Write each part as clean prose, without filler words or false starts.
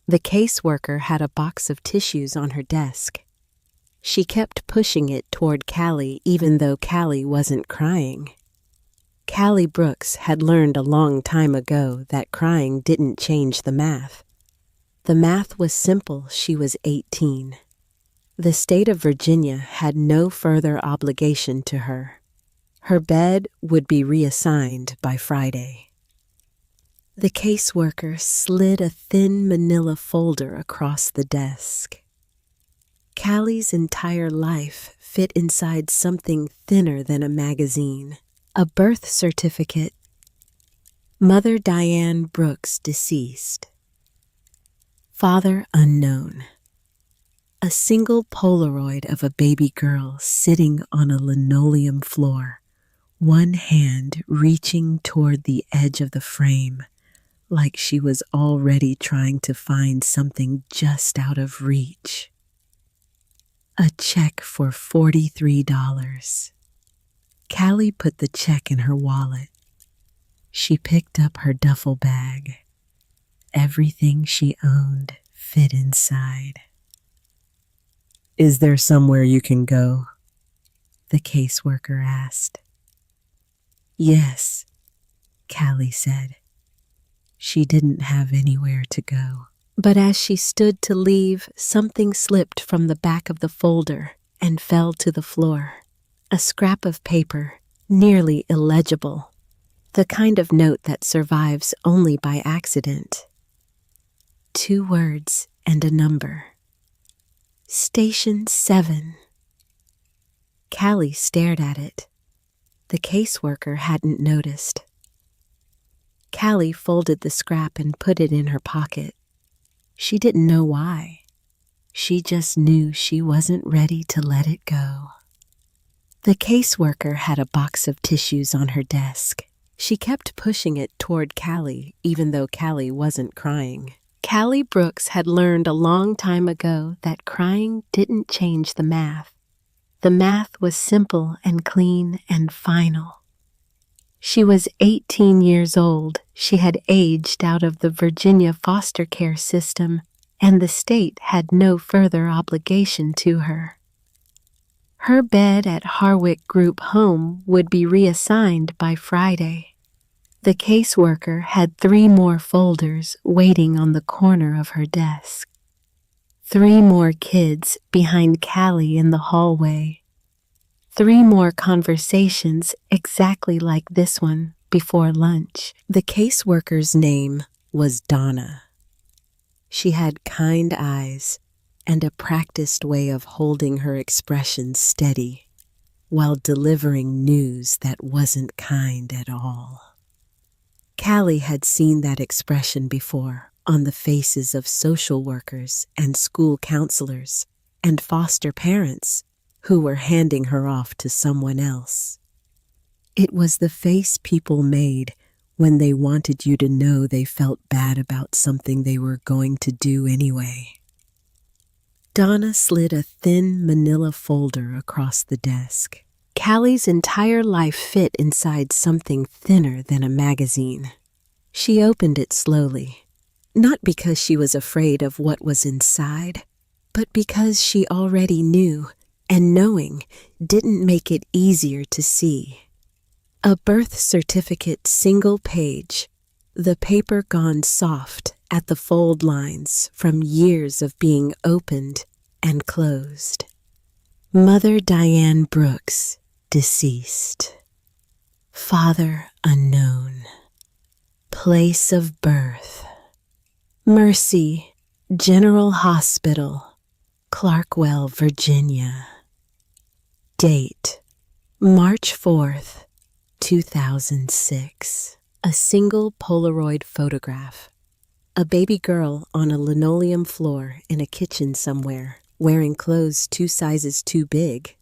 The caseworker had a box of tissues on her desk. She kept pushing it toward Callie even though Callie wasn't crying. Callie Brooks had learned a long time ago that crying didn't change the math. The math was simple. She was 18. The state of Virginia had no further obligation to her. Her bed would be reassigned by Friday. The caseworker slid a thin manila folder across the desk. Callie's entire life fit inside something thinner than a magazine. A birth certificate. Mother Diane Brooks, deceased. Father unknown. A single Polaroid of a baby girl sitting on a linoleum floor, one hand reaching toward the edge of the frame, like she was already trying to find something just out of reach. A check for $43. Callie put the check in her wallet. She picked up her duffel bag. Everything she owned fit inside. "Is there somewhere you can go?" the caseworker asked. "Yes," Callie said. She didn't have anywhere to go. But as she stood to leave, something slipped from the back of the folder and fell to the floor. A scrap of paper, nearly illegible. The kind of note that survives only by accident. 2 words and a number. Station 7. Callie stared at it. The caseworker hadn't noticed. Callie folded the scrap and put it in her pocket. She didn't know why. She just knew she wasn't ready to let it go. The caseworker had a box of tissues on her desk. She kept pushing it toward Callie, even though Callie wasn't crying. Callie Brooks had learned a long time ago that crying didn't change the math. The math was simple and clean and final. She was 18 years old. She had aged out of the Virginia foster care system, and the state had no further obligation to her. Her bed at Harwick Group Home would be reassigned by Friday. The caseworker had 3 more folders waiting on the corner of her desk. 3 more kids behind Callie in the hallway. 3 more conversations exactly like this one before lunch. The caseworker's name was Donna. She had kind eyes and a practiced way of holding her expression steady while delivering news that wasn't kind at all. Callie had seen that expression before on the faces of social workers and school counselors and foster parents who were handing her off to someone else. It was the face people made when they wanted you to know they felt bad about something they were going to do anyway. Donna slid a thin manila folder across the desk. Callie's entire life fit inside something thinner than a magazine. She opened it slowly, not because she was afraid of what was inside, but because she already knew, and knowing didn't make it easier to see. A birth certificate, single page, the paper gone soft at the fold lines from years of being opened and closed. Mother Diane Brooks, deceased. Father unknown. Place of birth. Mercy General Hospital, Clarkwell, Virginia. Date, March 4th, 2006. A single Polaroid photograph. A baby girl on a linoleum floor in a kitchen somewhere, wearing clothes 2 sizes too big.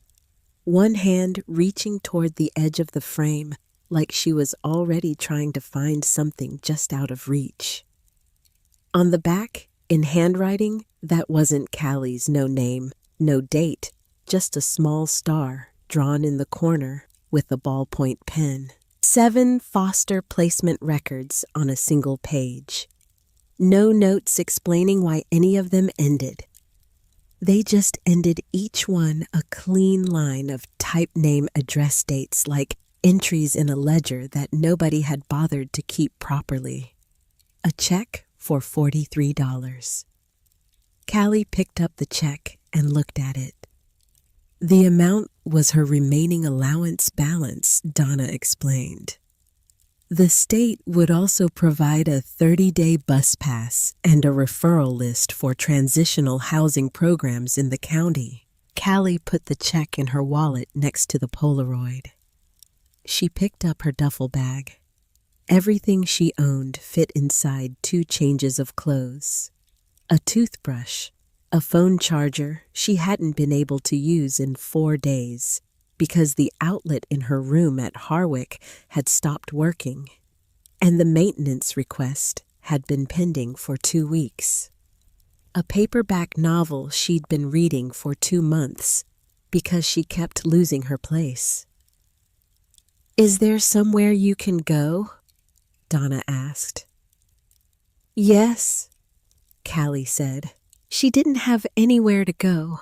One hand reaching toward the edge of the frame, like she was already trying to find something just out of reach. On the back, in handwriting, that wasn't Callie's, no name, no date, just a small star drawn in the corner with a ballpoint pen. 7 foster placement records on a single page. No notes explaining why any of them ended. They just ended each one a clean line of type name address dates like entries in a ledger that nobody had bothered to keep properly. A check for $43. Callie picked up the check and looked at it. The amount was her remaining allowance balance, Donna explained. The state would also provide a 30-day bus pass and a referral list for transitional housing programs in the county. Callie put the check in her wallet next to the Polaroid. She picked up her duffel bag. Everything she owned fit inside 2 changes of clothes. A toothbrush, a phone charger she hadn't been able to use in 4 days because the outlet in her room at Harwick had stopped working, and the maintenance request had been pending for 2 weeks. A paperback novel she'd been reading for 2 months because she kept losing her place. "Is there somewhere you can go?" Donna asked. "Yes," Callie said. She didn't have anywhere to go.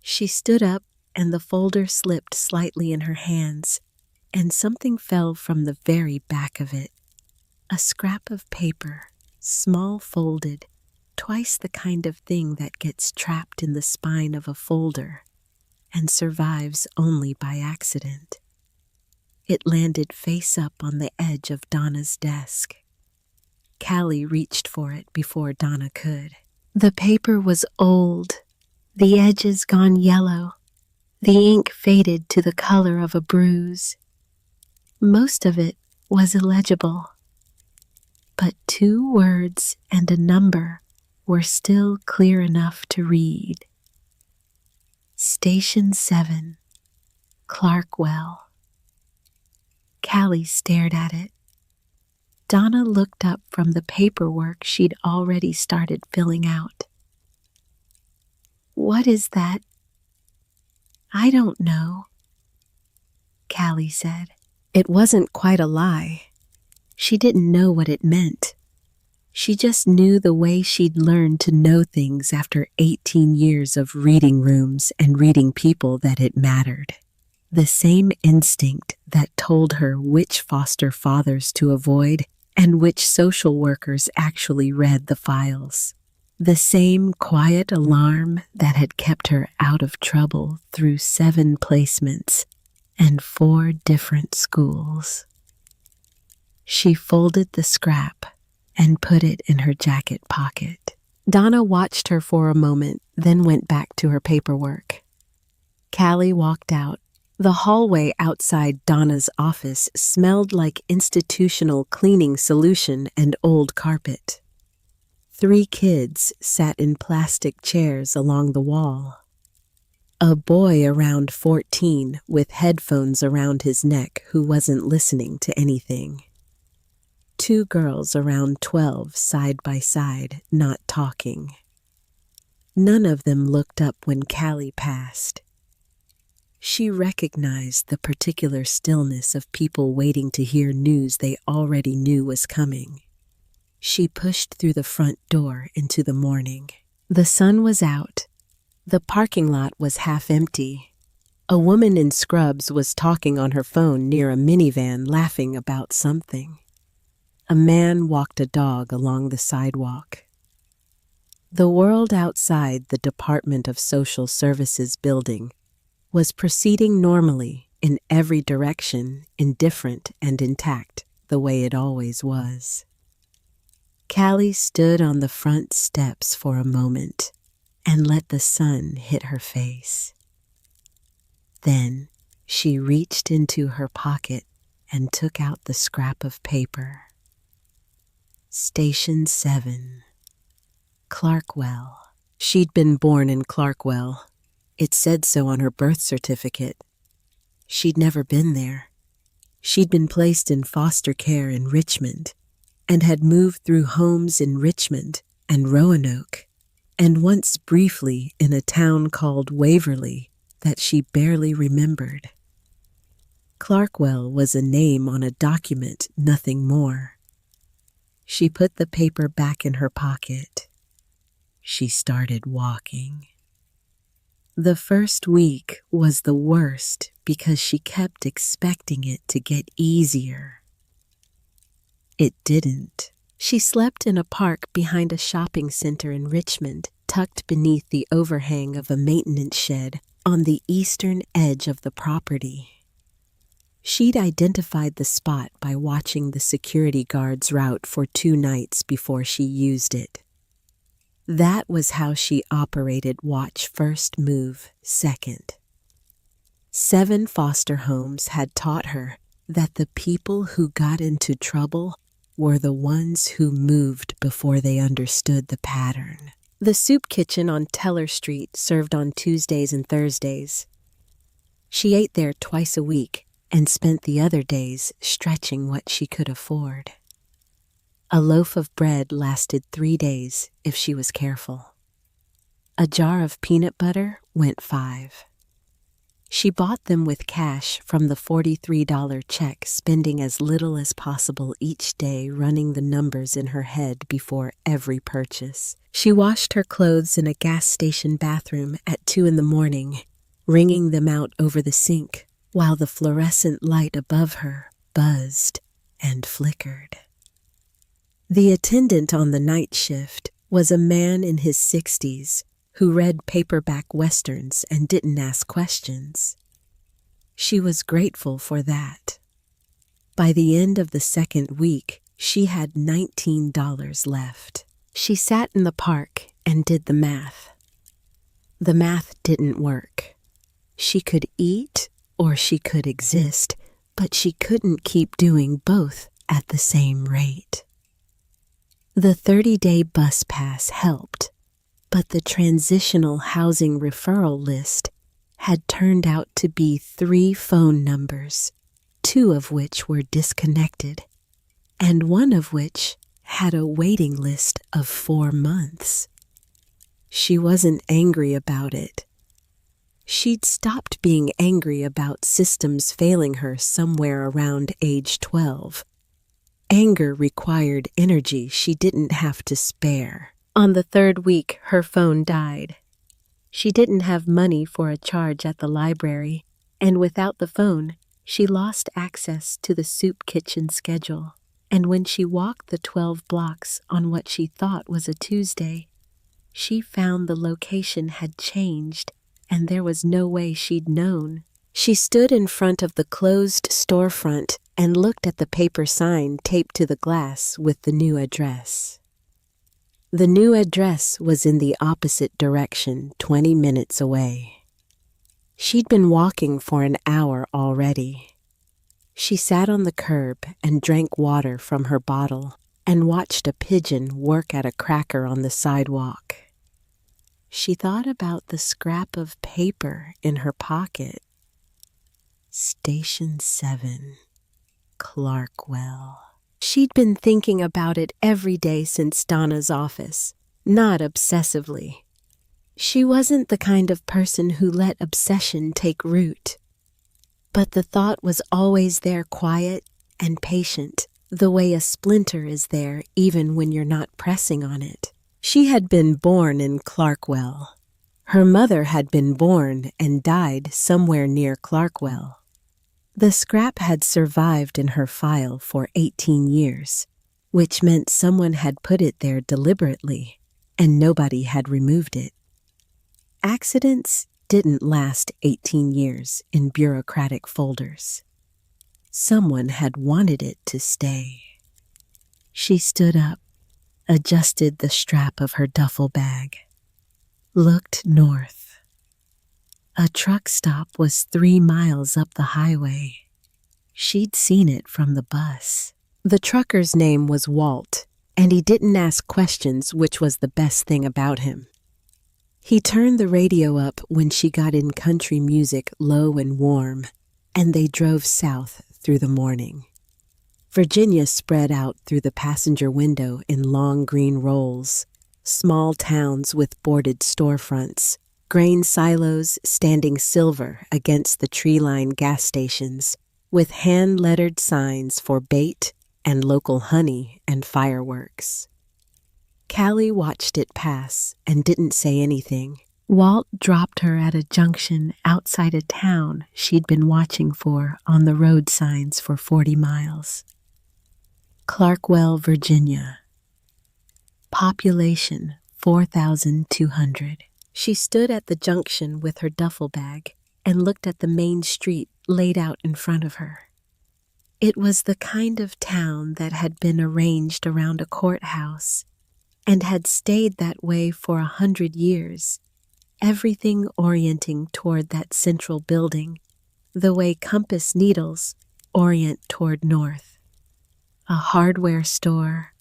She stood up and the folder slipped slightly in her hands, and something fell from the very back of it. A scrap of paper, small folded, twice the kind of thing that gets trapped in the spine of a folder and survives only by accident. It landed face up on the edge of Donna's desk. Callie reached for it before Donna could. The paper was old, the edges gone yellow, the ink faded to the color of a bruise. Most of it was illegible, but 2 words and a number were still clear enough to read. Station 7, Clarkwell. Callie stared at it. Donna looked up from the paperwork she'd already started filling out. "What is that?" "I don't know," Callie said. It wasn't quite a lie. She didn't know what it meant. She just knew the way she'd learned to know things after 18 years of reading rooms and reading people that it mattered. The same instinct that told her which foster fathers to avoid and which social workers actually read the files. The same quiet alarm that had kept her out of trouble through 7 placements and 4 different schools. She folded the scrap and put it in her jacket pocket. Donna watched her for a moment, then went back to her paperwork. Callie walked out. The hallway outside Donna's office smelled like institutional cleaning solution and old carpet. 3 kids sat in plastic chairs along the wall. A boy around 14 with headphones around his neck who wasn't listening to anything. 2 girls around 12 side by side, not talking. None of them looked up when Callie passed. She recognized the particular stillness of people waiting to hear news they already knew was coming. She pushed through the front door into the morning. The sun was out. The parking lot was half empty. A woman in scrubs was talking on her phone near a minivan, laughing about something. A man walked a dog along the sidewalk. The world outside the Department of Social Services building was proceeding normally in every direction, indifferent and intact, the way it always was. Callie stood on the front steps for a moment and let the sun hit her face. Then she reached into her pocket and took out the scrap of paper. Station 7, Clarkwell. She'd been born in Clarkwell. It said so on her birth certificate. She'd never been there. She'd been placed in foster care in Richmond and had moved through homes in Richmond and Roanoke, and once briefly in a town called Waverly that she barely remembered. Clarkwell was a name on a document, nothing more. She put the paper back in her pocket. She started walking. The first week was the worst because she kept expecting it to get easier. It didn't. She slept in a park behind a shopping center in Richmond, tucked beneath the overhang of a maintenance shed on the eastern edge of the property. She'd identified the spot by watching the security guard's route for 2 nights before she used it. That was how she operated Watch First, Move Second. 7 foster homes had taught her that the people who got into trouble were the ones who moved before they understood the pattern. The soup kitchen on Teller Street served on Tuesdays and Thursdays. She ate there twice a week and spent the other days stretching what she could afford. A loaf of bread lasted 3 days if she was careful. A jar of peanut butter went 5. She bought them with cash from the $43 check, spending as little as possible each day, running the numbers in her head before every purchase. She washed her clothes in a gas station bathroom at 2 in the morning, wringing them out over the sink, while the fluorescent light above her buzzed and flickered. The attendant on the night shift was a man in his 60s who read paperback westerns and didn't ask questions. She was grateful for that. By the end of the second week, she had $19 left. She sat in the park and did the math. The math didn't work. She could eat or she could exist, but she couldn't keep doing both at the same rate. The 30-day bus pass helped, but the transitional housing referral list had turned out to be 3 phone numbers, 2 of which were disconnected, and 1 of which had a waiting list of 4 months. She wasn't angry about it. She'd stopped being angry about systems failing her somewhere around age 12. Anger required energy she didn't have to spare. On the 3rd week, her phone died. She didn't have money for a charge at the library, and without the phone, she lost access to the soup kitchen schedule. And when she walked the 12 blocks on what she thought was a Tuesday, she found the location had changed, and there was no way she'd known. She stood in front of the closed storefront and looked at the paper sign taped to the glass with the new address. The new address was in the opposite direction, 20 minutes away. She'd been walking for an hour already. She sat on the curb and drank water from her bottle and watched a pigeon work at a cracker on the sidewalk. She thought about the scrap of paper in her pocket. Station 7, Clarkwell. She'd been thinking about it every day since Donna's office, not obsessively. She wasn't the kind of person who let obsession take root. But the thought was always there, quiet and patient, the way a splinter is there even when you're not pressing on it. She had been born in Clarkwell. Her mother had been born and died somewhere near Clarkwell. The scrap had survived in her file for 18 years, which meant someone had put it there deliberately, and nobody had removed it. Accidents didn't last 18 years in bureaucratic folders. Someone had wanted it to stay. She stood up, adjusted the strap of her duffel bag, looked north. A truck stop was 3 miles up the highway. She'd seen it from the bus. The trucker's name was Walt, and he didn't ask questions, which was the best thing about him. He turned the radio up when she got in country music low and warm, and they drove south through the morning. Virginia spread out through the passenger window in long green rolls, small towns with boarded storefronts, grain silos standing silver against the tree-lined gas stations, with hand-lettered signs for bait, and local honey and fireworks. Callie watched it pass and didn't say anything. Walt dropped her at a junction outside a town she'd been watching for on the road signs for 40 miles. Clarkwell, Virginia. Population 4,200. She stood at the junction with her duffel bag and looked at the main street laid out in front of her. It was the kind of town that had been arranged around a courthouse and had stayed that way for 100 years, everything orienting toward that central building, the way compass needles orient toward north. A hardware store,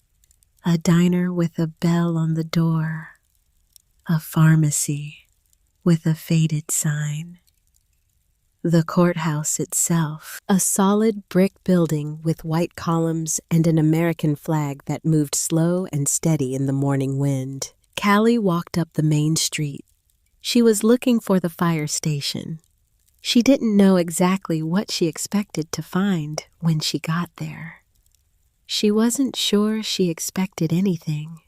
a diner with a bell on the door, a pharmacy with a faded sign. The courthouse itself, a solid brick building with white columns and an American flag that moved slow and steady in the morning wind. Callie walked up the main street. She was looking for the fire station. She didn't know exactly what she expected to find when she got there. She wasn't sure she expected anything.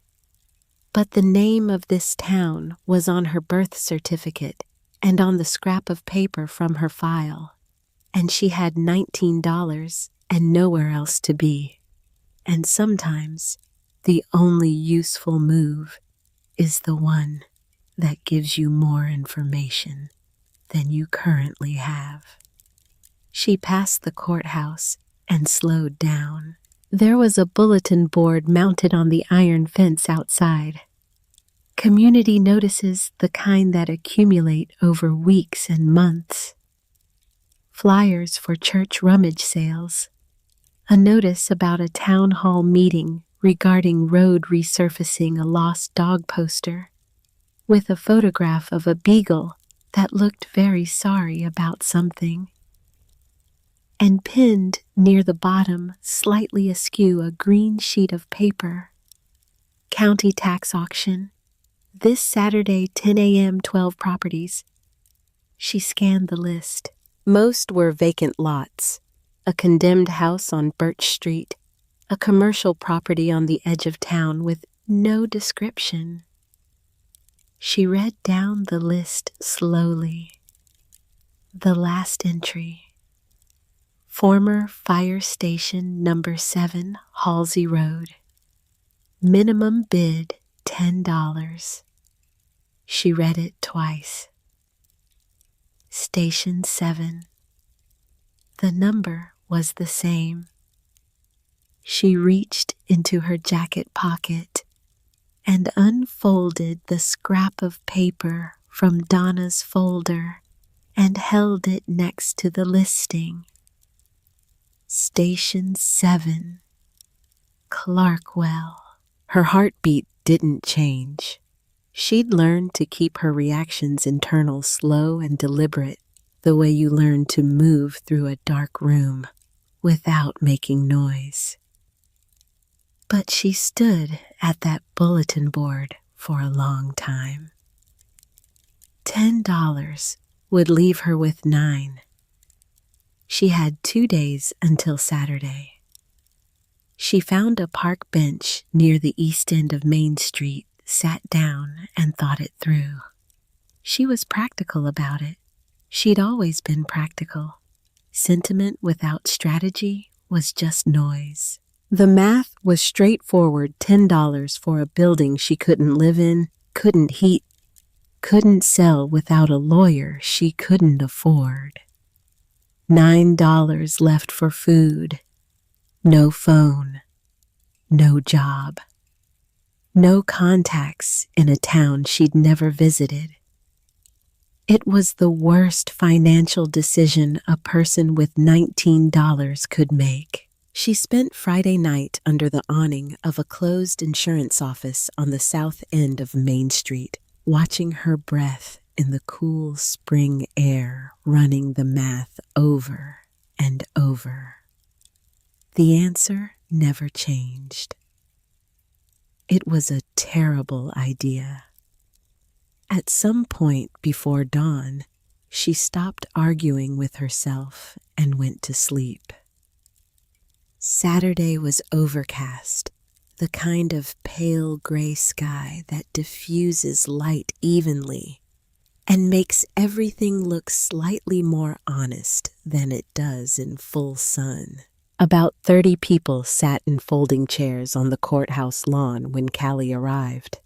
But the name of this town was on her birth certificate and on the scrap of paper from her file, and she had $19 and nowhere else to be. And sometimes the only useful move is the one that gives you more information than you currently have. She passed the courthouse and slowed down. There was a bulletin board mounted on the iron fence outside. Community notices, the kind that accumulate over weeks and months. Flyers for church rummage sales. A notice about a town hall meeting regarding road resurfacing a lost dog poster, with a photograph of a beagle that looked very sorry about something. And pinned near the bottom, slightly askew, a green sheet of paper. County tax auction. This Saturday, 10 a.m., 12 properties. She scanned the list. Most were vacant lots. A condemned house on Birch Street. A commercial property on the edge of town with no description. She read down the list slowly. The last entry. Former Fire Station Number 7, Halsey Road. Minimum bid, $10. She read it twice. Station 7. The number was the same. She reached into her jacket pocket and unfolded the scrap of paper from Donna's folder and held it next to the listing. Station 7, Clarkwell. Her heartbeat didn't change. She'd learned to keep her reactions internal, slow and deliberate, the way you learn to move through a dark room without making noise. But she stood at that bulletin board for a long time. $10 would leave her with 9. She had 2 days until Saturday. She found a park bench near the east end of Main Street, sat down, and thought it through. She was practical about it. She'd always been practical. Sentiment without strategy was just noise. The math was straightforward: $10 for a building she couldn't live in, couldn't heat, couldn't sell without a lawyer she couldn't afford. $9 left for food, no phone, no job, no contacts in a town she'd never visited. It was the worst financial decision a person with $19 could make. She spent Friday night under the awning of a closed insurance office on the south end of Main Street, watching her breath in the cool spring air, running the math over and over. The answer never changed. It was a terrible idea. At some point before dawn, she stopped arguing with herself and went to sleep. Saturday was overcast, the kind of pale gray sky that diffuses light evenly and makes everything look slightly more honest than it does in full sun. About 30 people sat in folding chairs on the courthouse lawn when Callie arrived.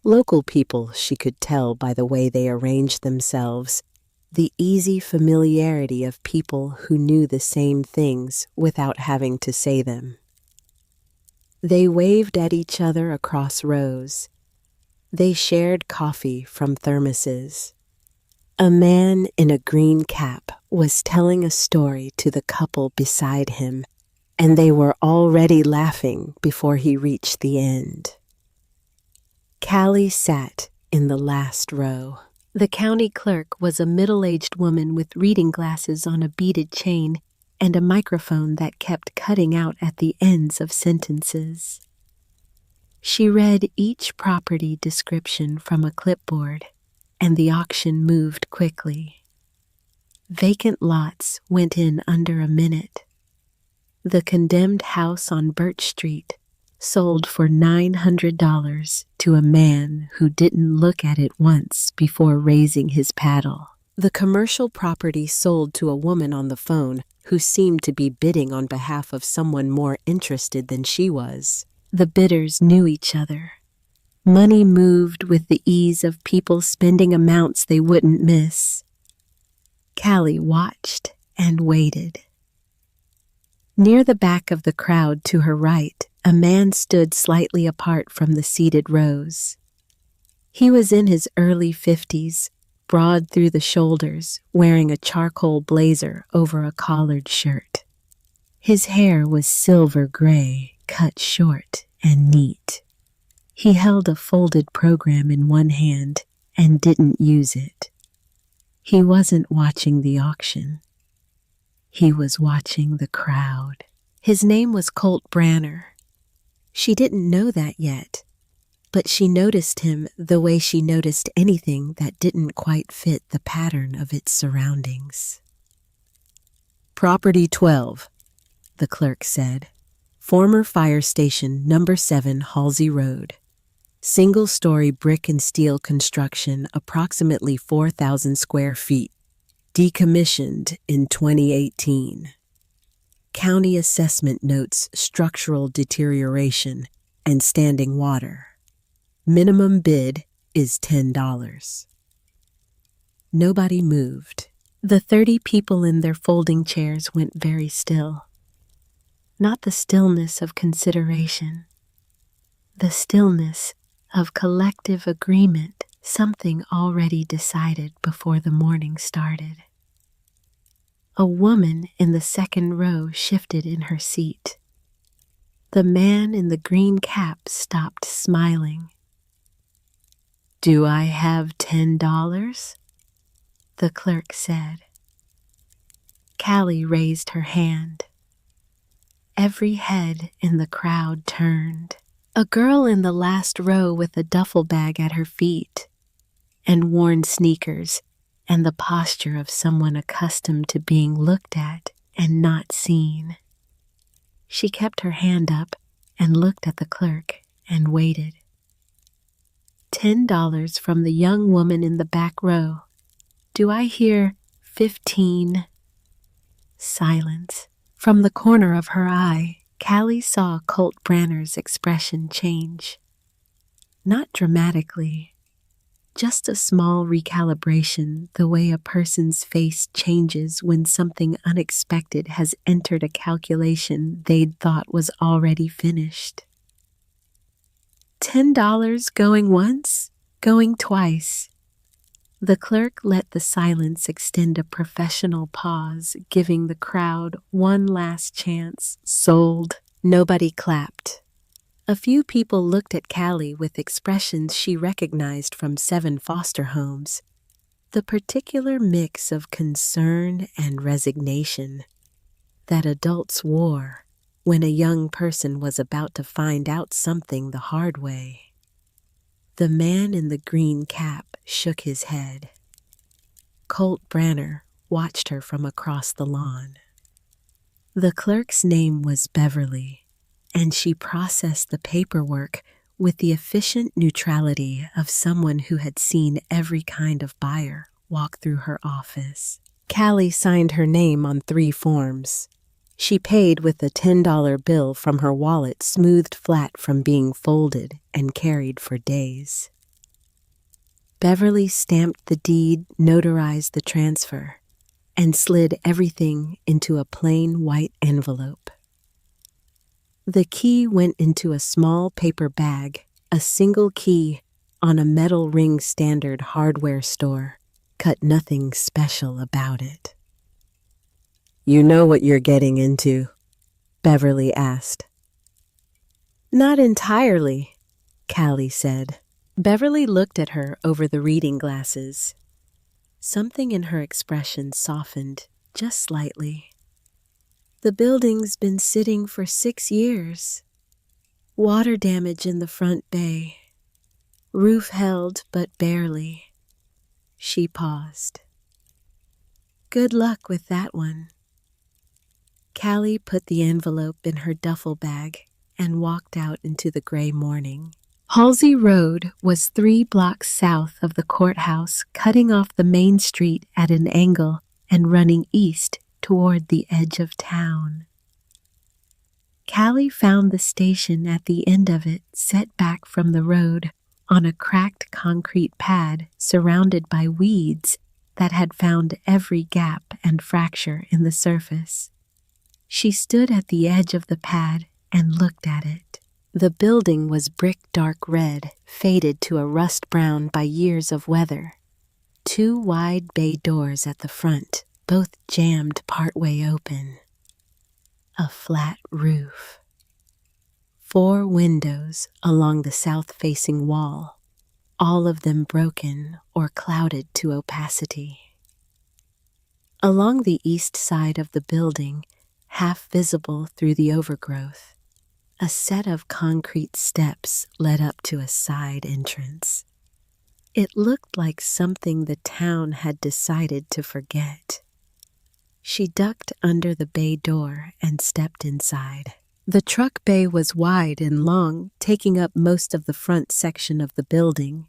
Local people, she could tell by the way they arranged themselves, the easy familiarity of people who knew the same things without having to say them. They waved at each other across rows. They shared coffee from thermoses. A man in a green cap was telling a story to the couple beside him, and they were already laughing before he reached the end. Callie sat in the last row. The county clerk was a middle-aged woman with reading glasses on a beaded chain and a microphone that kept cutting out at the ends of sentences. She read each property description from a clipboard, and the auction moved quickly. Vacant lots went in under a minute. The condemned house on Birch Street sold for $900 to a man who didn't look at it once before raising his paddle. The commercial property sold to a woman on the phone who seemed to be bidding on behalf of someone more interested than she was. The bidders knew each other. Money moved with the ease of people spending amounts they wouldn't miss. Callie watched and waited. Near the back of the crowd to her right, a man stood slightly apart from the seated rows. He was in his early 50s, broad through the shoulders, wearing a charcoal blazer over a collared shirt. His hair was silver gray, cut short and neat. He held a folded program in one hand and didn't use it. He wasn't watching the auction. He was watching the crowd. His name was Colt Branner. She didn't know that yet, but she noticed him the way she noticed anything that didn't quite fit the pattern of its surroundings. Property 12, the clerk said. Former fire station, number 7 Halsey Road. Single-story brick and steel construction, approximately 4,000 square feet. Decommissioned in 2018. County assessment notes structural deterioration and standing water. Minimum bid is $10. Nobody moved. The 30 people in their folding chairs went very still. Not the stillness of consideration, the stillness of collective agreement, something already decided before the morning started. A woman in the second row shifted in her seat. The man in the green cap stopped smiling. "Do I have $10? The clerk said. Callie raised her hand. Every head in the crowd turned. A girl in the last row with a duffel bag at her feet and worn sneakers and the posture of someone accustomed to being looked at and not seen. She kept her hand up and looked at the clerk and waited. $10 from the young woman in the back row. Do I hear 15? Silence. From the corner of her eye, Callie saw Colt Branner's expression change. Not dramatically, just a small recalibration, the way a person's face changes when something unexpected has entered a calculation they'd thought was already finished. $10 going once, going twice. The clerk let the silence extend a professional pause, giving the crowd one last chance. Sold. Nobody clapped. A few people looked at Callie with expressions she recognized from 7 foster homes, the particular mix of concern and resignation that adults wore when a young person was about to find out something the hard way. The man in the green cap shook his head. Colt Branner watched her from across the lawn. The clerk's name was Beverly, and she processed the paperwork with the efficient neutrality of someone who had seen every kind of buyer walk through her office. Callie signed her name on 3 forms. She paid with a $10 bill from her wallet smoothed flat from being folded and carried for days. Beverly stamped the deed, notarized the transfer, and slid everything into a plain white envelope. The key went into a small paper bag, a single key on a metal ring standard hardware store, cut nothing special about it. "You know what you're getting into?" Beverly asked. "Not entirely," Callie said. Beverly looked at her over the reading glasses. Something in her expression softened just slightly. "The building's been sitting for 6 years. Water damage in the front bay. Roof held, but barely." She paused. "Good luck with that one." Callie put the envelope in her duffel bag and walked out into the gray morning. Halsey Road was 3 blocks south of the courthouse, cutting off the main street at an angle and running east toward the edge of town. Callie found the station at the end of it, set back from the road on a cracked concrete pad surrounded by weeds that had found every gap and fracture in the surface. She stood at the edge of the pad and looked at it. The building was brick dark red, faded to a rust brown by years of weather. 2 wide bay doors at the front, both jammed partway open. A flat roof. 4 windows along the south-facing wall, all of them broken or clouded to opacity. Along the east side of the building, half visible through the overgrowth, a set of concrete steps led up to a side entrance. It looked like something the town had decided to forget. She ducked under the bay door and stepped inside. The truck bay was wide and long, taking up most of the front section of the building.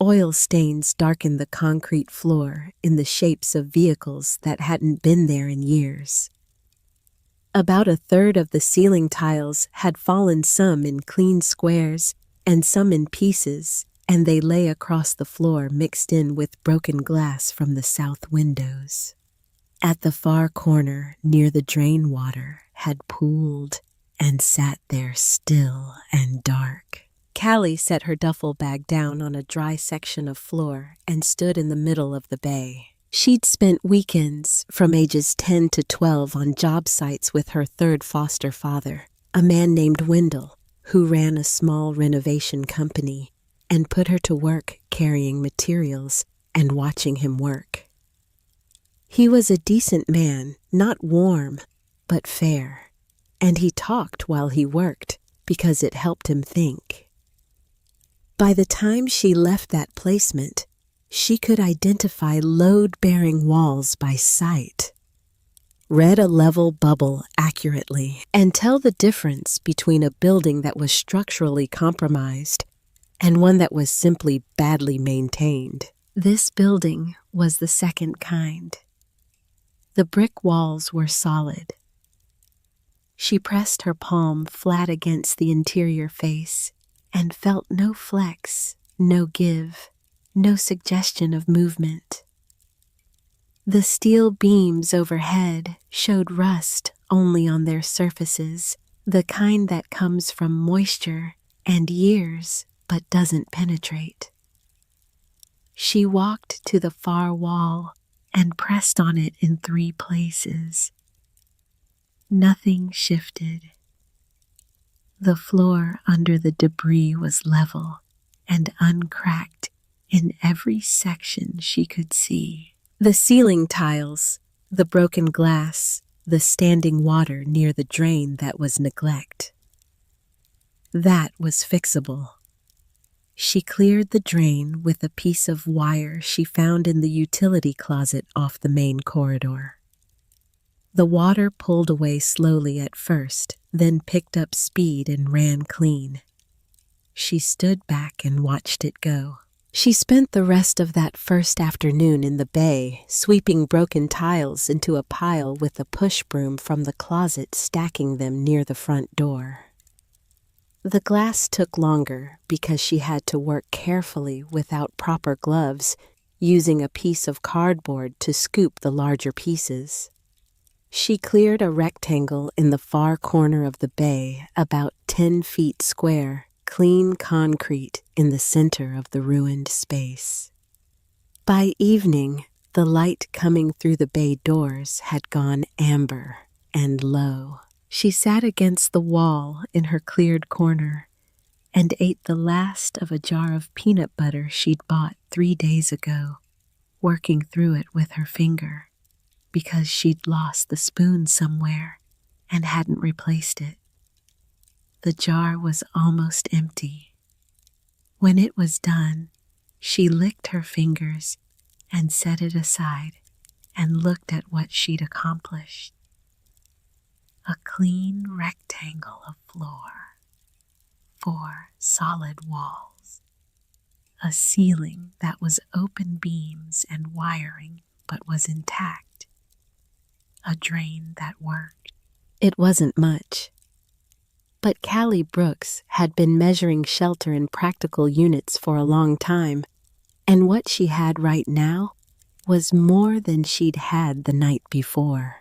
Oil stains darkened the concrete floor in the shapes of vehicles that hadn't been there in years. About a third of the ceiling tiles had fallen, some in clean squares and some in pieces, and they lay across the floor mixed in with broken glass from the south windows. At the far corner, near the drain, water had pooled and sat there still and dark. Callie set her duffel bag down on a dry section of floor and stood in the middle of the bay. She'd spent weekends from ages 10 to 12 on job sites with her third foster father, a man named Wendell, who ran a small renovation company, and put her to work carrying materials and watching him work. He was a decent man, not warm, but fair, and he talked while he worked because it helped him think. By the time she left that placement, she could identify load-bearing walls by sight, read a level bubble accurately, and tell the difference between a building that was structurally compromised and one that was simply badly maintained. This building was the second kind. The brick walls were solid. She pressed her palm flat against the interior face and felt no flex, no give, no suggestion of movement. The steel beams overhead showed rust only on their surfaces, the kind that comes from moisture and years but doesn't penetrate. She walked to the far wall and pressed on it in 3 places. Nothing shifted. The floor under the debris was level and uncracked in every section she could see. The ceiling tiles, the broken glass, the standing water near the drain that was neglect. That was fixable. She cleared the drain with a piece of wire she found in the utility closet off the main corridor. The water pulled away slowly at first, then picked up speed and ran clean. She stood back and watched it go. She spent the rest of that first afternoon in the bay, sweeping broken tiles into a pile with a push broom from the closet, stacking them near the front door. The glass took longer because she had to work carefully without proper gloves, using a piece of cardboard to scoop the larger pieces. She cleared a rectangle in the far corner of the bay, about 10 feet square, clean concrete in the center of the ruined space. By evening, the light coming through the bay doors had gone amber and low. She sat against the wall in her cleared corner and ate the last of a jar of peanut butter she'd bought 3 days ago, working through it with her finger because she'd lost the spoon somewhere and hadn't replaced it. The jar was almost empty. When it was done, she licked her fingers and set it aside and looked at what she'd accomplished. A clean rectangle of floor, 4 solid walls, a ceiling that was open beams and wiring but was intact, a drain that worked. It wasn't much, but Callie Brooks had been measuring shelter in practical units for a long time, and what she had right now was more than she'd had the night before.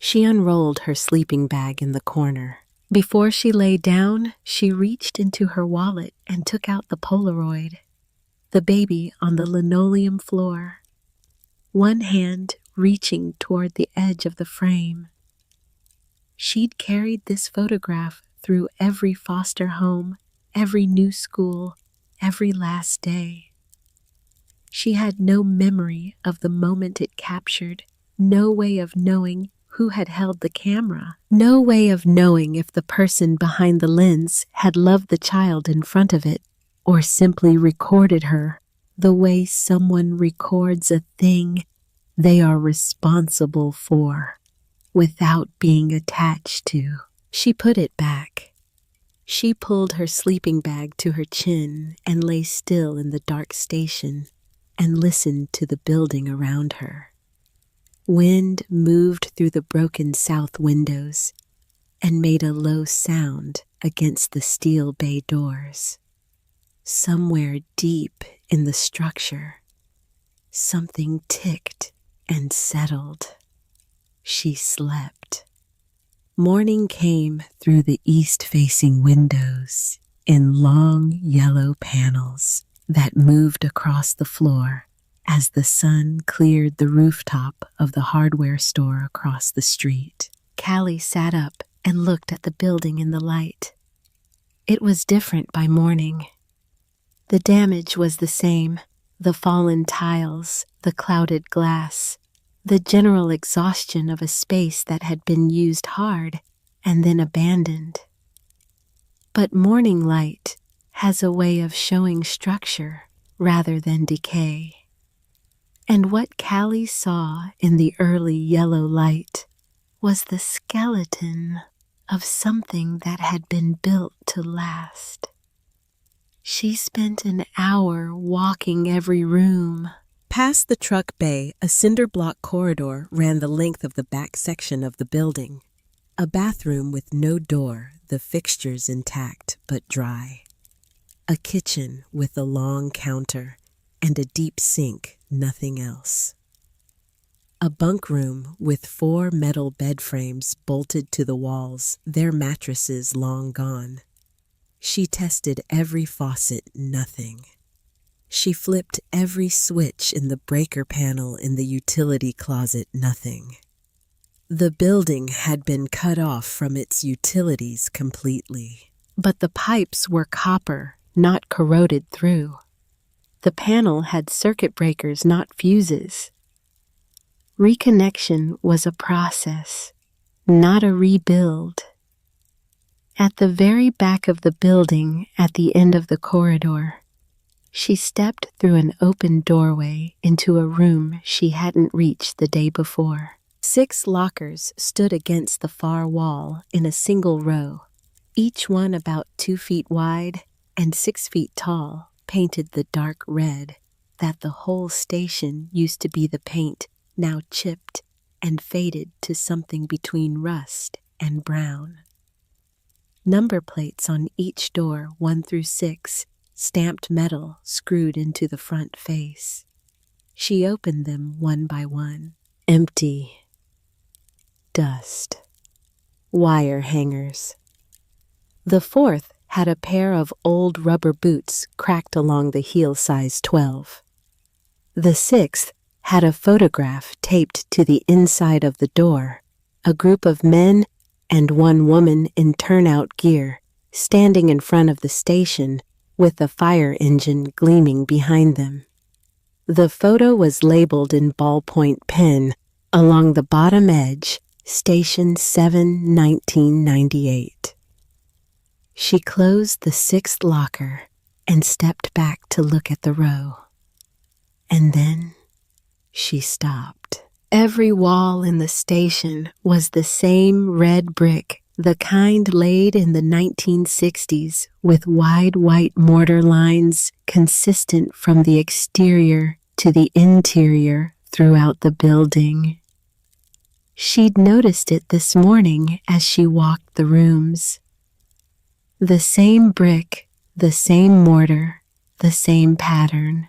She unrolled her sleeping bag in the corner. Before she lay down, she reached into her wallet and took out the Polaroid, the baby on the linoleum floor, one hand reaching toward the edge of the frame. She'd carried this photograph through every foster home, every new school, every last day. She had no memory of the moment it captured, no way of knowing who had held the camera, no way of knowing if the person behind the lens had loved the child in front of it or simply recorded her the way someone records a thing they are responsible for without being attached to. She put it back. She pulled her sleeping bag to her chin and lay still in the dark station and listened to the building around her. Wind moved through the broken south windows and made a low sound against the steel bay doors. Somewhere deep in the structure, something ticked and settled. She slept. Morning came through the east-facing windows in long yellow panels that moved across the floor as the sun cleared the rooftop of the hardware store across the street. Callie sat up and looked at the building in the light. It was different by morning. The damage was the same: the fallen tiles, the clouded glass, the general exhaustion of a space that had been used hard and then abandoned. But morning light has a way of showing structure rather than decay. And what Callie saw in the early yellow light was the skeleton of something that had been built to last. She spent an hour walking every room. Past the truck bay, a cinder block corridor ran the length of the back section of the building. A bathroom with no door, the fixtures intact but dry. A kitchen with a long counter and a deep sink, nothing else. A bunk room with 4 metal bed frames bolted to the walls, their mattresses long gone. She tested every faucet, nothing. She flipped every switch in the breaker panel in the utility closet, nothing. The building had been cut off from its utilities completely. But the pipes were copper, not corroded through. The panel had circuit breakers, not fuses. Reconnection was a process, not a rebuild. At the very back of the building, at the end of the corridor, she stepped through an open doorway into a room she hadn't reached the day before. 6 lockers stood against the far wall in a single row, each one about 2 feet wide and 6 feet tall, painted the dark red that the whole station used to be the paint, now chipped and faded to something between rust and brown. Number plates on each door, 1 through 6, stamped metal screwed into the front face. She opened them one by one. Empty. Dust. Wire hangers. The 4th had a pair of old rubber boots cracked along the heel size 12. The 6th had a photograph taped to the inside of the door, a group of men and one woman in turnout gear standing in front of the station with a fire engine gleaming behind them. The photo was labeled in ballpoint pen along the bottom edge, Station 7, 1998. She closed the 6th locker and stepped back to look at the row. And then she stopped. Every wall in the station was the same red brick, the kind laid in the 1960s with wide white mortar lines consistent from the exterior to the interior throughout the building. She'd noticed it this morning as she walked the rooms. The same brick, the same mortar, the same pattern.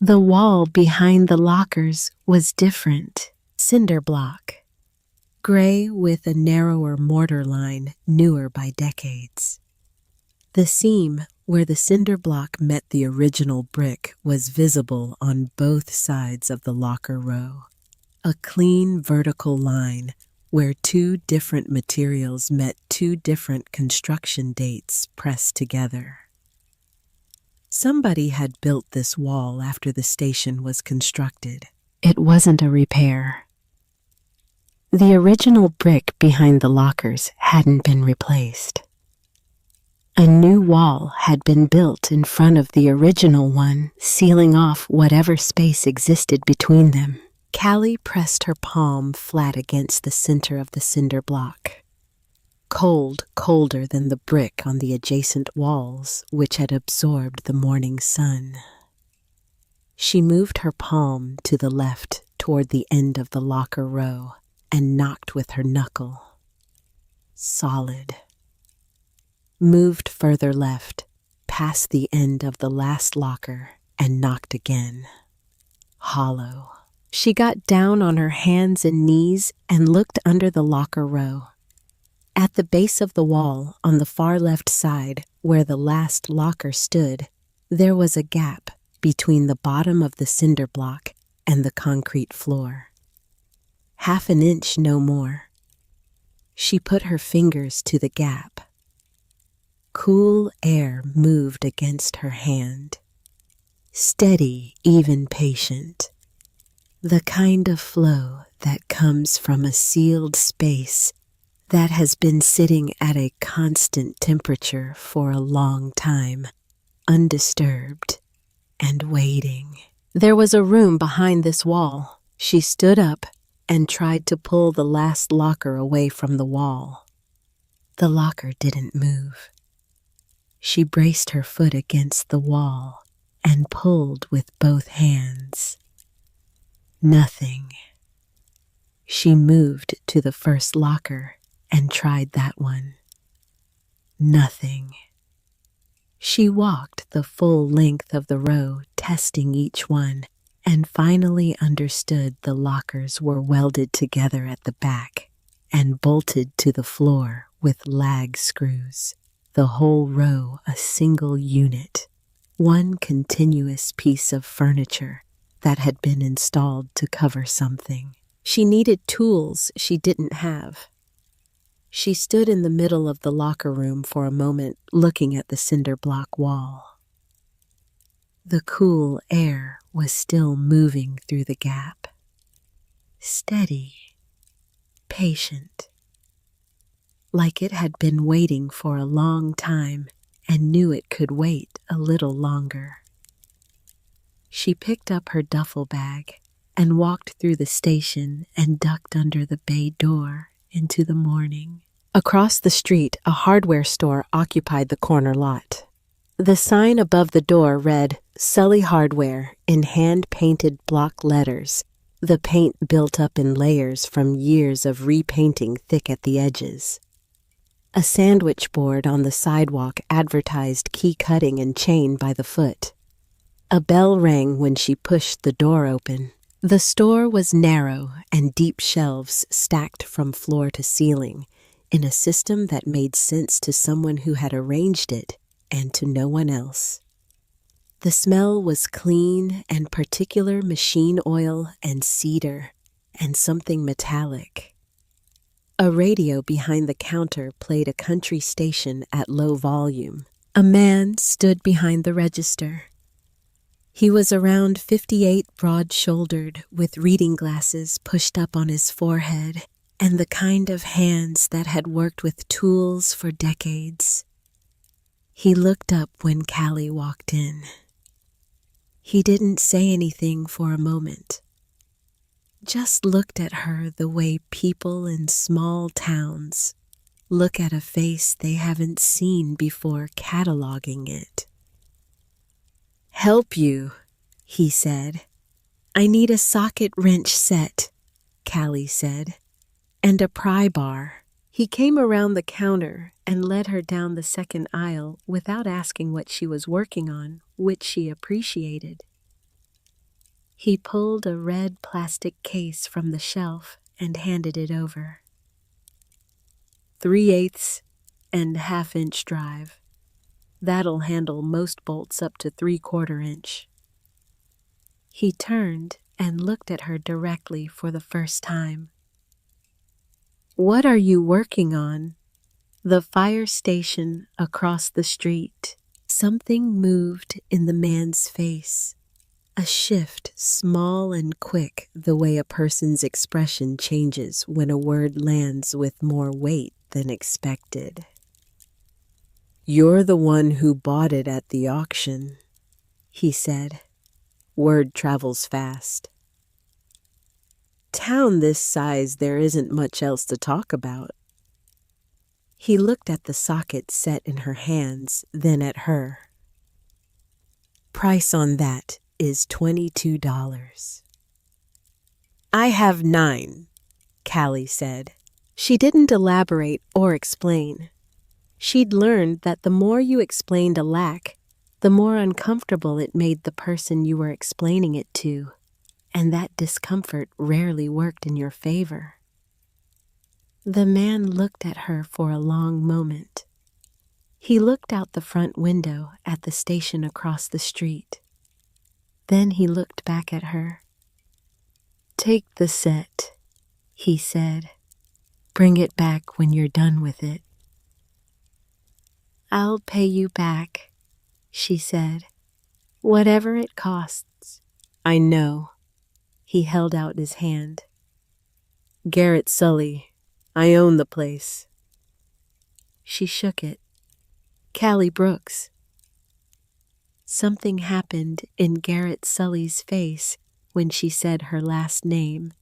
The wall behind the lockers was different. Cinder block. Gray with a narrower mortar line, newer by decades. The seam where the cinder block met the original brick was visible on both sides of the locker row. A clean vertical line where 2 different materials met 2 different construction dates pressed together. Somebody had built this wall after the station was constructed. It wasn't a repair. The original brick behind the lockers hadn't been replaced. A new wall had been built in front of the original one, sealing off whatever space existed between them. Callie pressed her palm flat against the center of the cinder block. Cold, colder than the brick on the adjacent walls, which had absorbed the morning sun. She moved her palm to the left toward the end of the locker row and knocked with her knuckle. Solid. Moved further left, past the end of the last locker, and knocked again. Hollow. She got down on her hands and knees and looked under the locker row. At the base of the wall, on the far left side, where the last locker stood, there was a gap between the bottom of the cinder block and the concrete floor. 1/2 inch, no more. She put her fingers to the gap. Cool air moved against her hand. Steady, even patient. The kind of flow that comes from a sealed space that has been sitting at a constant temperature for a long time, undisturbed and waiting. There was a room behind this wall. She stood up and tried to pull the last locker away from the wall. The locker didn't move. She braced her foot against the wall and pulled with both hands. Nothing. She moved to the first locker and tried that one. Nothing. She walked the full length of the row, testing each one, and finally understood the lockers were welded together at the back and bolted to the floor with lag screws. The whole row a single unit, one continuous piece of furniture that had been installed to cover something. She needed tools she didn't have. She stood in the middle of the locker room for a moment, looking at the cinder block wall. The cool air was still moving through the gap. Steady, patient, like it had been waiting for a long time and knew it could wait a little longer. She picked up her duffel bag and walked through the station and ducked under the bay door into the morning. Across the street, a hardware store occupied the corner lot. The sign above the door read, "Sully Hardware," in hand-painted block letters, the paint built up in layers from years of repainting thick at the edges. A sandwich board on the sidewalk advertised key cutting and chain by the foot. A bell rang when she pushed the door open. The store was narrow and deep shelves stacked from floor to ceiling in a system that made sense to someone who had arranged it and to no one else. The smell was clean and particular machine oil and cedar and something metallic. A radio behind the counter played a country station at low volume. A man stood behind the register. He was around 58, broad-shouldered, with reading glasses pushed up on his forehead, and the kind of hands that had worked with tools for decades. He looked up when Callie walked in. He didn't say anything for a moment. Just looked at her the way people in small towns look at a face they haven't seen before cataloging it. "Help you," he said. "I need a socket wrench set," Callie said, "and a pry bar." He came around the counter and led her down the second aisle without asking what she was working on, which she appreciated. He pulled a red plastic case from the shelf and handed it over. 3/8 and 1/2 inch drive. That'll handle most bolts up to 3/4 inch. He turned and looked at her directly for the first time. "What are you working on?" "The fire station across the street." Something moved in the man's face. A shift, small and quick, the way a person's expression changes when a word lands with more weight than expected. "You're the one who bought it at the auction," he said. "Word travels fast. Town this size, there isn't much else to talk about." He looked at the socket set in her hands, then at her. "Price on that is $22. "I have 9, Callie said. She didn't elaborate or explain. She'd learned that the more you explained a lack, the more uncomfortable it made the person you were explaining it to, and that discomfort rarely worked in your favor. The man looked at her for a long moment. He looked out the front window at the station across the street. Then he looked back at her. "Take the set," he said. "Bring it back when you're done with it." "I'll pay you back," she said. "Whatever it costs." "I know." He held out his hand. "Garrett Sully. I own the place." She shook it. "Callie Brooks." Something happened in Garrett Sully's face when she said her last name.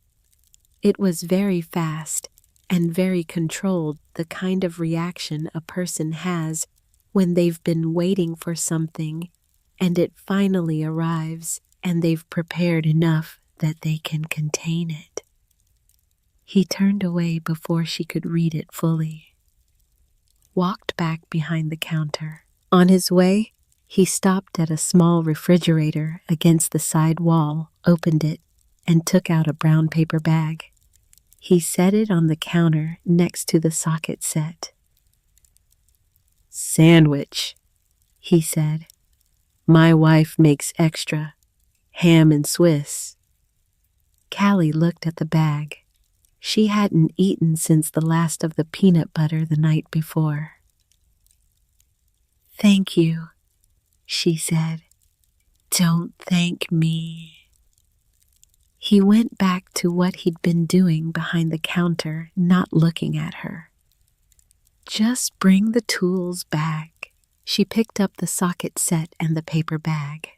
It was very fast and very controlled, the kind of reaction a person has when they've been waiting for something and it finally arrives and they've prepared enough that they can contain it. He turned away before she could read it fully. Walked back behind the counter. On his way, he stopped at a small refrigerator against the side wall, opened it, and took out a brown paper bag. He set it on the counter next to the socket set. "Sandwich," he said. "My wife makes extra. Ham and Swiss." Callie looked at the bag. She hadn't eaten since the last of the peanut butter the night before. "Thank you," she said. "Don't thank me." He went back to what he'd been doing behind the counter, not looking at her. "Just bring the tools back." She picked up the socket set and the paper bag.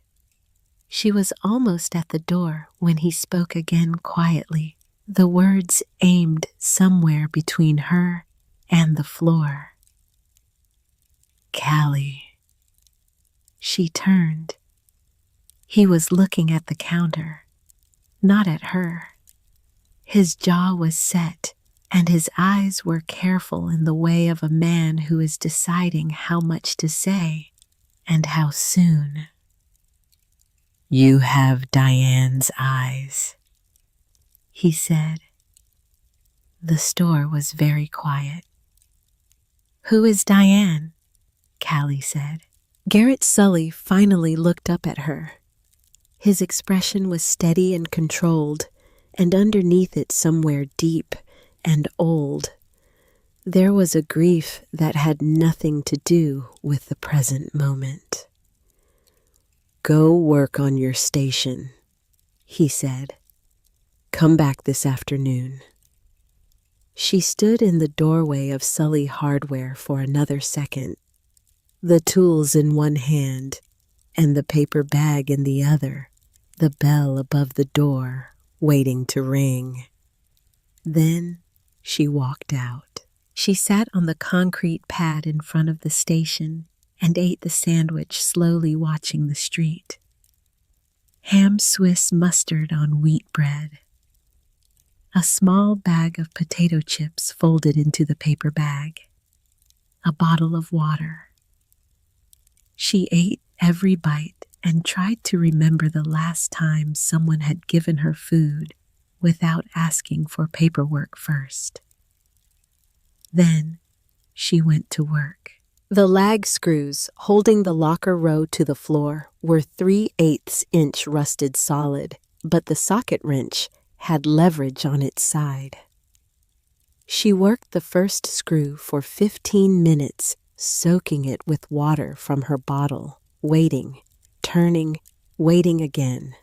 She was almost at the door when he spoke again quietly, the words aimed somewhere between her and the floor. "Callie." She turned. He was looking at the counter, not at her. His jaw was set, and his eyes were careful in the way of a man who is deciding how much to say and how soon. "You have Diane's eyes," he said. The store was very quiet. "Who is Diane?" Callie said. Garrett Sully finally looked up at her. His expression was steady and controlled, and underneath it somewhere deep and old, there was a grief that had nothing to do with the present moment. "Go work on your station," he said. "Come back this afternoon." She stood in the doorway of Sully Hardware for another second, the tools in one hand and the paper bag in the other, the bell above the door waiting to ring. Then she walked out. She sat on the concrete pad in front of the station and ate the sandwich, slowly watching the street. Ham Swiss mustard on wheat bread. A small bag of potato chips folded into the paper bag. A bottle of water. She ate every bite and tried to remember the last time someone had given her food without asking for paperwork first. Then she went to work. The lag screws holding the locker row to the floor were 3/8 inch rusted solid, but the socket wrench had leverage on its side. She worked the first screw for 15 minutes, soaking it with water from her bottle, waiting, turning, waiting again.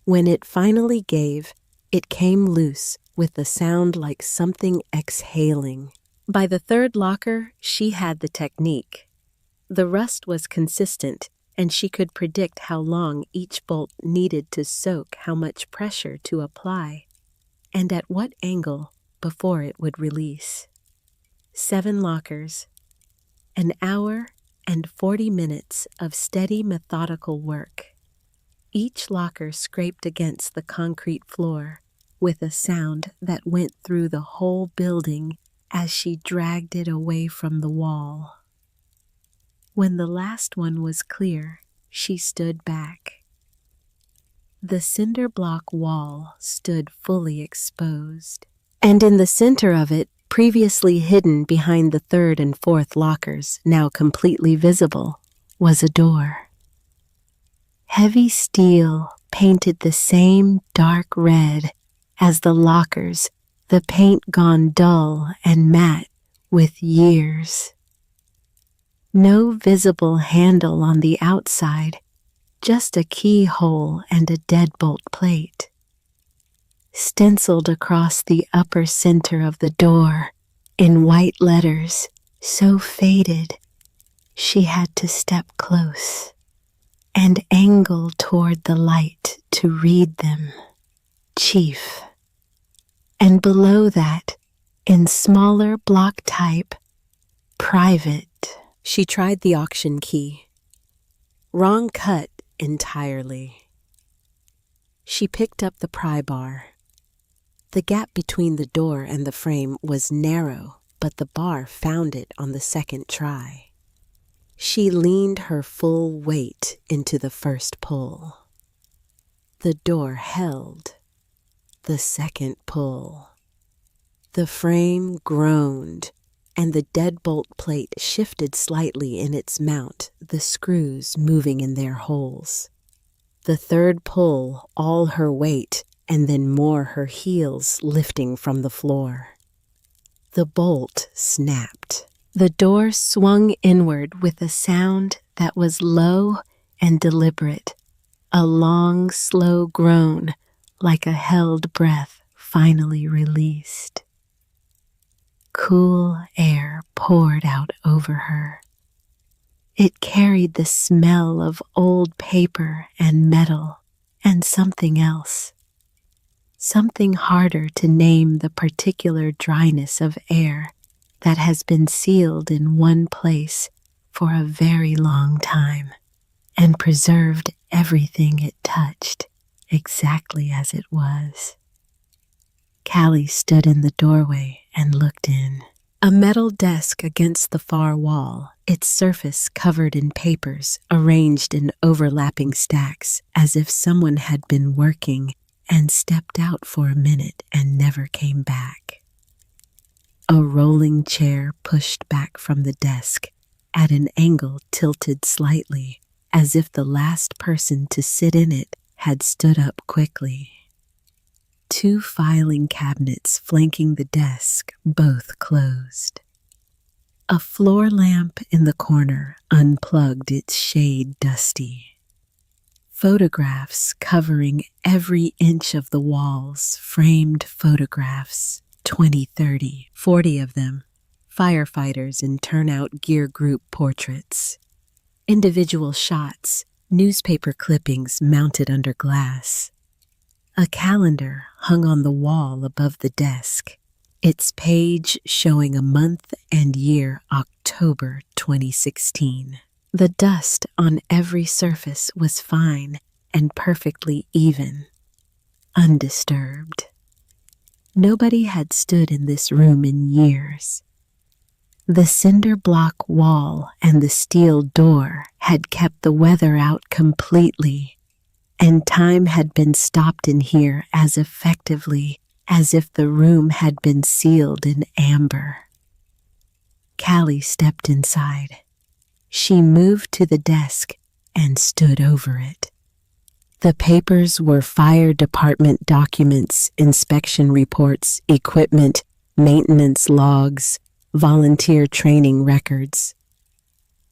When it finally gave, it came loose with a sound like something exhaling. By the third locker, she had the technique. The rust was consistent, and she could predict how long each bolt needed to soak, how much pressure to apply, and at what angle before it would release. 7 lockers, an hour and 40 minutes of steady, methodical work. Each locker scraped against the concrete floor with a sound that went through the whole building as she dragged it away from the wall. When the last one was clear, she stood back. The cinder block wall stood fully exposed, and in the center of it, previously hidden behind the 3rd and 4th lockers, now completely visible, was a door. Heavy steel painted the same dark red as the lockers, the paint gone dull and matte with years. No visible handle on the outside, just a keyhole and a deadbolt plate. Stenciled across the upper center of the door, in white letters, so faded, she had to step close and angle toward the light to read them. Chief. And below that, in smaller block type, private. She tried the auction key. Wrong cut entirely. She picked up the pry bar. The gap between the door and the frame was narrow, but the bar found it on the second try. She leaned her full weight into the first pull. The door held. The second pull. The frame groaned, and the deadbolt plate shifted slightly in its mount, the screws moving in their holes. The third pull, all her weight, and then more her heels lifting from the floor. The bolt snapped. The door swung inward with a sound that was low and deliberate, a long, slow groan, like a held breath finally released. Cool air poured out over her. It carried the smell of old paper and metal and something else, something harder to name, the particular dryness of air that has been sealed in one place for a very long time and preserved everything it touched exactly as it was. Callie stood in the doorway and looked in. A metal desk against the far wall, its surface covered in papers arranged in overlapping stacks as if someone had been working and stepped out for a minute and never came back. A rolling chair pushed back from the desk at an angle tilted slightly, as if the last person to sit in it had stood up quickly. Two filing cabinets flanking the desk, both closed. A floor lamp in the corner unplugged, its shade dusty. Photographs covering every inch of the walls, framed photographs, 20, 30, 40 of them, firefighters in turnout gear group portraits. Individual shots, newspaper clippings mounted under glass. A calendar hung on the wall above the desk, its page showing a month and year, October 2016. The dust on every surface was fine and perfectly even, undisturbed. Nobody had stood in this room in years. The cinder block wall and the steel door had kept the weather out completely, and time had been stopped in here as effectively as if the room had been sealed in amber. Callie stepped inside. She moved to the desk and stood over it. The papers were fire department documents, inspection reports, equipment, maintenance logs, volunteer training records.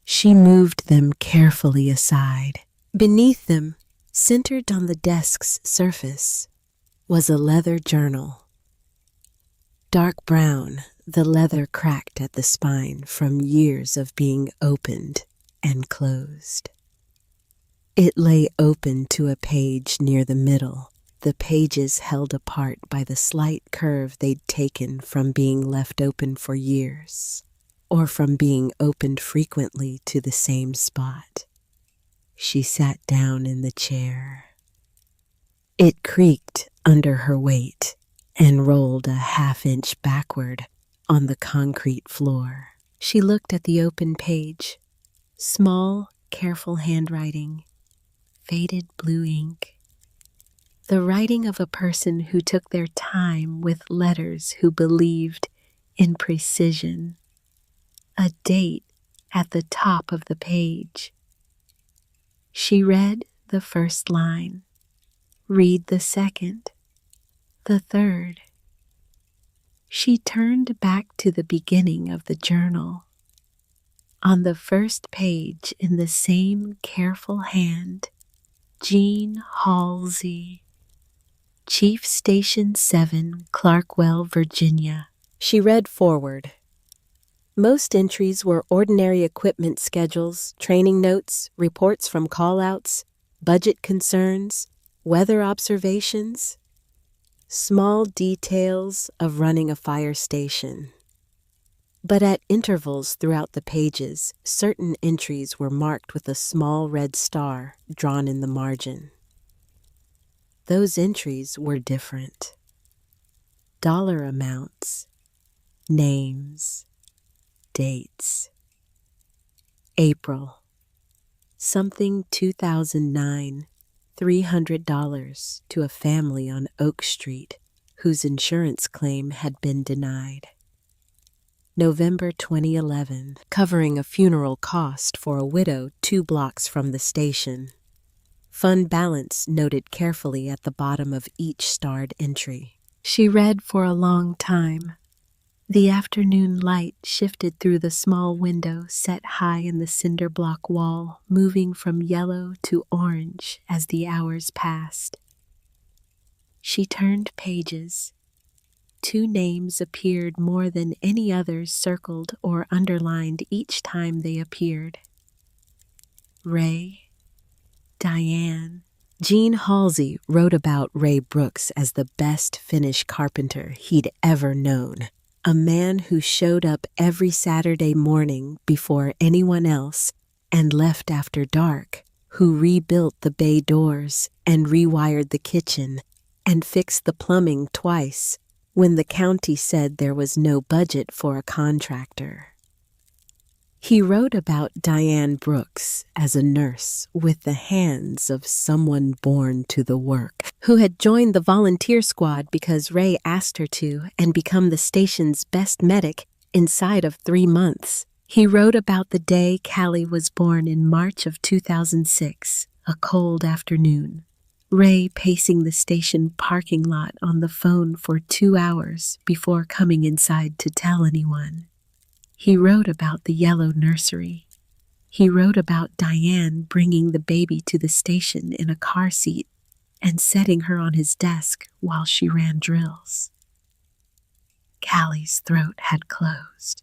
She moved them carefully aside. Beneath them, centered on the desk's surface, was a leather journal. Dark brown, the leather cracked at the spine from years of being opened and closed. It lay open to a page near the middle, the pages held apart by the slight curve they'd taken from being left open for years, or from being opened frequently to the same spot. She sat down in the chair. It creaked under her weight and rolled a half-inch backward on the concrete floor. She looked at the open page. Small, careful handwriting, faded blue ink. The writing of a person who took their time with letters, who believed in precision. A date at the top of the page. She read the first line. Read the second. The third. She turned back to the beginning of the journal. On the first page, in the same careful hand, Jean Halsey, Chief Station 7, Clarkwell, Virginia. She read forward. Most entries were ordinary equipment schedules, training notes, reports from call-outs, budget concerns, weather observations, small details of running a fire station. But at intervals throughout the pages, certain entries were marked with a small red star drawn in the margin. Those entries were different. Dollar amounts, names, dates. April. Something 2009, $300 to a family on Oak Street whose insurance claim had been denied. November 2011, covering a funeral cost for a widow 2 blocks from the station. Fund balance noted carefully at the bottom of each starred entry. She read for a long time. The afternoon light shifted through the small window set high in the cinder block wall, moving from yellow to orange as the hours passed. She turned pages. 2 names appeared more than any others, circled or underlined each time they appeared. Ray, Diane. Gene Halsey wrote about Ray Brooks as the best Finnish carpenter he'd ever known. A man who showed up every Saturday morning before anyone else and left after dark, who rebuilt the bay doors and rewired the kitchen and fixed the plumbing twice when the county said there was no budget for a contractor. He wrote about Diane Brooks as a nurse with the hands of someone born to the work, who had joined the volunteer squad because Ray asked her to and become the station's best medic inside of 3 months. He wrote about the day Callie was born in March of 2006, a cold afternoon. Ray pacing the station parking lot on the phone for 2 hours before coming inside to tell anyone. He wrote about the yellow nursery. He wrote about Diane bringing the baby to the station in a car seat and setting her on his desk while she ran drills. Callie's throat had closed.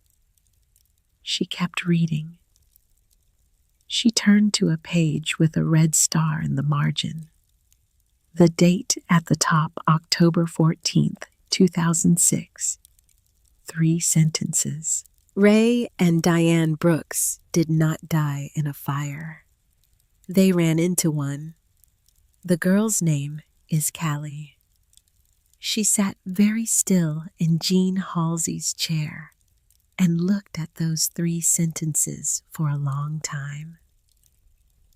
She kept reading. She turned to a page with a red star in the margin. The date at the top, October 14th, 2006. 3 sentences. Ray and Diane Brooks did not die in a fire. They ran into one. The girl's name is Callie. She sat very still in Gene Halsey's chair and looked at those 3 sentences for a long time.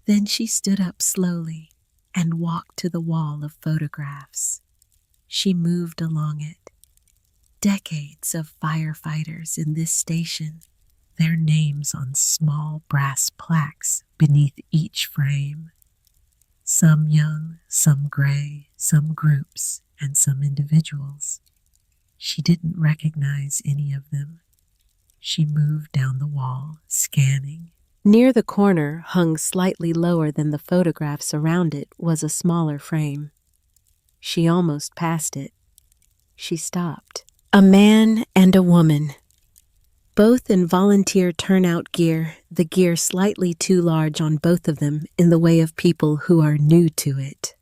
Then she stood up slowly and walked to the wall of photographs. She moved along it. Decades of firefighters in this station, their names on small brass plaques beneath each frame. Some young, some gray, some groups, and some individuals. She didn't recognize any of them. She moved down the wall, scanning. Near the corner, hung slightly lower than the photographs around it, was a smaller frame. She almost passed it. She stopped. A man and a woman, both in volunteer turnout gear, the gear slightly too large on both of them in the way of people who are new to it.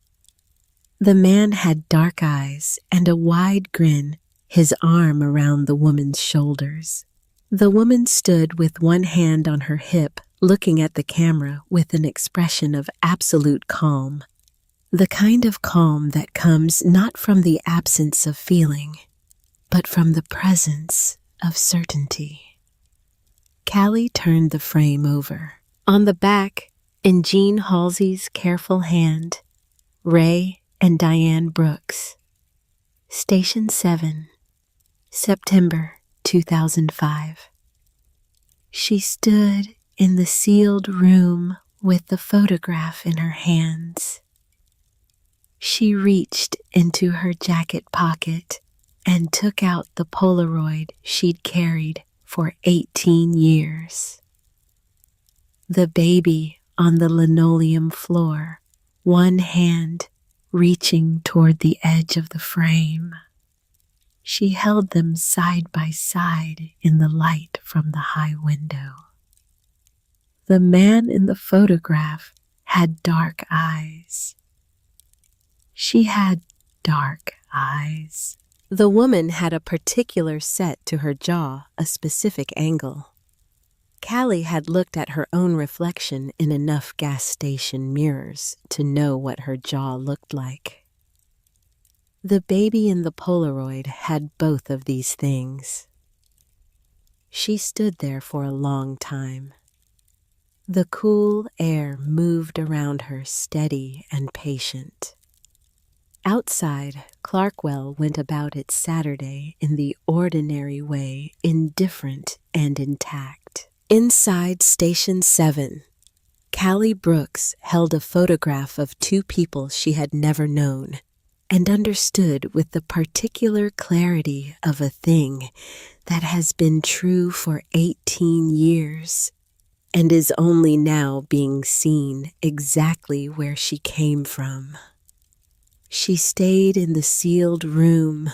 The man had dark eyes and a wide grin, his arm around the woman's shoulders. The woman stood with one hand on her hip, looking at the camera with an expression of absolute calm. The kind of calm that comes not from the absence of feeling, but from the presence of certainty. Callie turned the frame over. On the back, in Gene Halsey's careful hand, Ray and Diane Brooks. Station 7, September 2005. She stood in the sealed room with the photograph in her hands. She reached into her jacket pocket and took out the Polaroid she'd carried for 18 years. The baby on the linoleum floor, one hand reaching toward the edge of the frame. She held them side by side in the light from the high window. The man in the photograph had dark eyes. She had dark eyes. The woman had a particular set to her jaw, a specific angle. Callie had looked at her own reflection in enough gas station mirrors to know what her jaw looked like. The baby in the Polaroid had both of these things. She stood there for a long time. The cool air moved around her, steady and patient. Outside, Clarkwell went about its Saturday in the ordinary way, indifferent and intact. Inside Station 7, Callie Brooks held a photograph of 2 people she had never known and understood with the particular clarity of a thing that has been true for 18 years and is only now being seen exactly where she came from. She stayed in the sealed room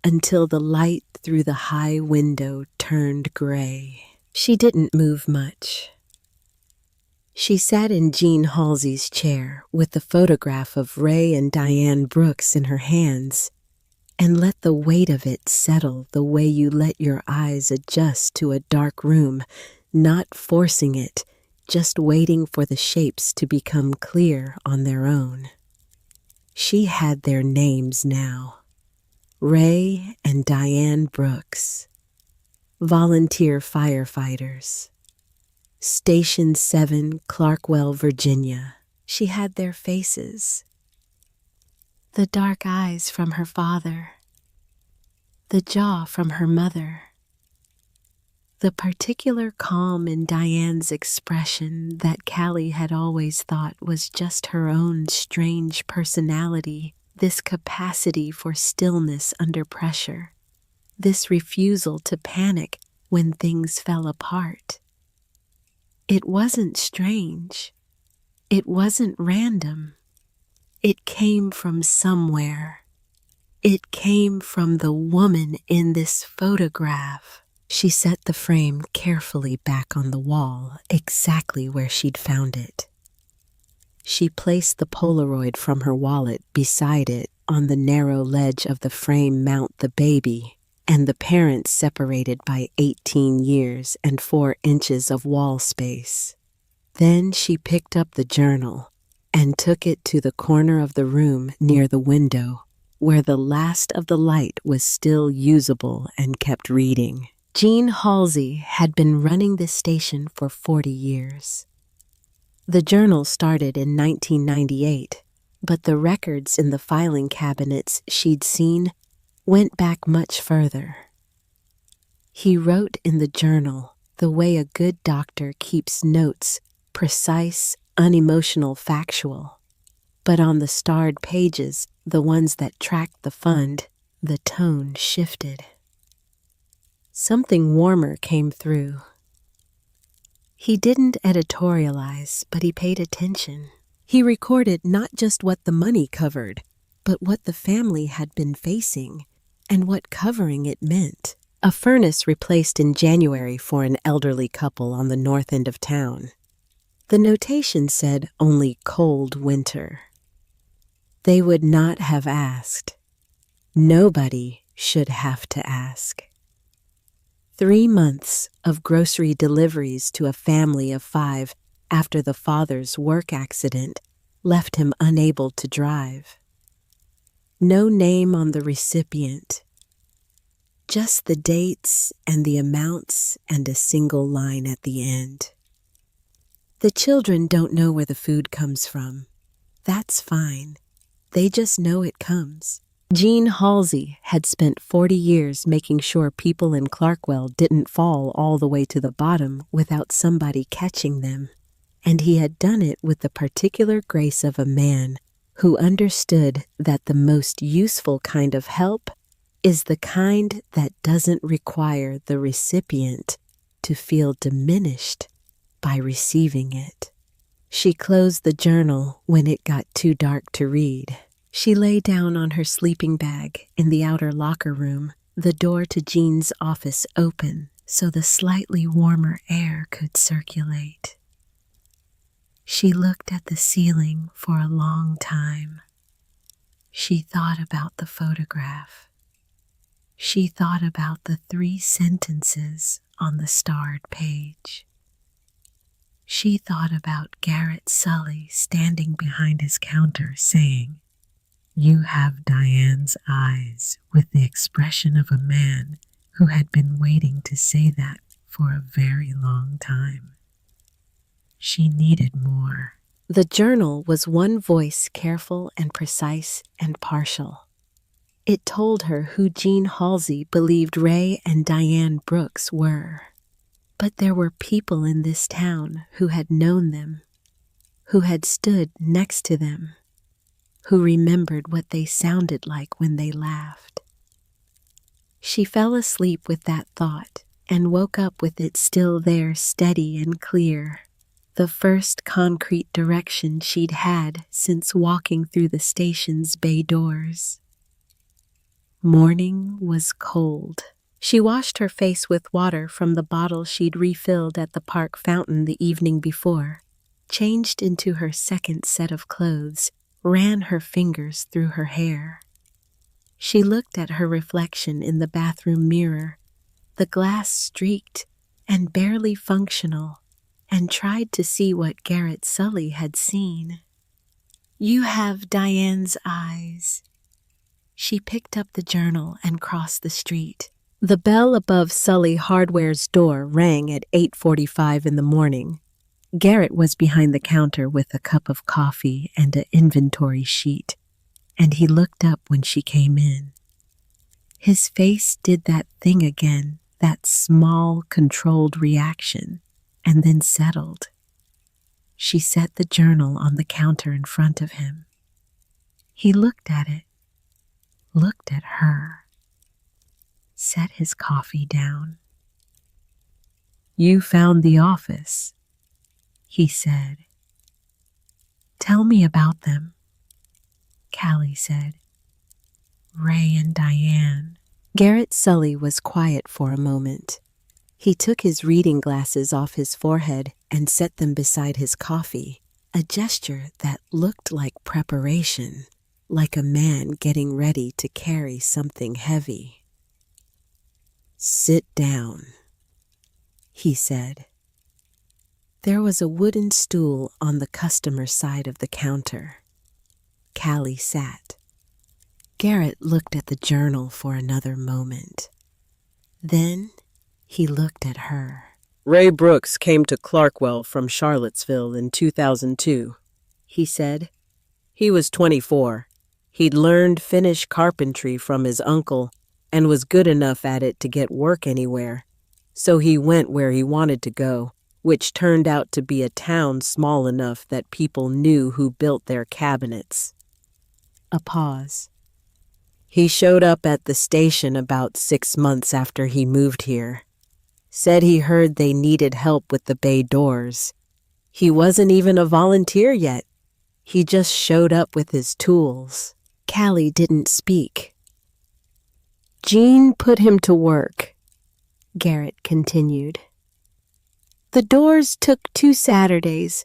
until the light through the high window turned gray. She didn't move much. She sat in Jean Halsey's chair with the photograph of Ray and Diane Brooks in her hands and let the weight of it settle the way you let your eyes adjust to a dark room, not forcing it, just waiting for the shapes to become clear on their own. She had their names now. Ray and Diane Brooks, volunteer firefighters. Station 7, Clarkwell, Virginia. She had their faces. The dark eyes from her father. The jaw from her mother. The particular calm in Diane's expression that Callie had always thought was just her own strange personality, this capacity for stillness under pressure, this refusal to panic when things fell apart. It wasn't strange. It wasn't random. It came from somewhere. It came from the woman in this photograph. She set the frame carefully back on the wall, exactly where she'd found it. She placed the Polaroid from her wallet beside it on the narrow ledge of the frame mount the baby, and the parents separated by 18 years and 4 inches of wall space. Then she picked up the journal and took it to the corner of the room near the window, where the last of the light was still usable, and kept reading. Jean Halsey had been running this station for 40 years. The journal started in 1998, but the records in the filing cabinets she'd seen went back much further. He wrote in the journal the way a good doctor keeps notes, precise, unemotional, factual. But on the starred pages, the ones that tracked the fund, the tone shifted. Something warmer came through. He didn't editorialize, but he paid attention. He recorded not just what the money covered, but what the family had been facing and what covering it meant. A furnace replaced in January for an elderly couple on the north end of town. The notation said only cold winter. They would not have asked. Nobody should have to ask. 3 months of grocery deliveries to a family of 5 after the father's work accident left him unable to drive. No name on the recipient, just the dates and the amounts and a single line at the end. The children don't know where the food comes from. That's fine. They just know it comes. Jean Halsey had spent 40 years making sure people in Clarkwell didn't fall all the way to the bottom without somebody catching them. And he had done it with the particular grace of a man who understood that the most useful kind of help is the kind that doesn't require the recipient to feel diminished by receiving it. She closed the journal when it got too dark to read. She lay down on her sleeping bag in the outer locker room, the door to Jean's office open so the slightly warmer air could circulate. She looked at the ceiling for a long time. She thought about the photograph. She thought about the 3 sentences on the starred page. She thought about Garrett Sully standing behind his counter saying, "You have Diane's eyes," with the expression of a man who had been waiting to say that for a very long time. She needed more. The journal was one voice, careful and precise and partial. It told her who Jean Halsey believed Ray and Diane Brooks were. But there were people in this town who had known them, who had stood next to them, who remembered what they sounded like when they laughed. She fell asleep with that thought and woke up with it still there, steady and clear, the first concrete direction she'd had since walking through the station's bay doors. Morning was cold. She washed her face with water from the bottle she'd refilled at the park fountain the evening before, changed into her second set of clothes, ran her fingers through her hair. She looked at her reflection in the bathroom mirror, the glass streaked and barely functional, and tried to see what Garrett Sully had seen. "You have Diane's eyes." She picked up the journal and crossed the street. The bell above Sully Hardware's door rang at 8:45 in the morning. Garrett was behind the counter with a cup of coffee and an inventory sheet, and he looked up when she came in. His face did that thing again, that small, controlled reaction, and then settled. She set the journal on the counter in front of him. He looked at it, looked at her, set his coffee down. "You found the office," he said. "Tell me about them," Callie said. "Ray and Diane." Garrett Sully was quiet for a moment. He took his reading glasses off his forehead and set them beside his coffee, a gesture that looked like preparation, like a man getting ready to carry something heavy. "Sit down," he said. There was a wooden stool on the customer side of the counter. Callie sat. Garrett looked at the journal for another moment. Then he looked at her. "Ray Brooks came to Clarkwell from Charlottesville in 2002, he said. He was 24. He'd learned Finnish carpentry from his uncle and was good enough at it to get work anywhere. So he went where he wanted to go, which turned out to be a town small enough that people knew who built their cabinets." A pause. "He showed up at the station about 6 months after he moved here. Said he heard they needed help with the bay doors. He wasn't even a volunteer yet. He just showed up with his tools." Callie didn't speak. "Jean put him to work," Garrett continued. "The doors took 2 Saturdays.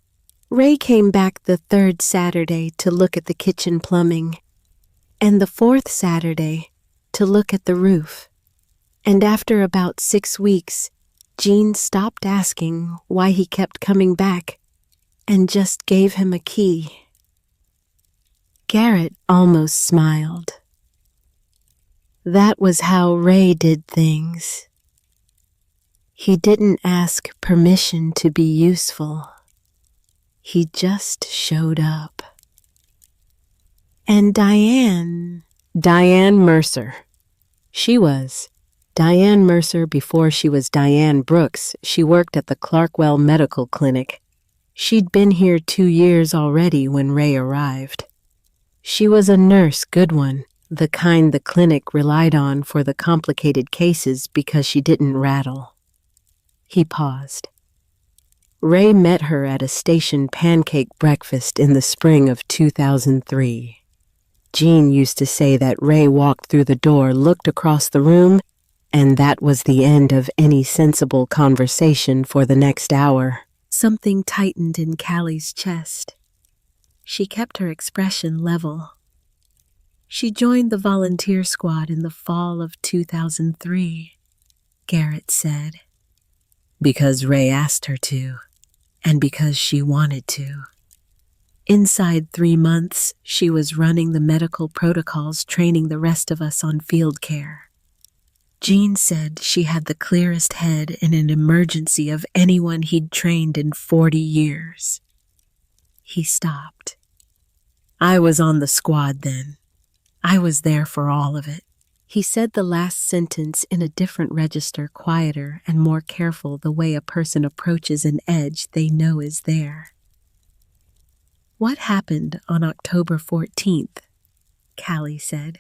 Ray came back the 3rd Saturday to look at the kitchen plumbing, and the 4th Saturday to look at the roof. And after about 6 weeks, Jean stopped asking why he kept coming back and just gave him a key." Garrett almost smiled. That was how Ray did things. He didn't ask permission to be useful. He just showed up. "And Diane Mercer. She was Diane Mercer before she was Diane Brooks. She worked at the Clarkwell Medical Clinic. She'd been here 2 years already when Ray arrived. She was a nurse, good one, the kind the clinic relied on for the complicated cases because she didn't rattle." He paused. "Ray met her at a station pancake breakfast in the spring of 2003. Jean used to say that Ray walked through the door, looked across the room, and that was the end of any sensible conversation for the next hour." Something tightened in Callie's chest. She kept her expression level. "She joined the volunteer squad in the fall of 2003, Garrett said. "Because Ray asked her to, and because she wanted to. Inside 3 months, she was running the medical protocols, training the rest of us on field care. Jean said she had the clearest head in an emergency of anyone he'd trained in 40 years. He stopped. "I was on the squad then. I was there for all of it." He said the last sentence in a different register, quieter and more careful, the way a person approaches an edge they know is there. "What happened on October 14th? Callie said.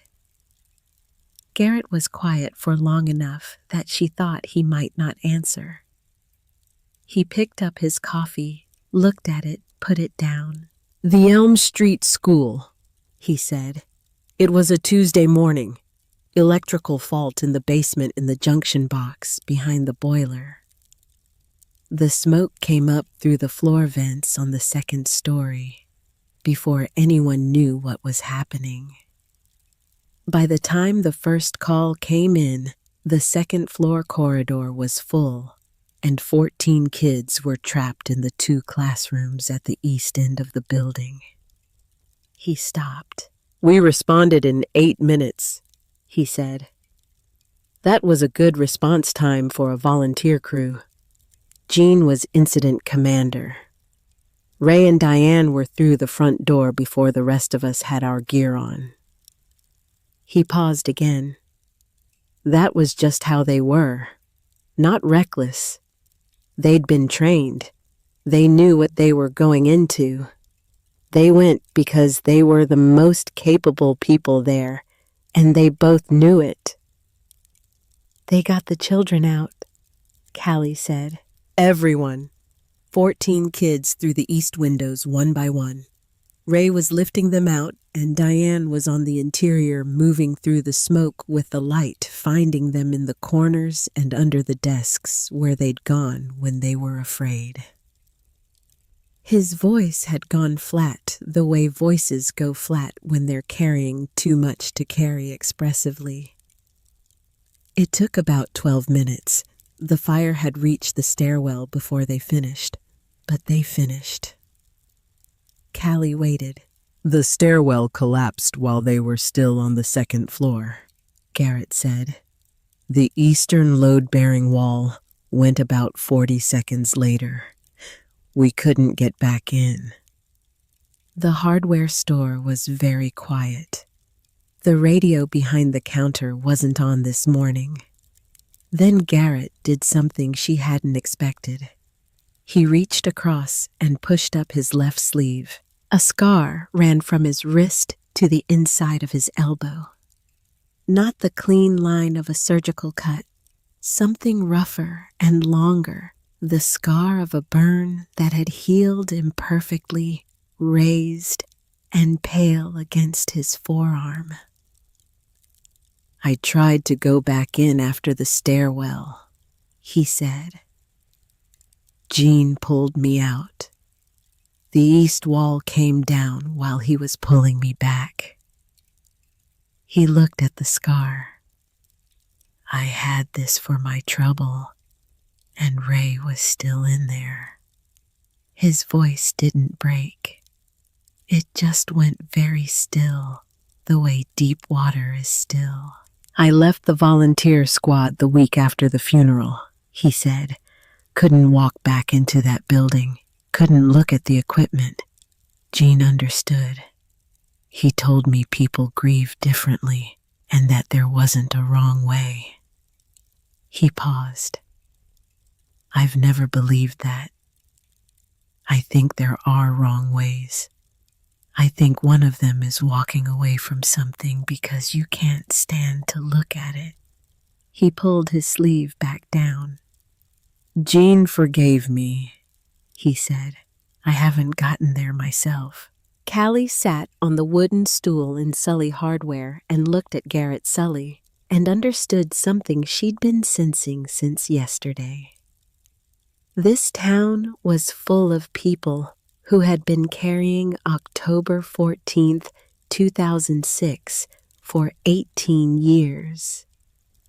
Garrett was quiet for long enough that she thought he might not answer. He picked up his coffee, looked at it, put it down. "The Elm Street School," he said. "It was a Tuesday morning. Electrical fault in the basement in the junction box behind the boiler." The smoke came up through the floor vents on the second story before anyone knew what was happening. By the time the first call came in, the second floor corridor was full, and 14 kids were trapped in the 2 classrooms at the east end of the building. He stopped. "We responded in 8 minutes," he said. That was a good response time for a volunteer crew. Jean was incident commander. Ray and Diane were through the front door before the rest of us had our gear on. He paused again. That was just how they were. Not reckless. They'd been trained. They knew what they were going into. They went because they were the most capable people there, and they both knew it. They got the children out, Callie said. Everyone. 14 kids through the east windows one by one. Ray was lifting them out, and Diane was on the interior moving through the smoke with the light, finding them in the corners and under the desks where they'd gone when they were afraid. His voice had gone flat, the way voices go flat when they're carrying too much to carry expressively. It took about 12 minutes. The fire had reached the stairwell before they finished, but they finished. Callie waited. "The stairwell collapsed while they were still on the second floor," Garrett said. "The eastern load-bearing wall went about 40 seconds later. We couldn't get back in." The hardware store was very quiet. The radio behind the counter wasn't on this morning. Then Garrett did something she hadn't expected. He reached across and pushed up his left sleeve. A scar ran from his wrist to the inside of his elbow. Not the clean line of a surgical cut, something rougher and longer, the scar of a burn that had healed imperfectly, raised and pale against his forearm. "I tried to go back in after the stairwell," he said. "Jean pulled me out. The east wall came down while he was pulling me back." He looked at the scar. "I had this for my trouble, and Ray was still in there." His voice didn't break. It just went very still, the way deep water is still. "I left the volunteer squad the week after the funeral," he said. "Couldn't walk back into that building. Couldn't look at the equipment." Jean understood. He told me people grieve differently and that there wasn't a wrong way. He paused. "I've never believed that. I think there are wrong ways. I think one of them is walking away from something because you can't stand to look at it." He pulled his sleeve back down. "Jean forgave me," he said. "I haven't gotten there myself." Callie sat on the wooden stool in Sully Hardware and looked at Garrett Sully and understood something she'd been sensing since yesterday. This town was full of people who had been carrying October 14th, 2006 for 18 years,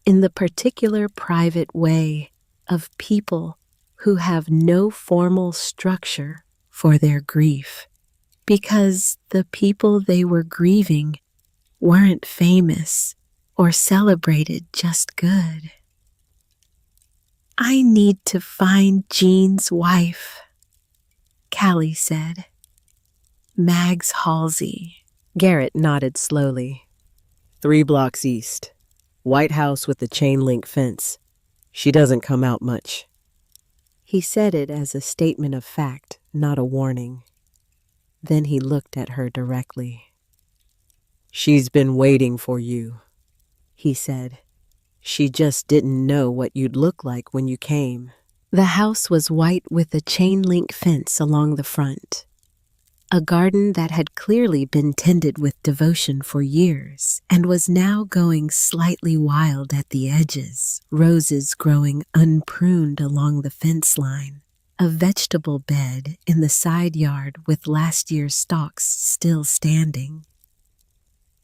in the particular private way of people who have no formal structure for their grief, because the people they were grieving weren't famous or celebrated just good. "I need to find Jean's wife," Callie said. "Mags Halsey." Garrett nodded slowly. 3 blocks east. White house with a chain-link fence. She doesn't come out much." He said it as a statement of fact, not a warning. Then he looked at her directly. "She's been waiting for you," he said. "She just didn't know what you'd look like when you came." The house was white with a chain-link fence along the front. A garden that had clearly been tended with devotion for years and was now going slightly wild at the edges, roses growing unpruned along the fence line, a vegetable bed in the side yard with last year's stalks still standing.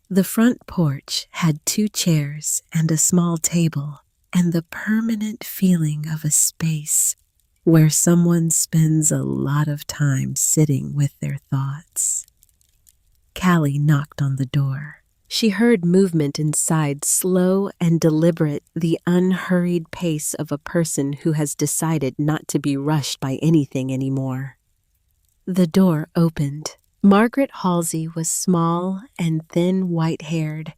The front porch had 2 chairs and a small table, and the permanent feeling of a space where someone spends a lot of time sitting with their thoughts. Callie knocked on the door. She heard movement inside, slow and deliberate, the unhurried pace of a person who has decided not to be rushed by anything anymore. The door opened. Margaret Halsey was small and thin, white-haired,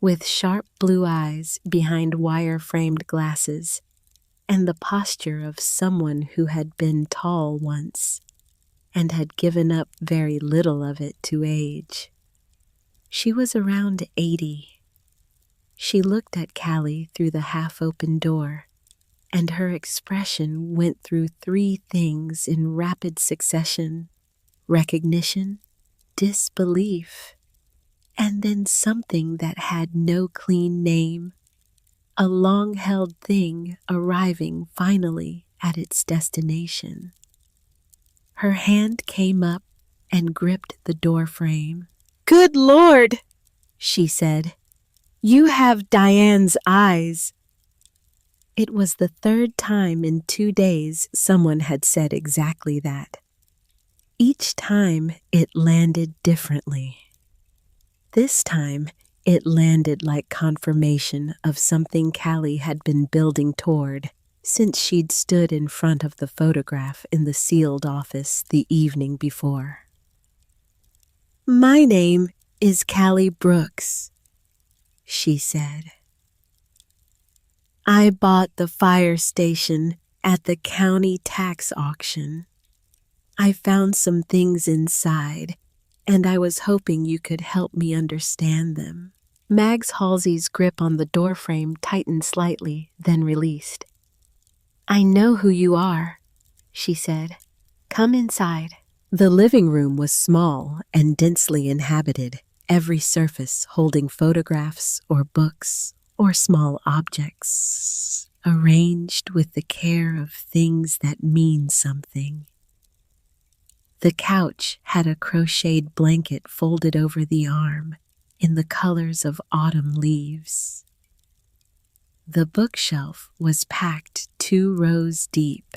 with sharp blue eyes behind wire-framed glasses, and the posture of someone who had been tall once and had given up very little of it to age. She was around 80. She looked at Callie through the half-open door, and her expression went through 3 things in rapid succession: recognition, disbelief, and then something that had no clean name, a long-held thing arriving finally at its destination. Her hand came up and gripped the door frame. "Good Lord," she said. "You have Diane's eyes." It was the 3rd time in 2 days someone had said exactly that. Each time it landed differently. This time it landed like confirmation of something Callie had been building toward since she'd stood in front of the photograph in the sealed office the evening before. "My name is Callie Brooks," she said. "I bought the fire station at the county tax auction. I found some things inside, and I was hoping you could help me understand them." Mags Halsey's grip on the doorframe tightened slightly, then released. "I know who you are," she said. "Come inside." The living room was small and densely inhabited, every surface holding photographs or books or small objects, arranged with the care of things that mean something. The couch had a crocheted blanket folded over the arm in the colors of autumn leaves. The bookshelf was packed 2 rows deep.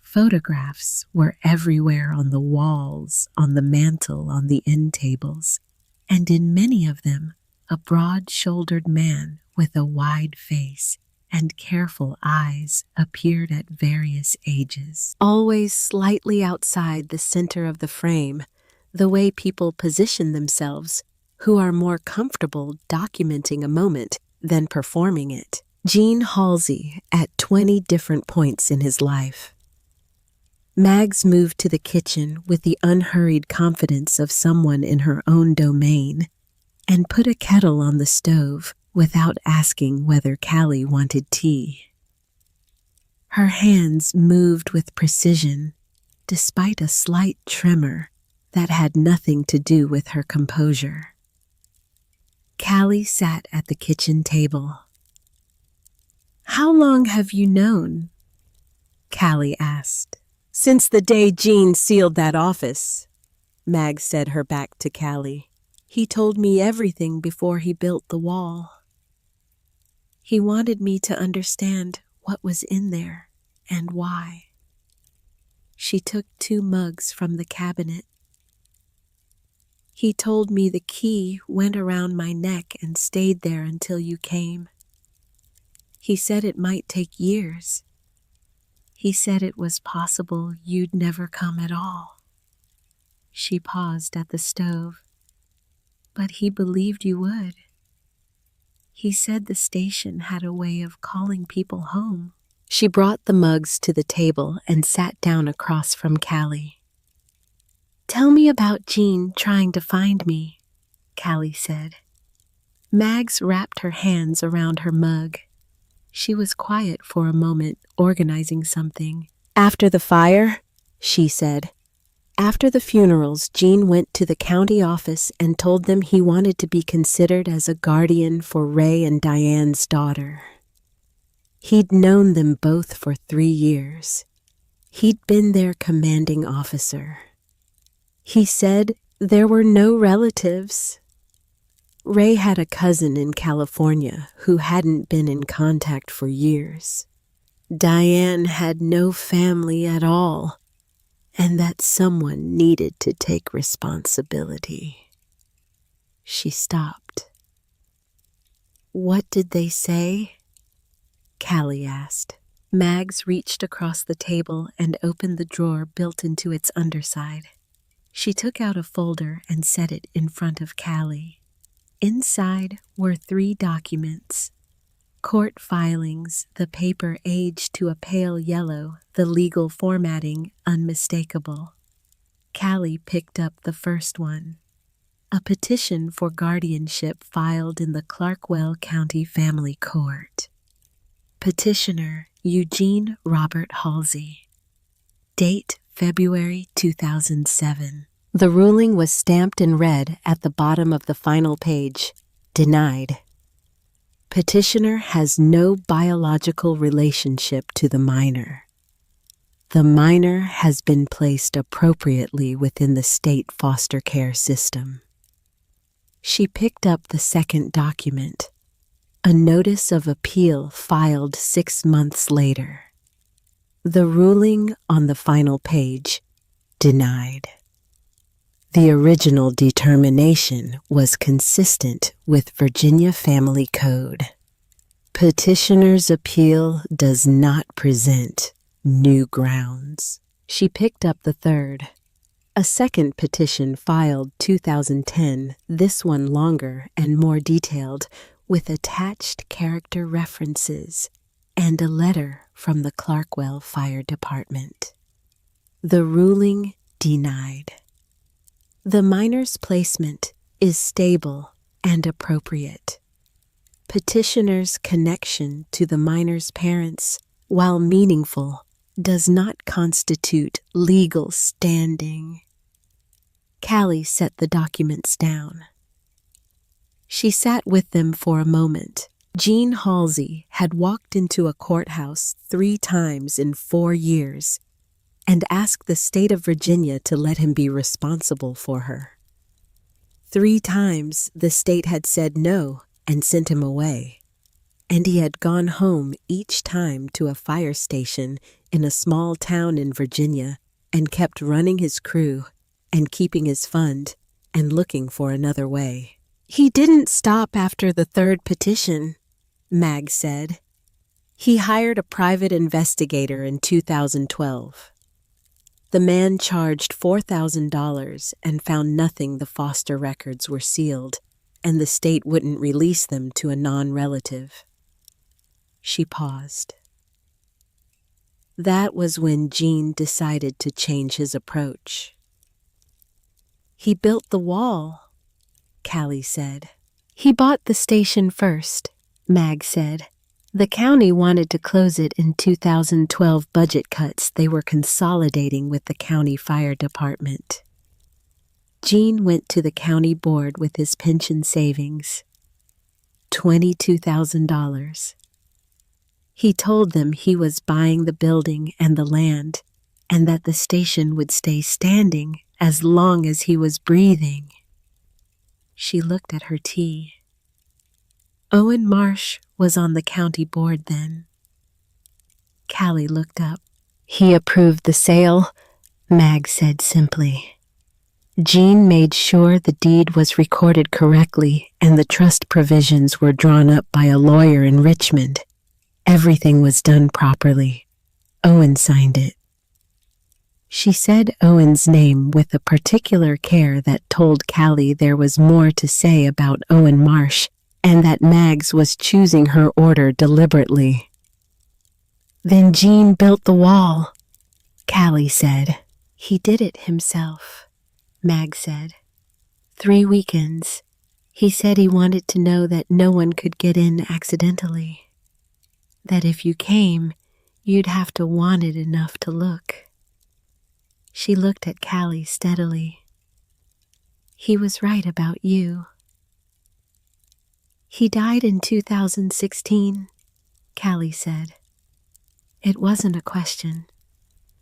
Photographs were everywhere on the walls, on the mantel, on the end tables, and in many of them a broad-shouldered man with a wide face and careful eyes appeared at various ages. Always slightly outside the center of the frame, the way people position themselves who are more comfortable documenting a moment than performing it. Gene Halsey at 20 different points in his life. Mags moved to the kitchen with the unhurried confidence of someone in her own domain and put a kettle on the stove without asking whether Callie wanted tea. Her hands moved with precision, despite a slight tremor that had nothing to do with her composure. Callie sat at the kitchen table. "How long have you known?" Callie asked. "Since the day Gene sealed that office," Mag said, her back to Callie. "He told me everything before he built the wall. He wanted me to understand what was in there and why." She took 2 mugs from the cabinet. "He told me the key went around my neck and stayed there until you came. He said it might take years. He said it was possible you'd never come at all." She paused at the stove. "But he believed you would. He said the station had a way of calling people home." She brought the mugs to the table and sat down across from Callie. "Tell me about Gene trying to find me," Callie said. Mags wrapped her hands around her mug. She was quiet for a moment, organizing something. "After the fire," she said. "After the funerals, Gene went to the county office and told them he wanted to be considered as a guardian for Ray and Diane's daughter. He'd known them both for 3 years. He'd been their commanding officer. He said there were no relatives. Ray had a cousin in California who hadn't been in contact for years. Diane had no family at all, and that someone needed to take responsibility. She stopped. "What did they say?" Callie asked. Mags reached across the table and opened the drawer built into its underside. She took out a folder and set it in front of Callie. Inside were 3 documents. Court filings, the paper aged to a pale yellow, the legal formatting unmistakable. Callie picked up the first one. A petition for guardianship filed in the Clarkwell County Family Court. Petitioner Eugene Robert Halsey. Date February 2007. The ruling was stamped in red at the bottom of the final page. Denied. Petitioner has no biological relationship to the minor. The minor has been placed appropriately within the state foster care system. She picked up the second document, a notice of appeal filed 6 months later. The ruling on the final page, denied. The original determination was consistent with Virginia Family Code. Petitioner's appeal does not present new grounds. She picked up the third. A second petition filed 2010, this one longer and more detailed, with attached character references and a letter from the Clarkwell Fire Department. The ruling denied. The minor's placement is stable and appropriate. Petitioner's connection to the minor's parents, while meaningful, does not constitute legal standing. Callie set the documents down. She sat with them for a moment. Gene Halsey had walked into a courthouse 3 times in 4 years and asked the state of Virginia to let him be responsible for her. 3 times the state had said no and sent him away, and he had gone home each time to a fire station in a small town in Virginia and kept running his crew and keeping his fund and looking for another way. He didn't stop after the 3rd petition, Mag said. He hired a private investigator in 2012. The man charged $4,000 and found nothing. The foster records were sealed, and the state wouldn't release them to a non-relative. She paused. That was when Gene decided to change his approach. He built the wall, Callie said. He bought the station first, Mag said. The county wanted to close it in 2012 budget cuts. They were consolidating with the county fire department. Gene went to the county board with his pension savings, $22,000. He told them he was buying the building and the land, and that the station would stay standing as long as he was breathing. She looked at her tea. Owen Marsh was on the county board then. Callie looked up. He approved the sale, Mag said simply. Gene made sure the deed was recorded correctly and the trust provisions were drawn up by a lawyer in Richmond. Everything was done properly. Owen signed it. She said Owen's name with a particular care that told Callie there was more to say about Owen Marsh and that Mags was choosing her order deliberately. Then Gene built the wall, Callie said. He did it himself, Mag said. 3 weekends. He said he wanted to know that no one could get in accidentally. That if you came, you'd have to want it enough to look. She looked at Callie steadily. He was right about you. He died in 2016, Callie said. It wasn't a question.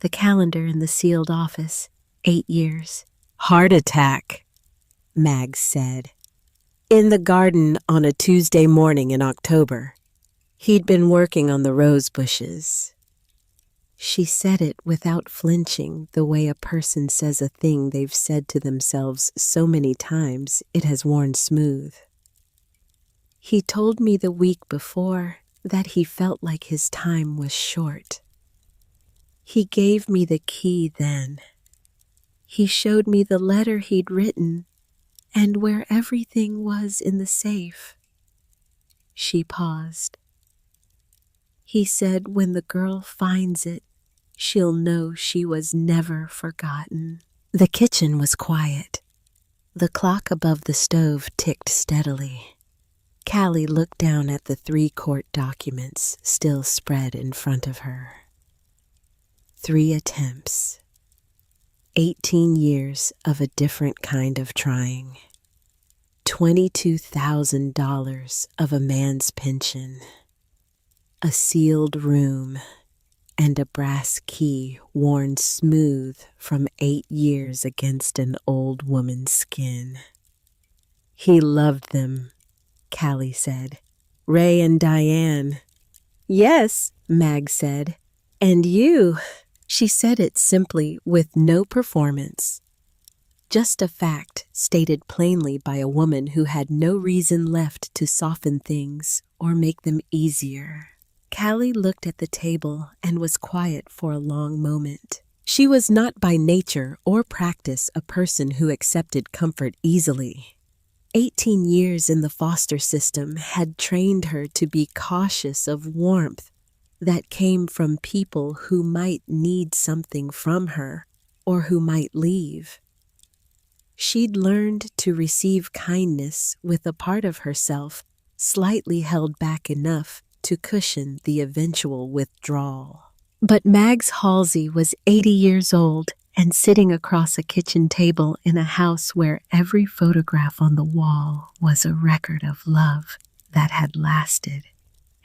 The calendar in the sealed office, 8 years. Heart attack, Mags said. In the garden on a Tuesday morning in October. He'd been working on the rose bushes. She said it without flinching, the way a person says a thing they've said to themselves so many times it has worn smooth. He told me the week before that he felt like his time was short. He gave me the key then. He showed me the letter he'd written and where everything was in the safe. She paused. He said when the girl finds it, she'll know she was never forgotten. The kitchen was quiet. The clock above the stove ticked steadily. Callie looked down at the 3 court documents still spread in front of her. 3 attempts. 18 years of a different kind of trying. $22,000 of a man's pension. A sealed room and a brass key worn smooth from 8 years against an old woman's skin. He loved them, Callie said. Ray and Diane. Yes, Mag said. And you. She said it simply with no performance. Just a fact stated plainly by a woman who had no reason left to soften things or make them easier. Callie looked at the table and was quiet for a long moment. She was not by nature or practice a person who accepted comfort easily. 18 years in the foster system had trained her to be cautious of warmth that came from people who might need something from her or who might leave. She'd learned to receive kindness with a part of herself slightly held back enough to cushion the eventual withdrawal. But Mags Halsey was 80 years old and sitting across a kitchen table in a house where every photograph on the wall was a record of love that had lasted,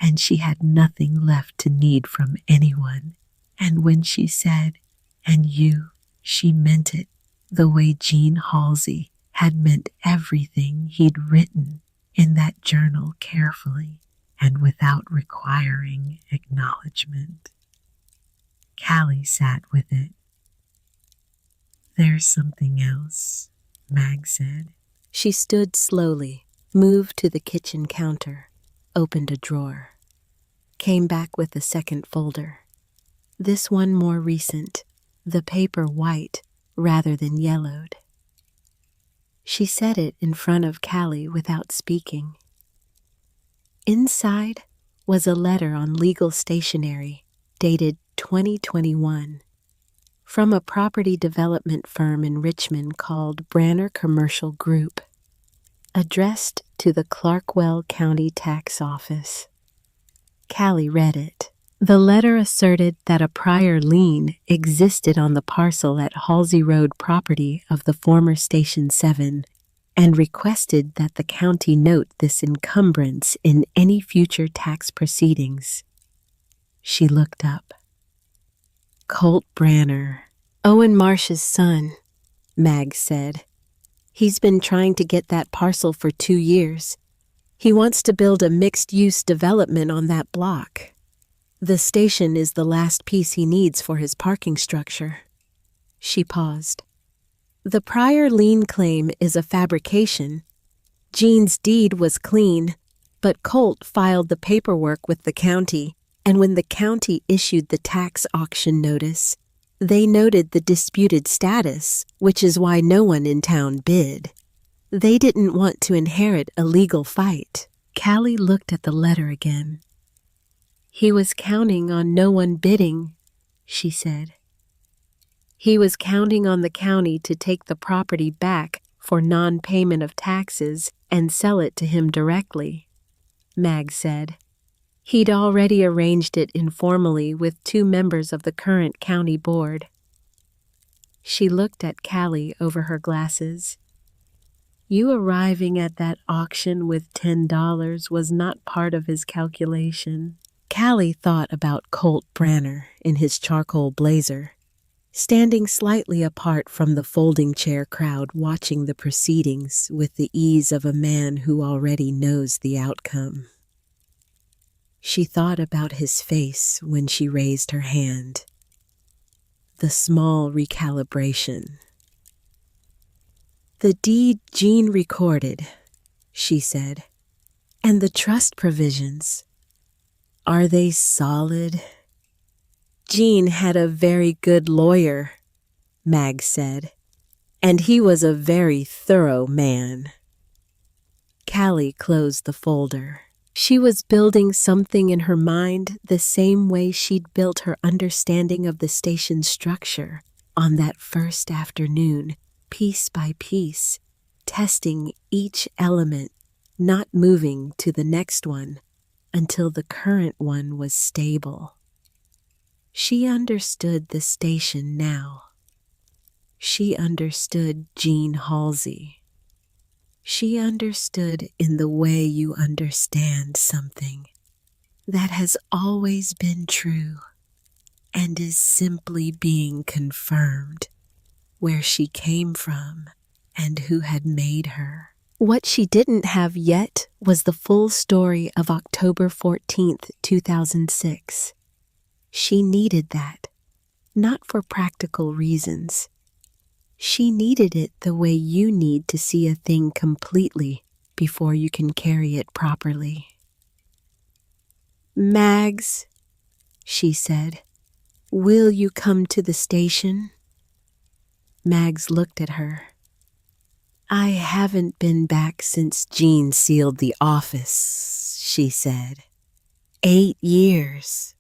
and she had nothing left to need from anyone. And when she said, "And you," she meant it the way Gene Halsey had meant everything he'd written in that journal carefully and without requiring acknowledgement. Callie sat with it. "There's something else," Mag said. She stood slowly, moved to the kitchen counter, opened a drawer, came back with a second folder. This one more recent, the paper white rather than yellowed. She set it in front of Callie without speaking. Inside was a letter on legal stationery dated 2021 from a property development firm in Richmond called Branner Commercial Group, addressed to the Clarkwell County Tax Office. Callie read it. The letter asserted that a prior lien existed on the parcel at Halsey Road property of the former Station 7 and requested that the county note this encumbrance in any future tax proceedings. She looked up. Colt Branner, Owen Marsh's son, Mag said. He's been trying to get that parcel for 2 years. He wants to build a mixed-use development on that block. The station is the last piece he needs for his parking structure. She paused. The prior lien claim is a fabrication. Gene's deed was clean, but Colt filed the paperwork with the county, and when the county issued the tax auction notice, they noted the disputed status, which is why no one in town bid. They didn't want to inherit a legal fight. Callie looked at the letter again. He was counting on no one bidding, she said. He was counting on the county to take the property back for non-payment of taxes and sell it to him directly, Mag said. He'd already arranged it informally with 2 members of the current county board. She looked at Callie over her glasses. You arriving at that auction with $10 was not part of his calculation. Callie thought about Colt Branner in his charcoal blazer. standing slightly apart from the folding chair crowd, watching the proceedings with the ease of a man who already knows the outcome. She thought about his face when she raised her hand. The small recalibration. "The deed Jean recorded," she said, "and the trust provisions. Are they solid?" "Jean had a very good lawyer," Mag said, "and he was a very thorough man." Callie closed the folder. She was building something in her mind the same way she'd built her understanding of the station's structure on that first afternoon, piece by piece, testing each element, not moving to the next one until the current one was stable. She understood the station now. She understood Jean Halsey. She understood in the way you understand something that has always been true and is simply being confirmed, where she came from and who had made her. What she didn't have yet was the full story of October 14th, 2006. She needed that, not for practical reasons. She needed it the way you need to see a thing completely before you can carry it properly. "Mags," she said, "will you come to the station?" Mags looked at her. "I haven't been back since Jean sealed the office," she said. 8 years.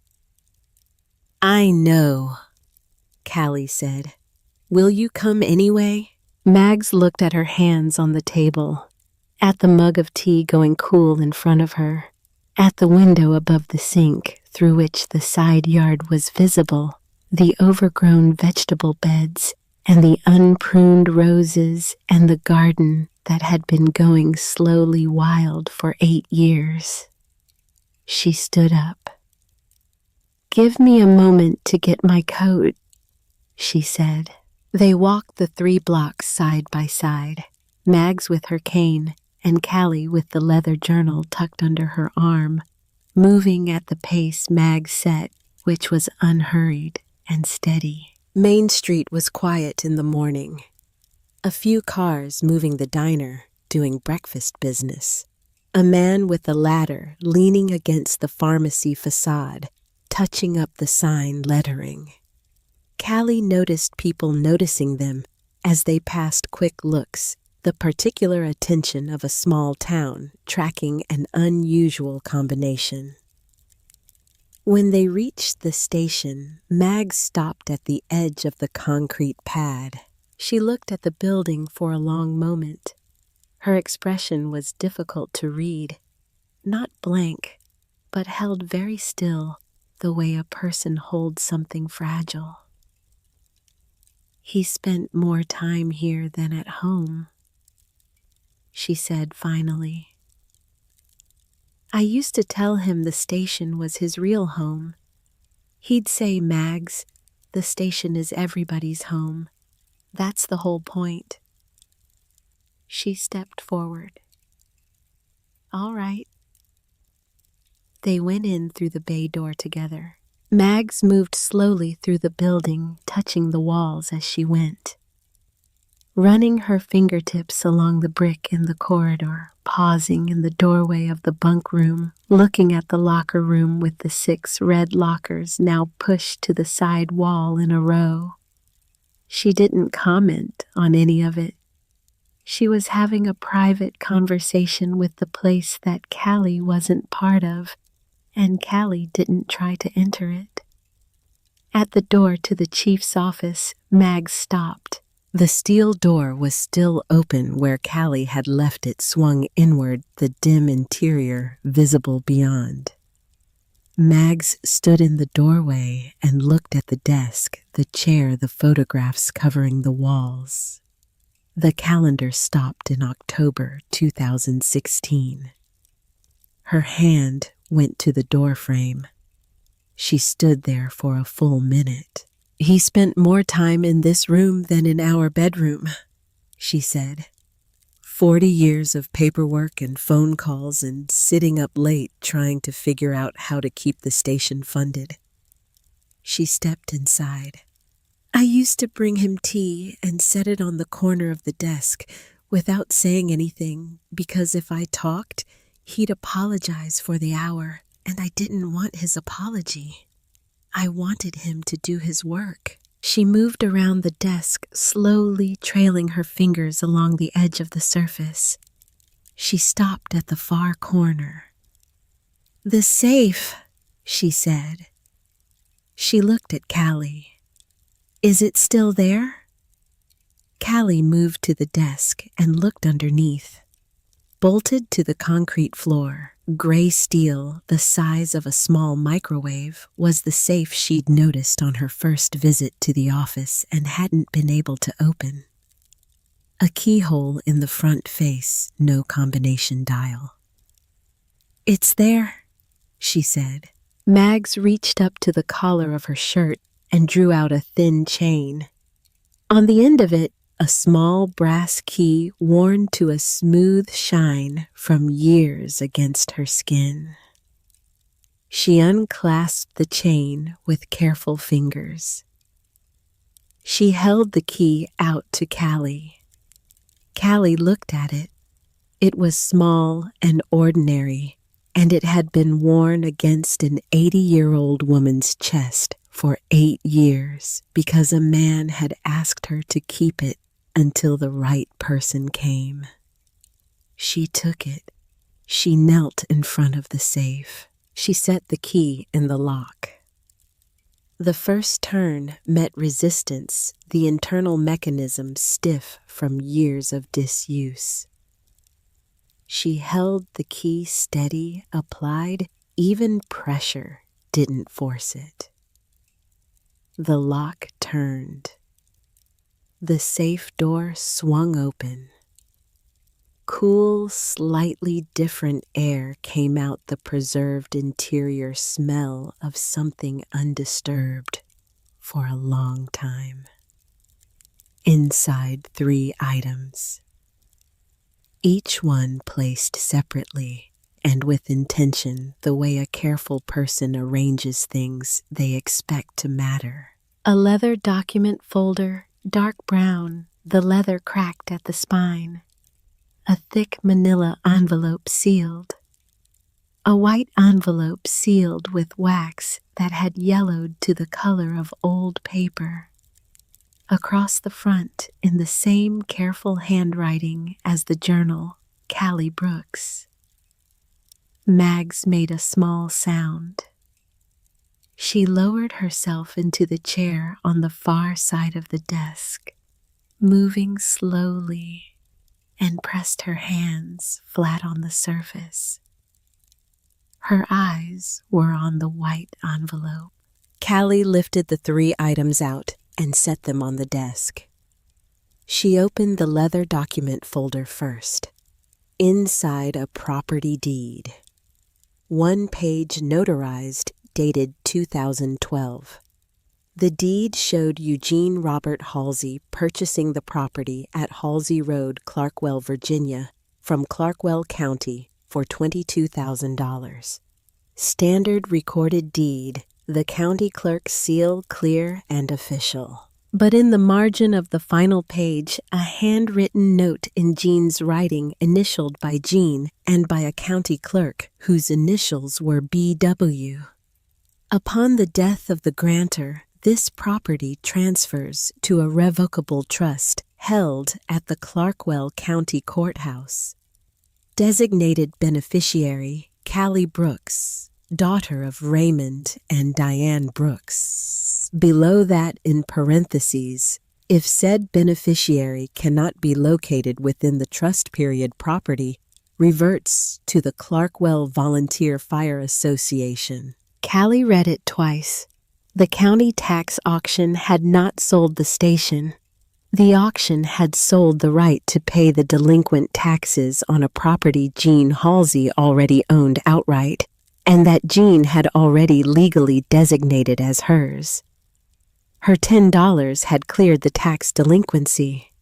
"I know," Callie said. "Will you come anyway?" Mags looked at her hands on the table, at the mug of tea going cool in front of her, at the window above the sink through which the side yard was visible, the overgrown vegetable beds, and the unpruned roses, and the garden that had been going slowly wild for 8 years. She stood up. "Give me a moment to get my coat," she said. They walked the 3 blocks side by side, Mags with her cane and Callie with the leather journal tucked under her arm, moving at the pace Mag set, which was unhurried and steady. Main Street was quiet in the morning. A few cars moving the diner, doing breakfast business. A man with a ladder leaning against the pharmacy facade, touching up the sign lettering. Callie noticed people noticing them as they passed, quick looks, the particular attention of a small town tracking an unusual combination. When they reached the station, Mag stopped at the edge of the concrete pad. She looked at the building for a long moment. Her expression was difficult to read, not blank, but held very still, the way a person holds something fragile. "He spent more time here than at home," she said finally. "I used to tell him the station was his real home. He'd say, 'Mags, the station is everybody's home. That's the whole point.'" She stepped forward. "All right." They went in through the bay door together. Mags moved slowly through the building, touching the walls as she went, running her fingertips along the brick in the corridor, pausing in the doorway of the bunk room, looking at the locker room with the 6 red lockers now pushed to the side wall in a row. She didn't comment on any of it. She was having a private conversation with the place that Callie wasn't part of, and Callie didn't try to enter it. At the door to the chief's office, Mag stopped. The steel door was still open where Callie had left it, swung inward, the dim interior visible beyond. Mags stood in the doorway and looked at the desk, the chair, the photographs covering the walls. The calendar stopped in October 2016. Her hand went to the doorframe. She stood there for a full minute. He spent more time in this room than in our bedroom, she said. 40 years of paperwork and phone calls and sitting up late trying to figure out how to keep the station funded. She stepped inside. I used to bring him tea and set it on the corner of the desk without saying anything because if I talked, he'd apologize for the hour, and I didn't want his apology. I wanted him to do his work. She moved around the desk, slowly trailing her fingers along the edge of the surface. She stopped at the far corner. The safe, she said. She looked at Callie. Is it still there? Callie moved to the desk and looked underneath. Bolted to the concrete floor, gray steel the size of a small microwave, was the safe she'd noticed on her first visit to the office and hadn't been able to open. A keyhole in the front face, no combination dial. It's there, she said. Mags reached up to the collar of her shirt and drew out a thin chain. On the end of it, a small brass key worn to a smooth shine from years against her skin. She unclasped the chain with careful fingers. She held the key out to Callie. Callie looked at it. It was small and ordinary, and it had been worn against an 80-year-old woman's chest for 8 years because a man had asked her to keep it until the right person came. She took it. She knelt in front of the safe. She set the key in the lock. The first turn met resistance, the internal mechanism stiff from years of disuse. She held the key steady, applied, even pressure didn't force it. The lock turned. The safe door swung open. Cool, slightly different air came out the preserved interior smell of something undisturbed for a long time. Inside 3 items. Each one placed separately and with intention, the way a careful person arranges things they expect to matter. A leather document folder, dark brown, the leather cracked at the spine. A thick manila envelope sealed. A white envelope sealed with wax that had yellowed to the color of old paper. Across the front, in the same careful handwriting as the journal, Callie Brooks. Mags made a small sound. She lowered herself into the chair on the far side of the desk, moving slowly, and pressed her hands flat on the surface. Her eyes were on the white envelope. Callie lifted the 3 items out and set them on the desk. She opened the leather document folder first. Inside, a property deed. 1 page notarized, dated 2012. The deed showed Eugene Robert Halsey purchasing the property at Halsey Road, Clarkwell, Virginia, from Clarkwell County for $22,000. Standard recorded deed, the county clerk's seal clear and official. But in the margin of the final page, a handwritten note in Jean's writing initialed by Jean and by a county clerk whose initials were B.W. Upon the death of the grantor, this property transfers to a revocable trust held at the Clarkwell County Courthouse. Designated beneficiary, Callie Brooks, daughter of Raymond and Diane Brooks. Below that, in parentheses, if said beneficiary cannot be located within the trust period, property reverts to the Clarkwell Volunteer Fire Association. Callie read it twice. The county tax auction had not sold the station. The auction had sold the right to pay the delinquent taxes on a property Jean Halsey already owned outright, and that Jean had already legally designated as hers. Her $10 had cleared the tax delinquency.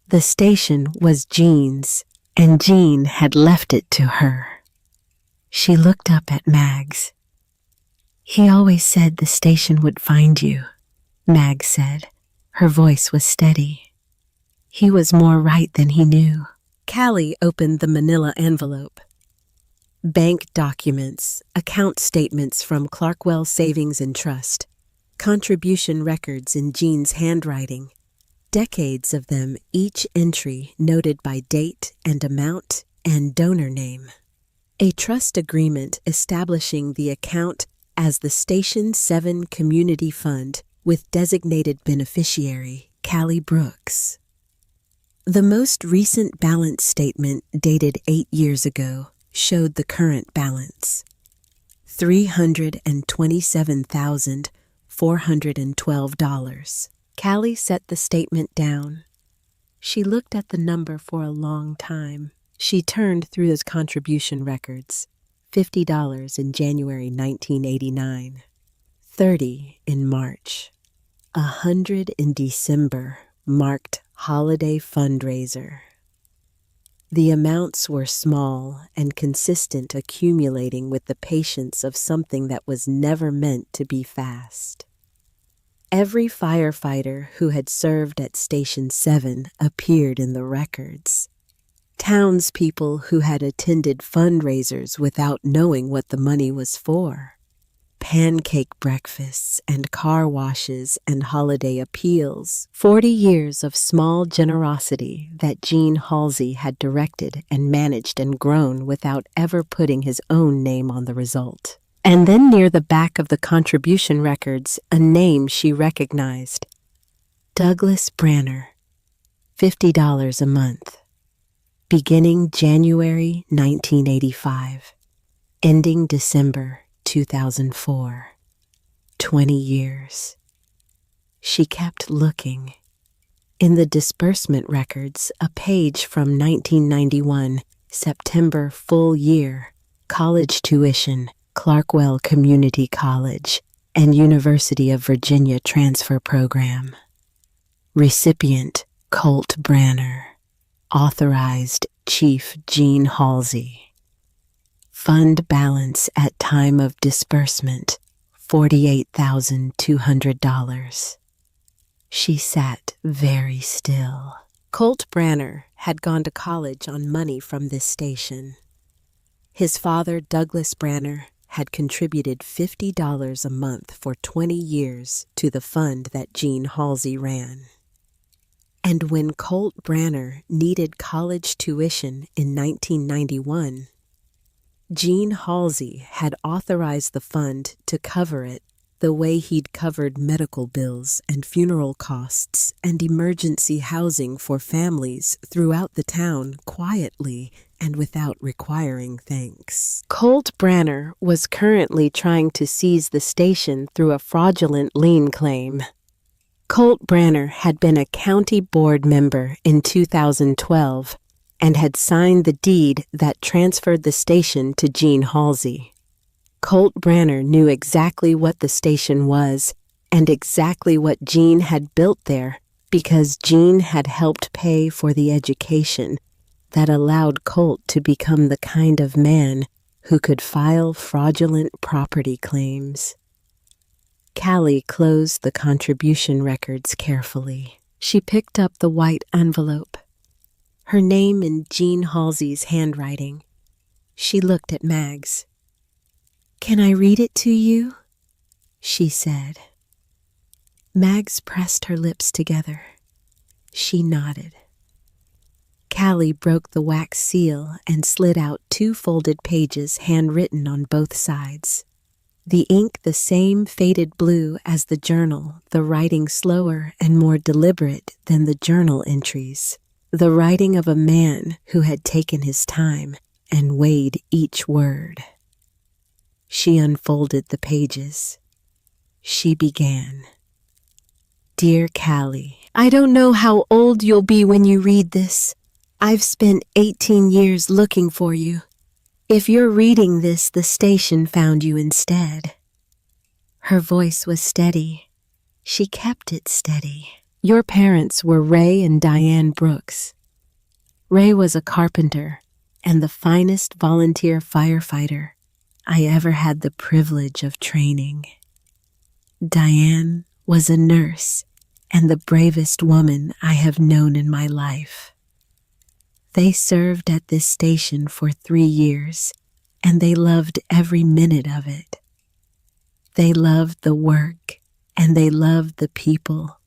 The station was Jean's, and Jean had left it to her. She looked up at Mags. "He always said the station would find you," Mags said. Her voice was steady. "He was more right than he knew." Callie opened the manila envelope. Bank documents, account statements from Clarkwell Savings and Trust, contribution records in Jean's handwriting, decades of them, each entry noted by date and amount and donor name. A trust agreement establishing the account as the Station 7 Community Fund with designated beneficiary Callie Brooks. The most recent balance statement, dated 8 years ago, showed the current balance: $327,412. Callie set the statement down. She looked at the number for a long time. She turned through those contribution records. $50 in January 1989, $30 in March, $100 in December, marked holiday fundraiser. The amounts were small and consistent, accumulating with the patience of something that was never meant to be fast. Every firefighter who had served at Station 7 appeared in the records. Townspeople who had attended fundraisers without knowing what the money was for. Pancake breakfasts and car washes and holiday appeals. 40 years of small generosity that Jean Halsey had directed and managed and grown without ever putting his own name on the result. And then near the back of the contribution records, a name she recognized: Douglas Branner, $50 a month. Beginning January 1985, ending December 2004. 20 years. She kept looking. In the disbursement records, a page from 1991, September full year, college tuition, Clarkwell Community College and University of Virginia transfer program. Recipient, Colt Branner. Authorized, Chief Jean Halsey. Fund balance at time of disbursement, $48,200. She sat very still. Colt Branner had gone to college on money from this station. His father, Douglas Branner, had contributed $50 a month for 20 years to the fund that Jean Halsey ran. And when Colt Branner needed college tuition in 1991, Jean Halsey had authorized the fund to cover it the way he'd covered medical bills and funeral costs and emergency housing for families throughout the town quietly and without requiring thanks. Colt Branner was currently trying to seize the station through a fraudulent lien claim. Colt Branner had been a county board member in 2012 and had signed the deed that transferred the station to Jean Halsey. Colt Branner knew exactly what the station was and exactly what Jean had built there because Jean had helped pay for the education that allowed Colt to become the kind of man who could file fraudulent property claims. Callie closed the contribution records carefully. She picked up the white envelope. Her name in Jean Halsey's handwriting. She looked at Mags. "Can I read it to you?" she said. Mags pressed her lips together. She nodded. Callie broke the wax seal and slid out 2 folded pages handwritten on both sides. The ink the same faded blue as the journal, the writing slower and more deliberate than the journal entries. The writing of a man who had taken his time and weighed each word. She unfolded the pages. She began. "Dear Callie, I don't know how old you'll be when you read this. I've spent 18 years looking for you. If you're reading this, the station found you instead." Her voice was steady. She kept it steady. Your parents were Ray and Diane Brooks. Ray was a carpenter and the finest volunteer firefighter I ever had the privilege of training. Diane was a nurse and the bravest woman I have known in my life. They served at this station for 3 years, and they loved every minute of it. They loved the work, and they loved the people,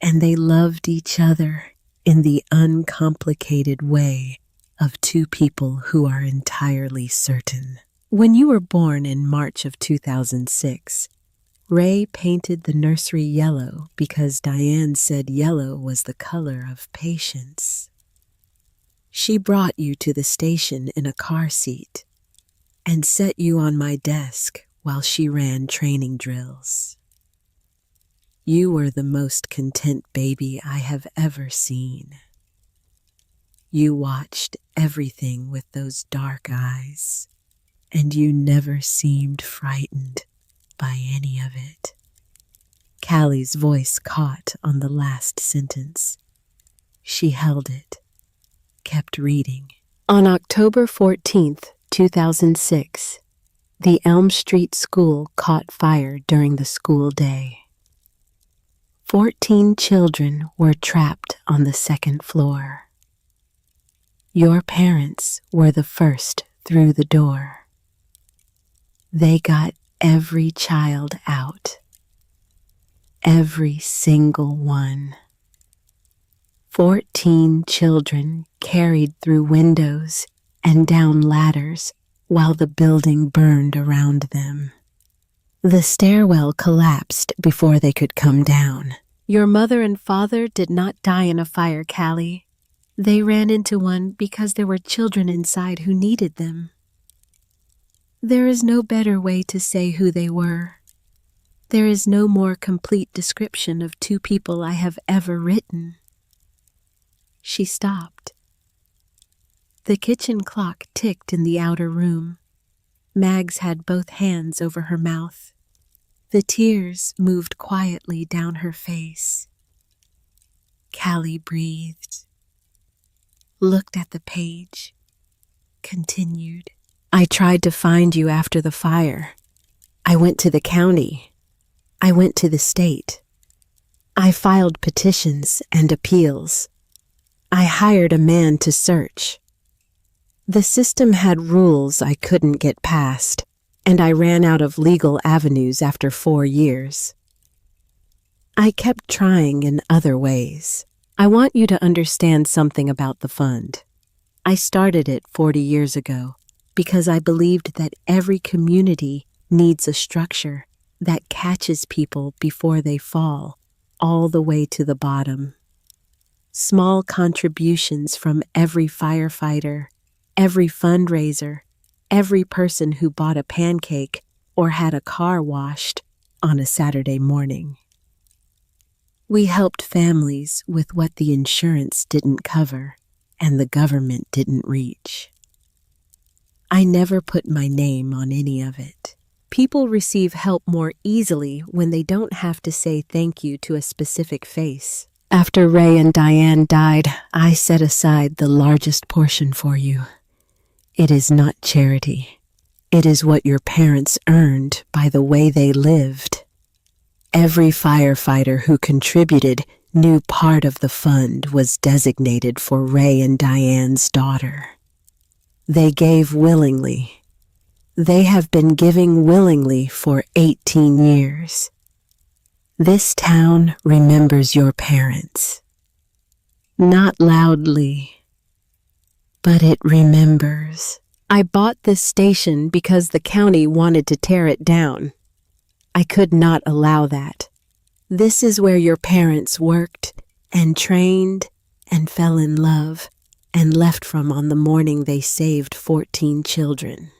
and they loved each other in the uncomplicated way of two people who are entirely certain. When you were born in March of 2006, Ray painted the nursery yellow because Diane said yellow was the color of patience. She brought you to the station in a car seat and set you on my desk while she ran training drills. You were the most content baby I have ever seen. You watched everything with those dark eyes, and you never seemed frightened by any of it. Callie's voice caught on the last sentence. She held it, kept reading. On October 14th, 2006, the Elm Street School caught fire during the school day. 14 children were trapped on the second floor. Your parents were the first through the door. They got every child out. Every single one. 14 children carried through windows and down ladders while the building burned around them. The stairwell collapsed before they could come down. Your mother and father did not die in a fire, Callie. They ran into one because there were children inside who needed them. There is no better way to say who they were. There is no more complete description of two people I have ever written. She stopped. The kitchen clock ticked in the outer room. Mags had both hands over her mouth. The tears moved quietly down her face. Callie breathed, looked at the page, continued. I tried to find you after the fire. I went to the county. I went to the state. I filed petitions and appeals. I hired a man to search. The system had rules I couldn't get past, and I ran out of legal avenues after 4 years. I kept trying in other ways. I want you to understand something about the fund. I started it 40 years ago because I believed that every community needs a structure that catches people before they fall all the way to the bottom. Small contributions from every firefighter, every fundraiser, every person who bought a pancake or had a car washed on a Saturday morning. We helped families with what the insurance didn't cover and the government didn't reach. I never put my name on any of it. People receive help more easily when they don't have to say thank you to a specific face. After Ray and Diane died, I set aside the largest portion for you. It is not charity. It is what your parents earned by the way they lived. Every firefighter who contributed knew part of the fund was designated for Ray and Diane's daughter. They gave willingly. They have been giving willingly for 18 years. This town remembers your parents. Not loudly, but it remembers. I bought this station because the county wanted to tear it down. I could not allow that. This is where your parents worked and trained and fell in love and left from on the morning they saved 14 children.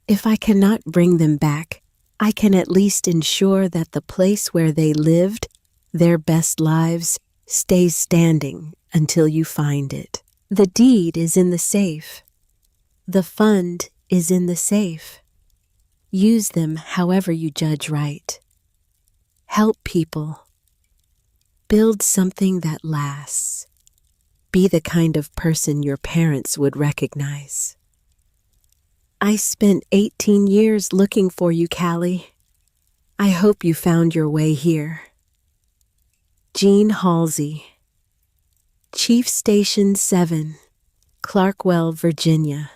If I cannot bring them back, I can at least ensure that the place where they lived their best lives stays standing until you find it. The deed is in the safe. The fund is in the safe. Use them however you judge right. Help people. Build something that lasts. Be the kind of person your parents would recognize. I spent 18 years looking for you, Callie. I hope you found your way here. Jean Halsey, Chief Station 7, Clarkwell, Virginia.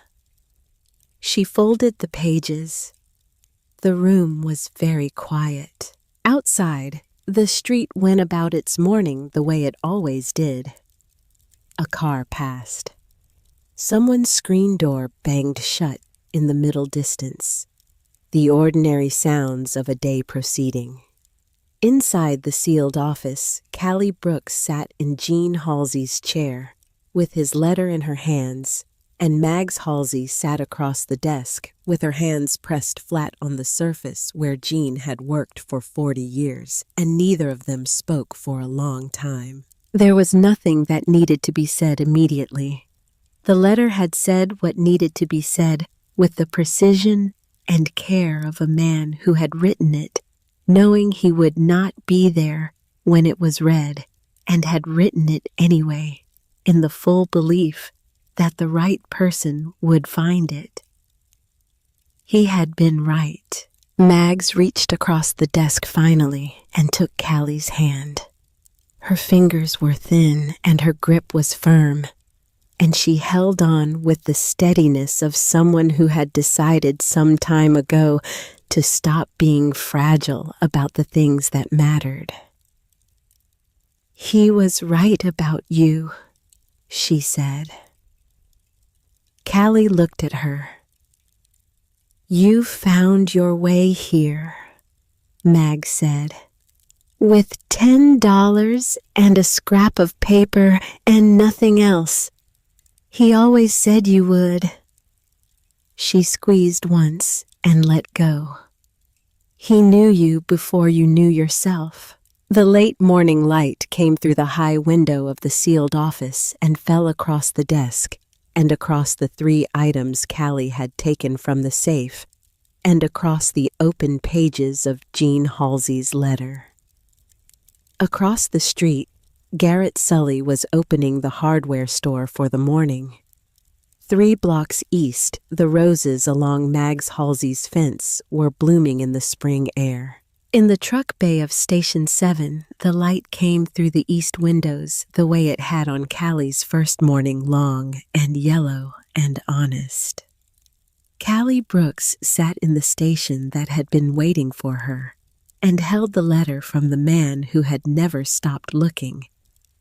She folded the pages. The room was very quiet. Outside, the street went about its morning the way it always did. A car passed. Someone's screen door banged shut in the middle distance. The ordinary sounds of a day proceeding. Inside the sealed office, Callie Brooks sat in Jean Halsey's chair, with his letter in her hands, and Mags Halsey sat across the desk, with her hands pressed flat on the surface where Jean had worked for 40 years, and neither of them spoke for a long time. There was nothing that needed to be said immediately. The letter had said what needed to be said with the precision and care of a man who had written it, knowing he would not be there when it was read, and had written it anyway, in the full belief that the right person would find it. He had been right. Mags reached across the desk finally and took Callie's hand. Her fingers were thin and her grip was firm, and she held on with the steadiness of someone who had decided some time ago to stop being fragile about the things that mattered. He was right about you, she said. Callie looked at her. You found your way here, Mag said. With $10 and a scrap of paper and nothing else. He always said you would. She squeezed once and let go. He knew you before you knew yourself. The late morning light came through the high window of the sealed office and fell across the desk, and across the 3 items Callie had taken from the safe, and across the open pages of Jean Halsey's letter. Across the street, Garrett Sully was opening the hardware store for the morning. 3 blocks east, the roses along Mags Halsey's fence were blooming in the spring air. In the truck bay of Station 7, the light came through the east windows the way it had on Callie's first morning, long and yellow and honest. Callie Brooks sat in the station that had been waiting for her and held the letter from the man who had never stopped looking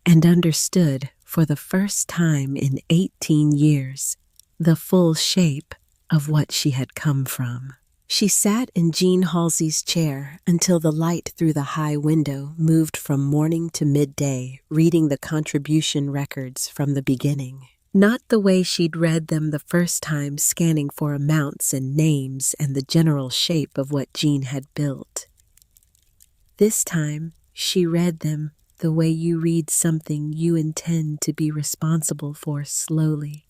and understood for the first time in 18 years the full shape of what she had come from. She sat in Jean Halsey's chair until the light through the high window moved from morning to midday, reading the contribution records from the beginning. Not the way she'd read them the first time, scanning for amounts and names and the general shape of what Jean had built. This time, she read them the way you read something you intend to be responsible for, slowly,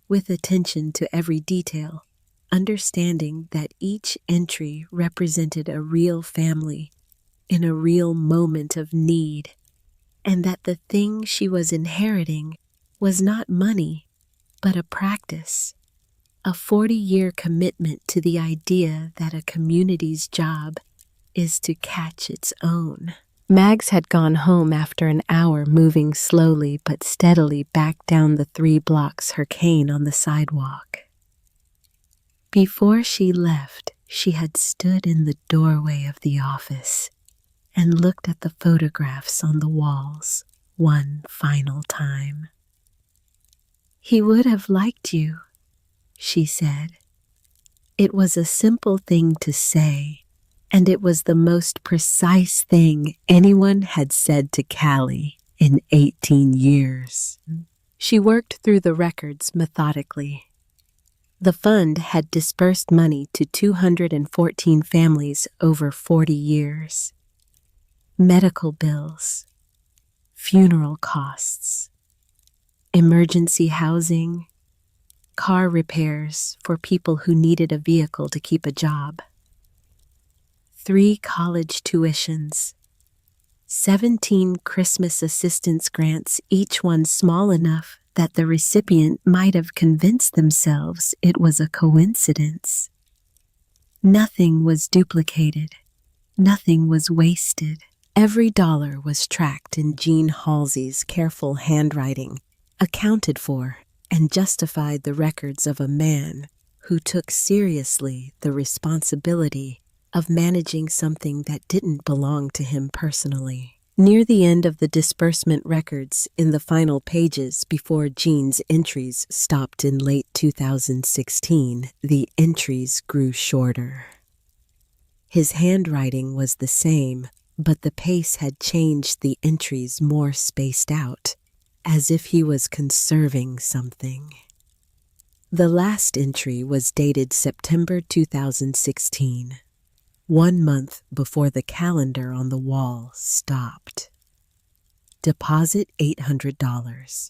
with attention to every detail, understanding that each entry represented a real family in a real moment of need, and that the thing she was inheriting was not money, but a practice, a 40-year commitment to the idea that a community's job is to catch its own. Mags had gone home after an hour, moving slowly but steadily back down the 3 blocks, her cane on the sidewalk. Before she left, she had stood in the doorway of the office and looked at the photographs on the walls one final time. He would have liked you, she said. It was a simple thing to say, and it was the most precise thing anyone had said to Callie in 18 years. She worked through the records methodically. The fund had dispersed money to 214 families over 40 years. Medical bills, funeral costs, emergency housing, car repairs for people who needed a vehicle to keep a job. 3 college tuitions, 17 Christmas assistance grants, each one small enough that the recipient might have convinced themselves it was a coincidence. Nothing was duplicated. Nothing was wasted. Every dollar was tracked in Jean Halsey's careful handwriting, accounted for, and justified the records of a man who took seriously the responsibility of managing something that didn't belong to him personally. Near the end of the disbursement records, in the final pages before Jean's entries stopped in late 2016, the entries grew shorter. His handwriting was the same, but the pace had changed the entries more spaced out, as if he was conserving something. The last entry was dated September 2016, 1 month before the calendar on the wall stopped. Deposit $800.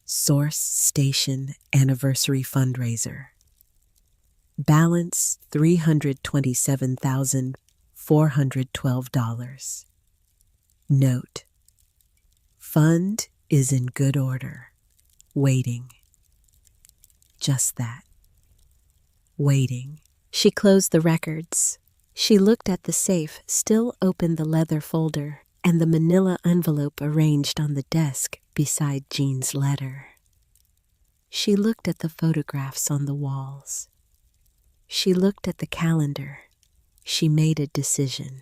Source Station Anniversary Fundraiser. Balance $327,412. Note: Fund is in good order. Waiting. Just that. Waiting. She closed the records. She looked at the safe, still open, the leather folder, and the manila envelope arranged on the desk beside Jean's letter. She looked at the photographs on the walls. She looked at the calendar. She made a decision.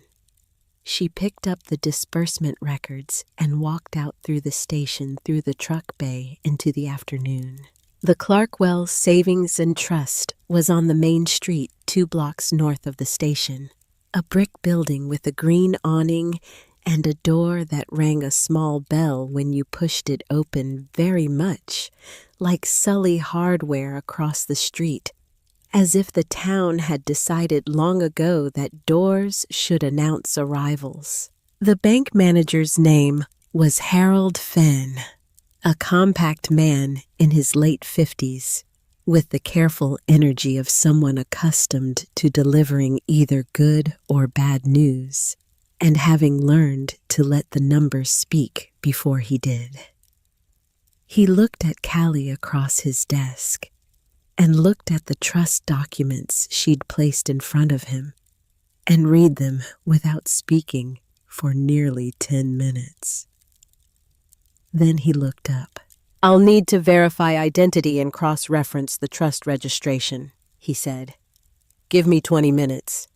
She picked up the disbursement records and walked out through the station, through the truck bay, into the afternoon. The Clarkwell Savings and Trust was on the main street 2 blocks north of the station, a brick building with a green awning and a door that rang a small bell when you pushed it open, very much like Sully Hardware across the street, as if the town had decided long ago that doors should announce arrivals. The bank manager's name was Harold Fenn, a compact man in his late 50s, with the careful energy of someone accustomed to delivering either good or bad news, and having learned to let the numbers speak before he did. He looked at Callie across his desk, and looked at the trust documents she'd placed in front of him, and read them without speaking for nearly 10 minutes. Then he looked up. "I'll need to verify identity and cross-reference the trust registration," he said. "Give me 20 minutes.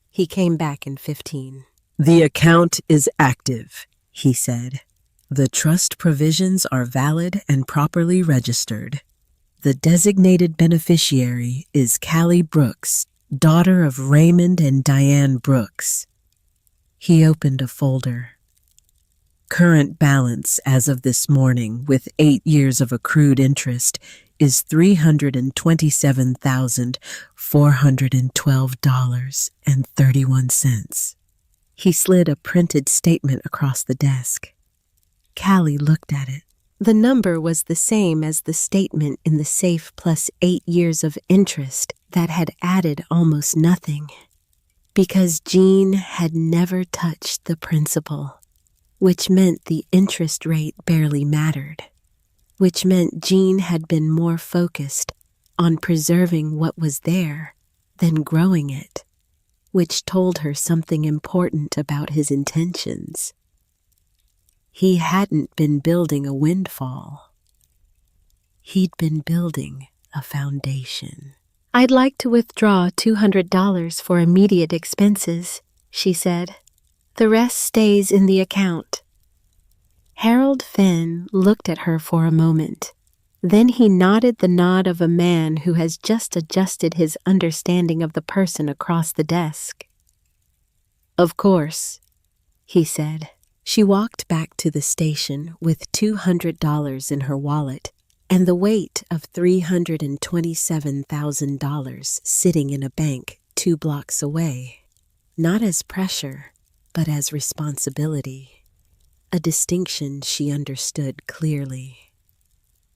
He came back in 15. "The account is active," he said. "The trust provisions are valid and properly registered. The designated beneficiary is Callie Brooks, daughter of Raymond and Diane Brooks." He opened a folder. "Current balance as of this morning, with 8 years of accrued interest, is $327,412.31. He slid a printed statement across the desk. Callie looked at it. The number was the same as the statement in the safe, plus 8 years of interest that had added almost nothing, because Jean had never touched the principal, which meant the interest rate barely mattered, which meant Jean had been more focused on preserving what was there than growing it, which told her something important about his intentions. He hadn't been building a windfall. He'd been building a foundation. "I'd like to withdraw $200 for immediate expenses," she said. "The rest stays in the account." Harold Finn looked at her for a moment. Then he nodded the nod of a man who has just adjusted his understanding of the person across the desk. "Of course," he said. She walked back to the station with $200 in her wallet and the weight of $327,000 sitting in a bank 2 blocks away, not as pressure, but as responsibility, a distinction she understood clearly.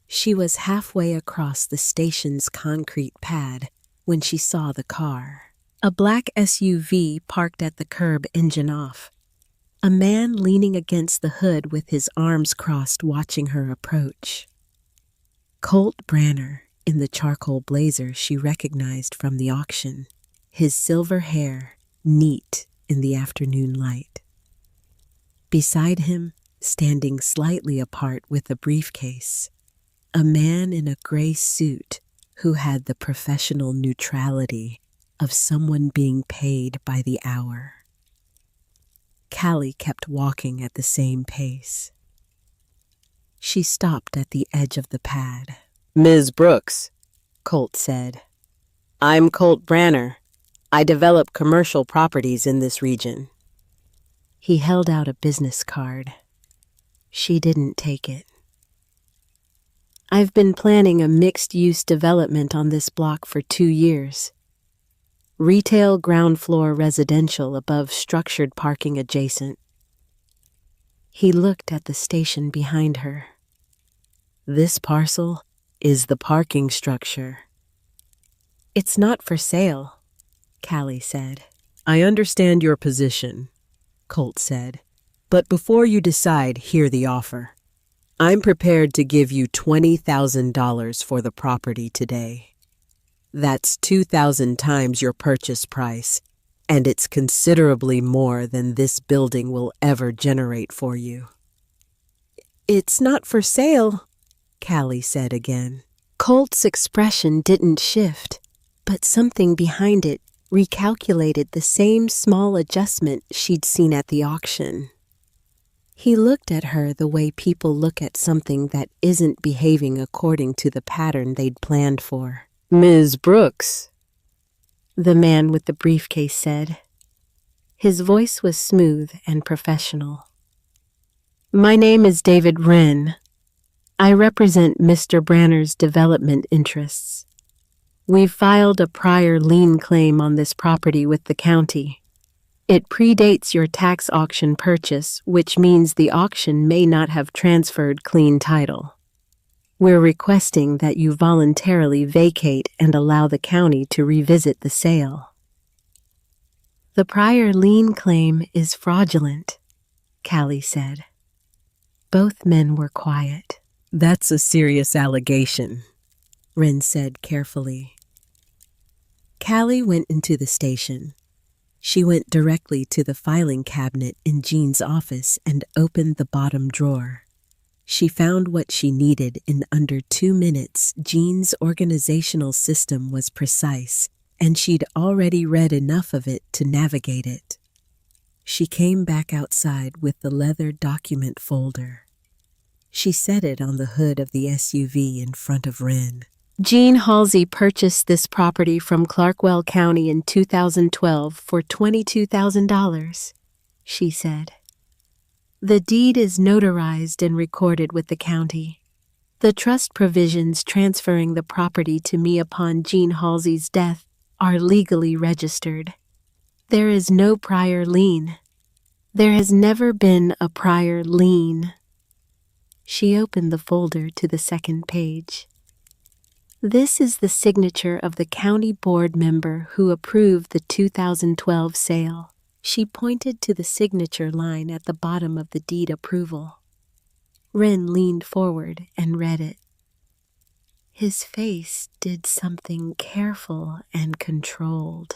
She was halfway across the station's concrete pad when she saw the car. A black SUV parked at the curb, engine off. A man leaning against the hood with his arms crossed watching her approach. Colt Branner, in the charcoal blazer she recognized from the auction, his silver hair neat in the afternoon light. Beside him, standing slightly apart with a briefcase, a man in a gray suit who had the professional neutrality of someone being paid by the hour. Callie kept walking at the same pace. She stopped at the edge of the pad. "Ms. Brooks," Colt said. "I'm Colt Branner. I develop commercial properties in this region." He held out a business card. She didn't take it. "I've been planning a mixed-use development on this block for 2 years. Retail ground floor residential above structured parking adjacent." He looked at the station behind her. "This parcel is the parking structure." "It's not for sale," Callie said. "I understand your position," Colt said. "But before you decide, hear the offer. I'm prepared to give you $20,000 for the property today. That's 2,000 times your purchase price, and it's considerably more than this building will ever generate for you." "It's not for sale," Callie said again. Colt's expression didn't shift, but something behind it recalculated the same small adjustment she'd seen at the auction. He looked at her the way people look at something that isn't behaving according to the pattern they'd planned for. "Ms. Brooks," the man with the briefcase said. His voice was smooth and professional. "My name is David Wren. I represent Mr. Branner's development interests. We've filed a prior lien claim on this property with the county. It predates your tax auction purchase, which means the auction may not have transferred clean title. We're requesting that you voluntarily vacate and allow the county to revisit the sale." "The prior lien claim is fraudulent," Callie said. Both men were quiet. "That's a serious allegation," Wren said carefully. Callie went into the station. She went directly to the filing cabinet in Jean's office and opened the bottom drawer. She found what she needed in under 2 minutes. Jean's organizational system was precise, and she'd already read enough of it to navigate it. She came back outside with the leather document folder. She set it on the hood of the SUV in front of Wren. "Jean Halsey purchased this property from Clarkwell County in 2012 for $22,000, she said. "The deed is notarized and recorded with the county. The trust provisions transferring the property to me upon Jean Halsey's death are legally registered. There is no prior lien. There has never been a prior lien." She opened the folder to the second page. "This is the signature of the county board member who approved the 2012 sale." She pointed to the signature line at the bottom of the deed approval. Wren leaned forward and read it. His face did something careful and controlled.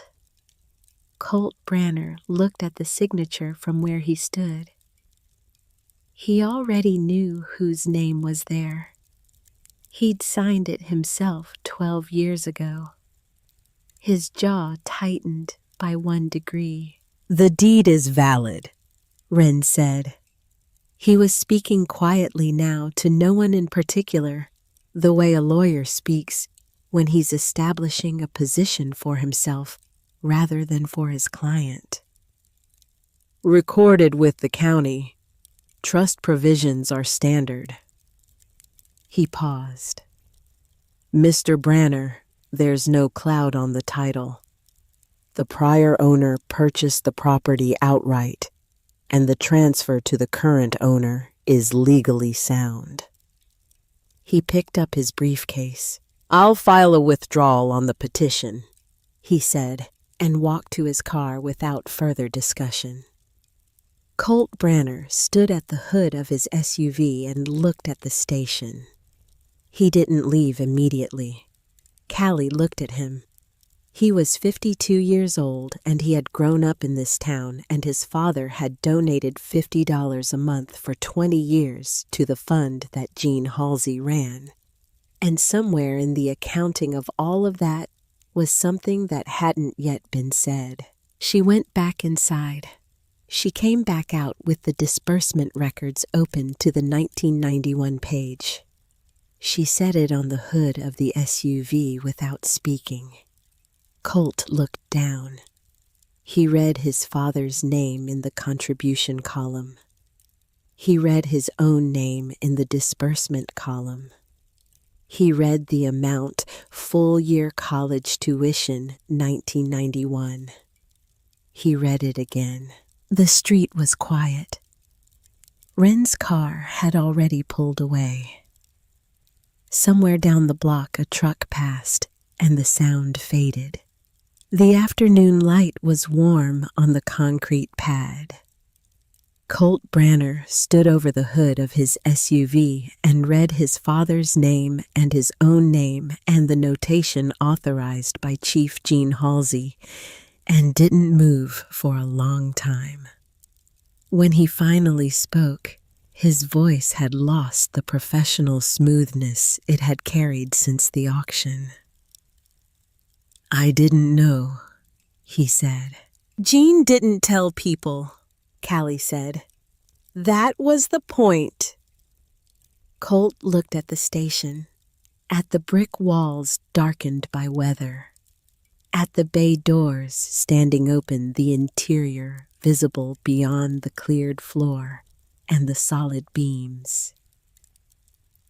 Colt Branner looked at the signature from where he stood. He already knew whose name was there. He'd signed it himself 12 years ago. His jaw tightened by 1 degree. "The deed is valid," Wren said. He was speaking quietly now to no one in particular, the way a lawyer speaks when he's establishing a position for himself rather than for his client. "Recorded with the county. Trust provisions are standard." He paused. "Mr. Branner, there's no cloud on the title. The prior owner purchased the property outright, and the transfer to the current owner is legally sound." He picked up his briefcase. "I'll file a withdrawal on the petition," he said. and walked to his car without further discussion. Colt Branner stood at the hood of his SUV and looked at the station. He didn't leave immediately. Callie looked at him. He was 52 years old and he had grown up in this town, and his father had donated $50 a month for 20 years to the fund that Gene Halsey ran. And somewhere in the accounting of all of that was something that hadn't yet been said. She went back inside. She came back out with the disbursement records open to the 1991 page. She set it on the hood of the SUV without speaking. Colt looked down. He read his father's name in the contribution column. He read his own name in the disbursement column. He read the amount, full-year college tuition, 1991. He read it again. The street was quiet. Wren's car had already pulled away. Somewhere down the block a truck passed, and the sound faded. The afternoon light was warm on the concrete pad. Colt Branner stood over the hood of his SUV and read his father's name and his own name and the notation authorized by Chief Gene Halsey, and didn't move for a long time. When he finally spoke, his voice had lost the professional smoothness it had carried since the auction. "I didn't know," he said. "Gene didn't tell people," Callie said. "That was the point." Colt looked at the station, at the brick walls darkened by weather, at the bay doors standing open, the interior visible beyond the cleared floor and the solid beams.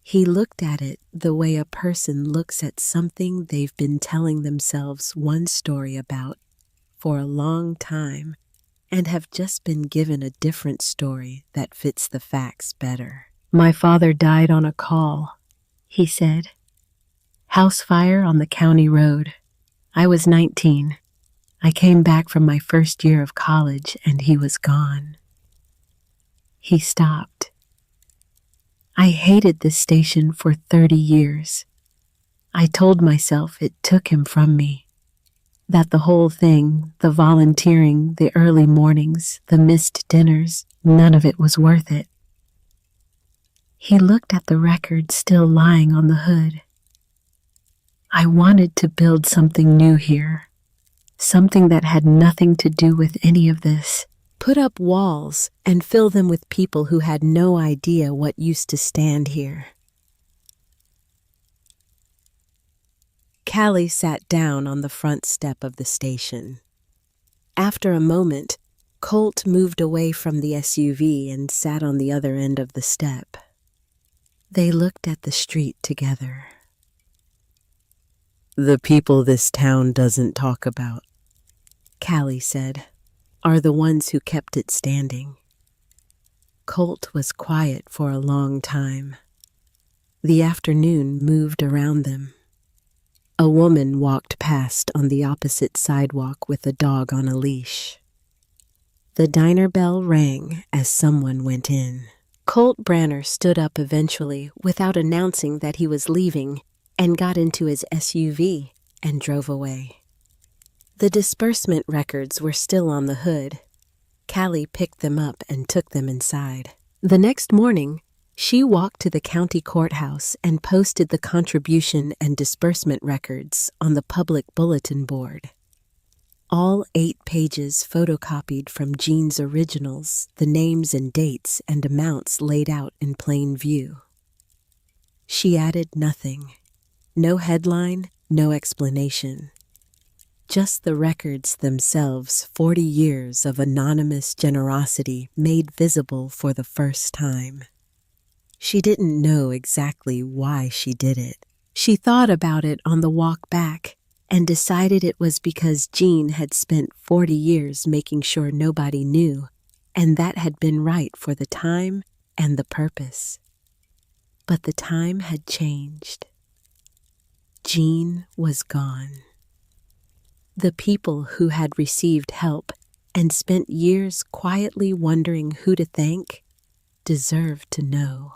He looked at it the way a person looks at something they've been telling themselves one story about for a long time and have just been given a different story that fits the facts better. "My father died on a call," he said. "House fire on the county road. I was 19. I came back from my first year of college and he was gone." He stopped. "I hated this station for 30 years. I told myself it took him from me. That the whole thing, the volunteering, the early mornings, the missed dinners, none of it was worth it." He looked at the record still lying on the hood. "I wanted to build something new here, something that had nothing to do with any of this. Put up walls and fill them with people who had no idea what used to stand here." Callie sat down on the front step of the station. After a moment, Colt moved away from the SUV and sat on the other end of the step. They looked at the street together. "The people this town doesn't talk about," Callie said, "are the ones who kept it standing." Colt was quiet for a long time. The afternoon moved around them. A woman walked past on the opposite sidewalk with a dog on a leash. The diner bell rang as someone went in. Colt Branner stood up eventually without announcing that he was leaving and got into his SUV and drove away. The disbursement records were still on the hood. Callie picked them up and took them inside. The next morning, she walked to the county courthouse and posted the contribution and disbursement records on the public bulletin board. All 8 pages photocopied from Gene's originals, the names and dates and amounts laid out in plain view. She added nothing. No headline, no explanation. Just the records themselves, 40 years of anonymous generosity made visible for the first time. She didn't know exactly why she did it. She thought about it on the walk back and decided it was because Gene had spent 40 years making sure nobody knew, and that had been right for the time and the purpose. But the time had changed. Gene was gone. The people who had received help and spent years quietly wondering who to thank deserved to know.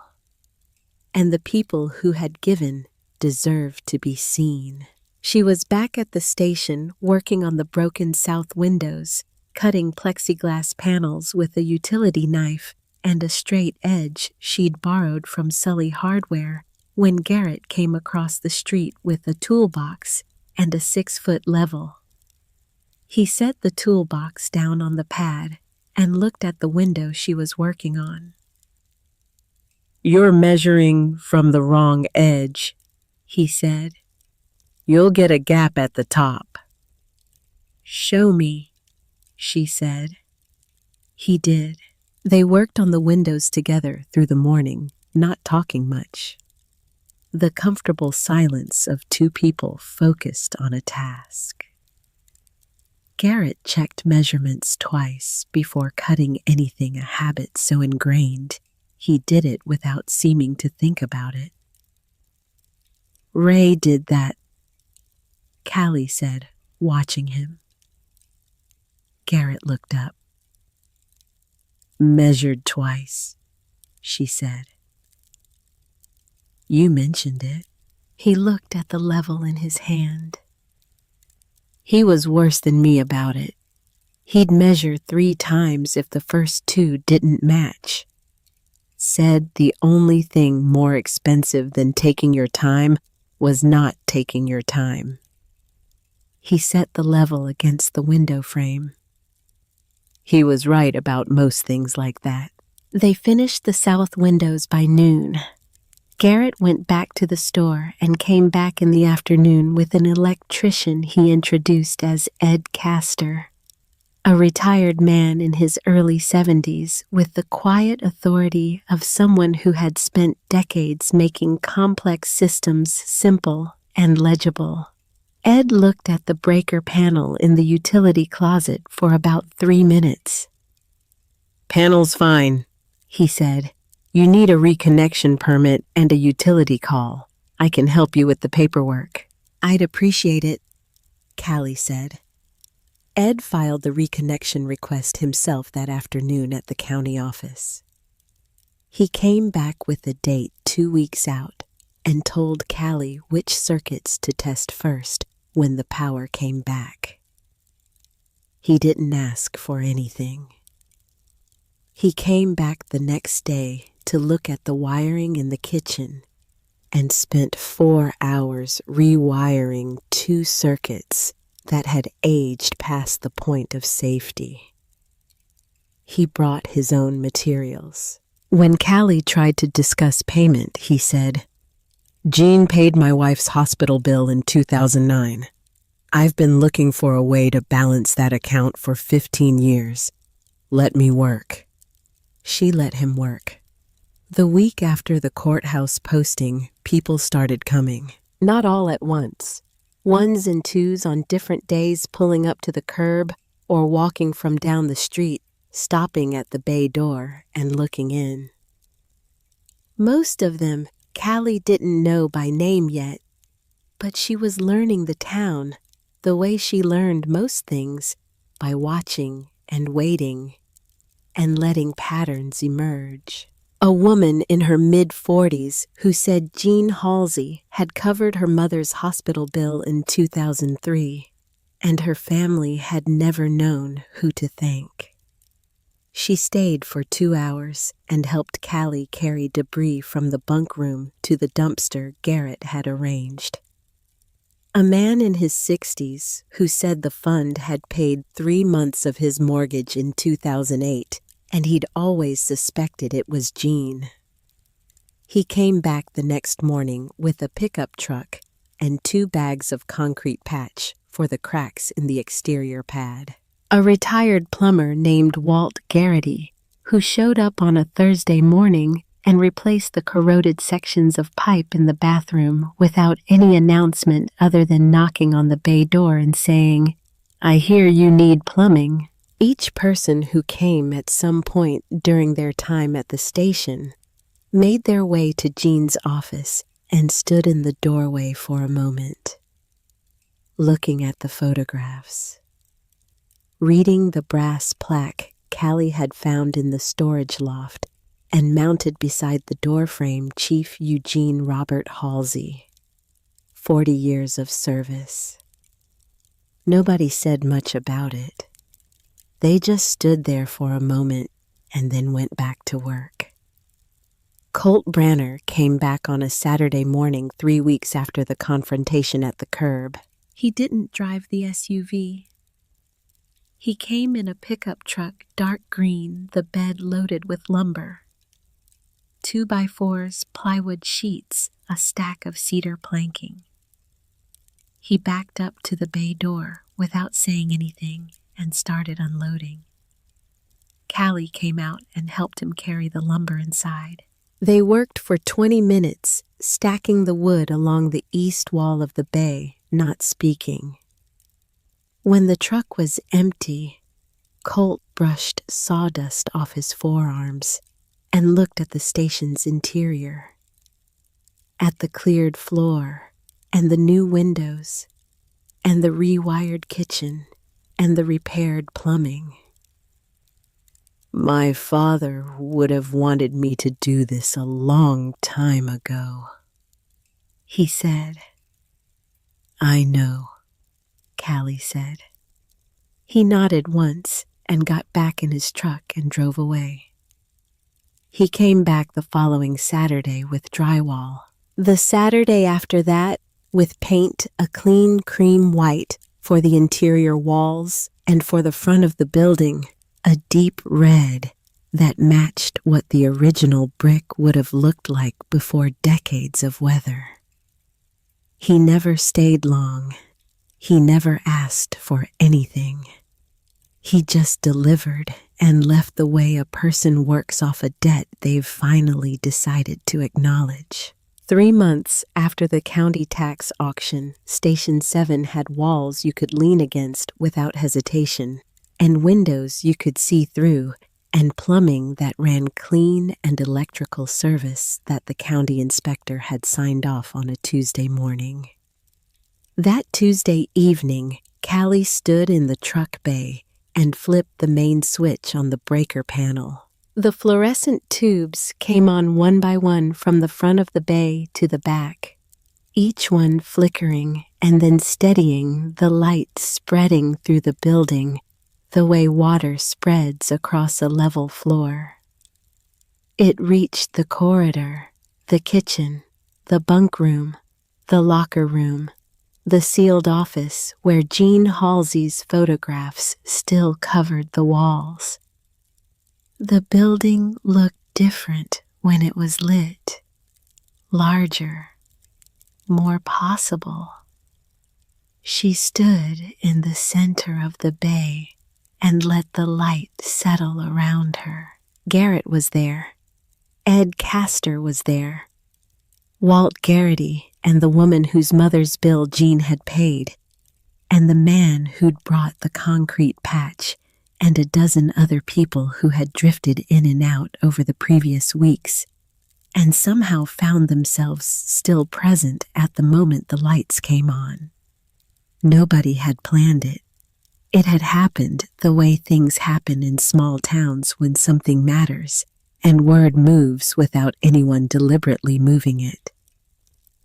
And the people who had given deserved to be seen. She was back at the station working on the broken south windows, cutting plexiglass panels with a utility knife and a straight edge she'd borrowed from Sully Hardware when Garrett came across the street with a toolbox and a 6-foot level. He set the toolbox down on the pad and looked at the window she was working on. "You're measuring from the wrong edge," he said. "You'll get a gap at the top." "Show me," she said. He did. They worked on the windows together through the morning, not talking much. The comfortable silence of two people focused on a task. Garrett checked measurements twice before cutting anything, a habit so ingrained he did it without seeming to think about it. "Ray did that," Callie said, watching him. Garrett looked up. "Measured twice," she said. "You mentioned it." He looked at the level in his hand. He was worse than me about it. He'd measure 3 times if the first 2 didn't match. Said the only thing more expensive than taking your time was not taking your time. He set the level against the window frame. He was right about most things like that. They finished the south windows by noon. Garrett went back to the store and came back in the afternoon with an electrician he introduced as Ed Castor, a retired man in his early 70s with the quiet authority of someone who had spent decades making complex systems simple and legible. Ed looked at the breaker panel in the utility closet for about 3 minutes. "Panel's fine," he said. "You need a reconnection permit and a utility call. I can help you with the paperwork." "I'd appreciate it," Callie said. Ed filed the reconnection request himself that afternoon at the county office. He came back with a date 2 weeks out and told Callie which circuits to test first when the power came back. He didn't ask for anything. He came back the next day to look at the wiring in the kitchen and spent 4 hours rewiring 2 circuits that had aged past the point of safety. He brought his own materials. When Callie tried to discuss payment, he said, "Jean paid my wife's hospital bill in 2009. I've been looking for a way to balance that account for 15 years. Let me work." She let him work. The week after the courthouse posting, people started coming. Not all at once. 1s and 2s on different days, pulling up to the curb or walking from down the street, stopping at the bay door and looking in. Most of them Callie didn't know by name yet, but she was learning the town the way she learned most things, by watching and waiting and letting patterns emerge. A woman in her mid-40s who said Jean Halsey had covered her mother's hospital bill in 2003, and her family had never known who to thank. She stayed for 2 hours and helped Callie carry debris from the bunk room to the dumpster Garrett had arranged. A man in his 60s who said the fund had paid 3 months of his mortgage in 2008, and he'd always suspected it was Jean. He came back the next morning with a pickup truck and 2 bags of concrete patch for the cracks in the exterior pad. A retired plumber named Walt Garrity, who showed up on a Thursday morning and replaced the corroded sections of pipe in the bathroom without any announcement other than knocking on the bay door and saying, "I hear you need plumbing." Each person who came at some point during their time at the station made their way to Jean's office and stood in the doorway for a moment. looking at the photographs, reading the brass plaque Callie had found in the storage loft and mounted beside the doorframe Chief Eugene Robert Halsey, 40 years of service. Nobody said much about it. They just stood there for a moment and then went back to work. Colt Branner came back on a Saturday morning 3 weeks after the confrontation at the curb. He didn't drive the SUV. He came in a pickup truck, dark green, the bed loaded with lumber. 2x4s, plywood sheets, a stack of cedar planking. He backed up to the bay door without saying anything and started unloading. Callie came out and helped him carry the lumber inside. They worked for 20 minutes, stacking the wood along the east wall of the bay, not speaking. When the truck was empty, Colt brushed sawdust off his forearms and looked at the station's interior. At the cleared floor, and the new windows, and the rewired kitchen, and the repaired plumbing. My father would have wanted me to do this a long time ago, he said. I know, Callie said. He nodded once and got back in his truck and drove away. He came back the following Saturday with drywall. The Saturday after that, with paint a clean cream white for the interior walls and for the front of the building, a deep red that matched what the original brick would have looked like before decades of weather. He never stayed long. He never asked for anything. He just delivered and left the way a person works off a debt they've finally decided to acknowledge. 3 months after the county tax auction, Station 7 had walls you could lean against without hesitation, and windows you could see through, and plumbing that ran clean and electrical service that the county inspector had signed off on a Tuesday morning. That Tuesday evening, Callie stood in the truck bay and flipped the main switch on the breaker panel. The fluorescent tubes came on one by one from the front of the bay to the back, each one flickering and then steadying the light spreading through the building the way water spreads across a level floor. It reached the corridor, the kitchen, the bunk room, the locker room, the sealed office where Gene Halsey's photographs still covered the walls. The building looked different when it was lit, larger, more possible. She stood in the center of the bay and let the light settle around her. Garrett was there. Ed Castor was there. Walt Garrity and the woman whose mother's bill Gene had paid, and the man who'd brought the concrete patch, and a dozen other people who had drifted in and out over the previous weeks, and somehow found themselves still present at the moment the lights came on. Nobody had planned it. It had happened the way things happen in small towns when something matters, and word moves without anyone deliberately moving it.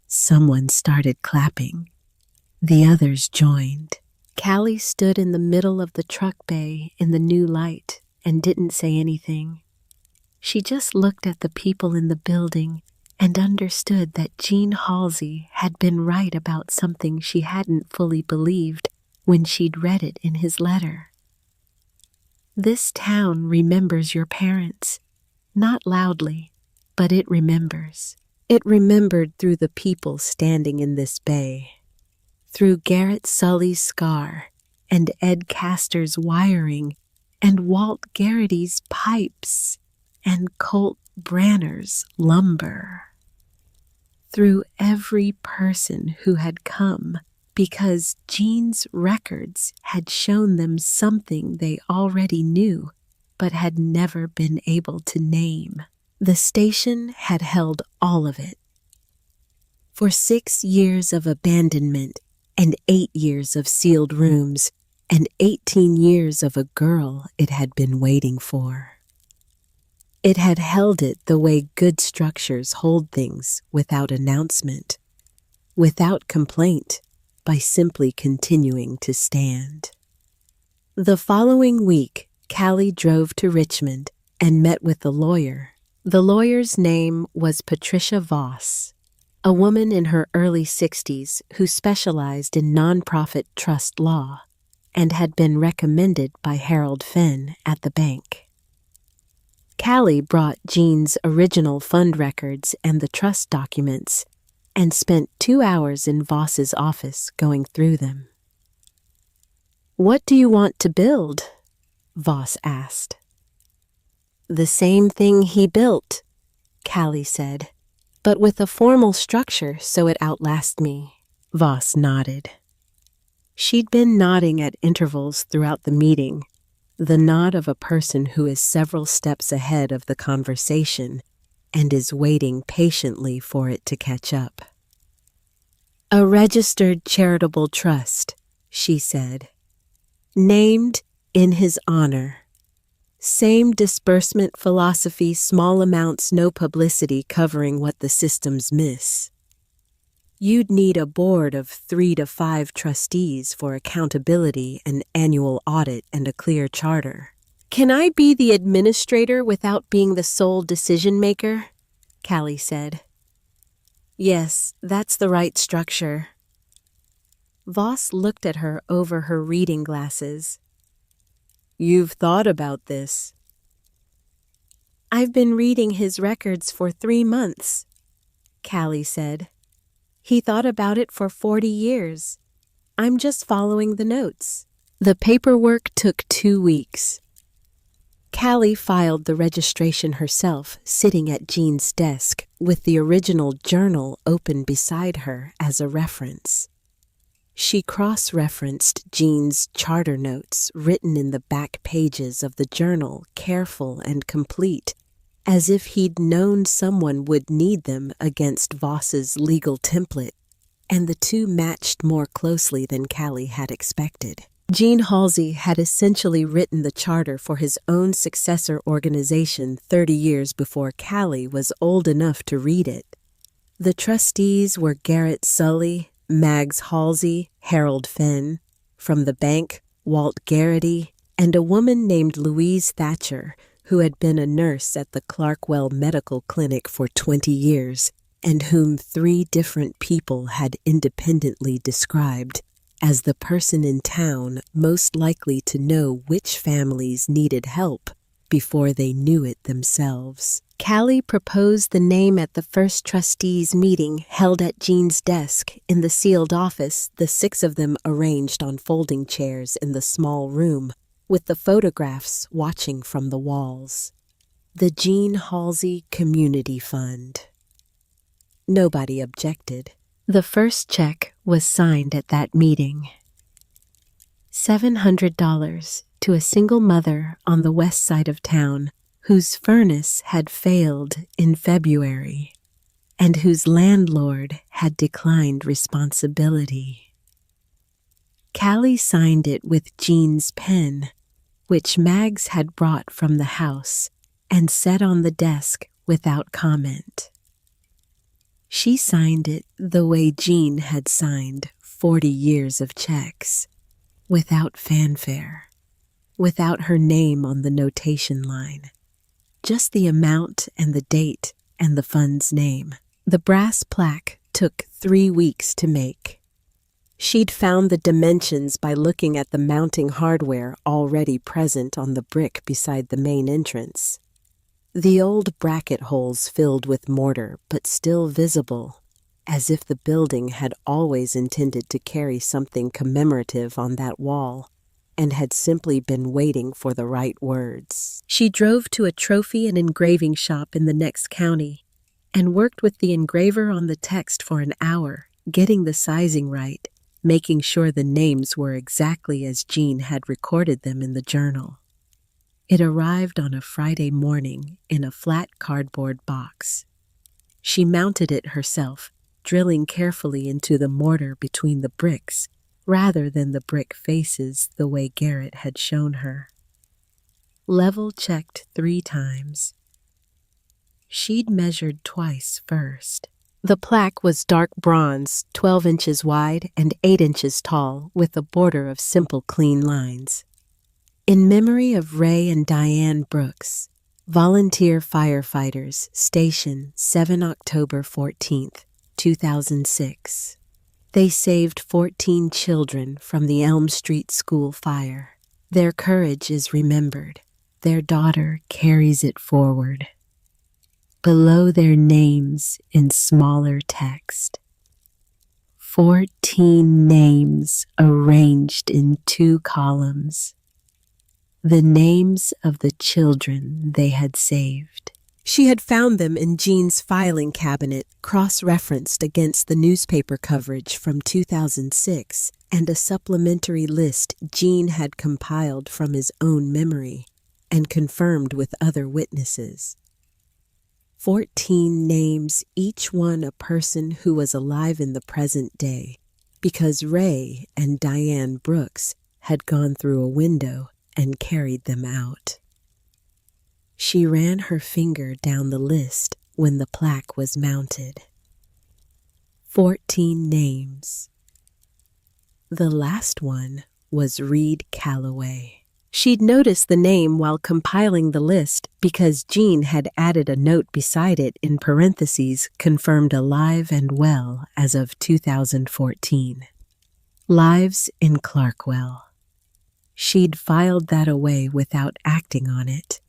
Someone started clapping. The others joined. Callie stood in the middle of the truck bay in the new light and didn't say anything. She just looked at the people in the building and understood that Gene Halsey had been right about something she hadn't fully believed when she'd read it in his letter. This town remembers your parents, not loudly, but it remembers. It remembered through the people standing in this bay, through Garrett Sully's scar and Ed Castor's wiring and Walt Garrity's pipes and Colt Branner's lumber, through every person who had come because Gene's records had shown them something they already knew but had never been able to name. The station had held all of it. For 6 years of abandonment and 8 years of sealed rooms, and 18 years of a girl it had been waiting for. It had held it the way good structures hold things, without announcement, without complaint, by simply continuing to stand. The following week, Callie drove to Richmond and met with the lawyer. The lawyer's name was Patricia Voss, a woman in her early 60s who specialized in nonprofit trust law and had been recommended by Harold Fenn at the bank. Callie brought Jean's original fund records and the trust documents and spent 2 hours in Voss's office going through them. "What do you want to build?" Voss asked. "The same thing he built," Callie said, "but with a formal structure so it outlasts me." Voss nodded. She'd been nodding at intervals throughout the meeting, the nod of a person who is several steps ahead of the conversation and is waiting patiently for it to catch up. "A registered charitable trust," she said, "named in his honor. Same disbursement philosophy, small amounts, no publicity, covering what the systems miss. You'd need a board of 3 to 5 trustees for accountability, an annual audit, and a clear charter." "Can I be the administrator without being the sole decision maker?" Callie said. "Yes, that's the right structure." Voss looked at her over her reading glasses. "You've thought about this?" "I've been reading his records for 3 months," Callie said. "He thought about it for 40 years. I'm just following the notes." The paperwork took 2 weeks. Callie filed the registration herself, sitting at Jean's desk with the original journal open beside her as a reference. She cross-referenced Jean's charter notes written in the back pages of the journal, careful and complete, as if he'd known someone would need them against Voss's legal template, and the two matched more closely than Callie had expected. Jean Halsey had essentially written the charter for his own successor organization 30 years before Callie was old enough to read it. The trustees were Garrett Sully, Mags Halsey, Harold Fenn, from the bank, Walt Garrity, and a woman named Louise Thatcher, who had been a nurse at the Clarkwell Medical Clinic for 20 years, and whom 3 different people had independently described as the person in town most likely to know which families needed help before they knew it themselves. Callie proposed the name at the first trustees' meeting held at Jean's desk in the sealed office, the 6 of them arranged on folding chairs in the small room, with the photographs watching from the walls. The Jean Halsey Community Fund. Nobody objected. The first check was signed at that meeting. $700 to a single mother on the west side of town whose furnace had failed in February and whose landlord had declined responsibility. Callie signed it with Jean's pen, which Mags had brought from the house, and set on the desk without comment. She signed it the way Jean had signed 40 years of checks, without fanfare, without her name on the notation line, just the amount and the date and the fund's name. The brass plaque took 3 weeks to make. She'd found the dimensions by looking at the mounting hardware already present on the brick beside the main entrance. The old bracket holes filled with mortar, but still visible, as if the building had always intended to carry something commemorative on that wall, and had simply been waiting for the right words. She drove to a trophy and engraving shop in the next county, and worked with the engraver on the text for an hour, getting the sizing right, making sure the names were exactly as Jean had recorded them in the journal. It arrived on a Friday morning in a flat cardboard box. She mounted it herself, drilling carefully into the mortar between the bricks, rather than the brick faces the way Garrett had shown her. Level checked 3 times. She'd measured twice first. The plaque was dark bronze, 12 inches wide and 8 inches tall, with a border of simple, clean lines. In memory of Ray and Diane Brooks, volunteer firefighters, station 7 October 14th, 2006. They saved 14 children from the Elm Street school fire. Their courage is remembered. Their daughter carries it forward. Below their names in smaller text. 14 names arranged in 2 columns. The names of the children they had saved. She had found them in Jean's filing cabinet, cross-referenced against the newspaper coverage from 2006 and a supplementary list Jean had compiled from his own memory and confirmed with other witnesses. 14 names, each one a person who was alive in the present day, because Ray and Diane Brooks had gone through a window and carried them out. She ran her finger down the list when the plaque was mounted. 14 names. The last one was Reed Calloway. She'd noticed the name while compiling the list because Jean had added a note beside it in parentheses confirmed alive and well as of 2014. Lives in Clarkwell. She'd filed that away without acting on it.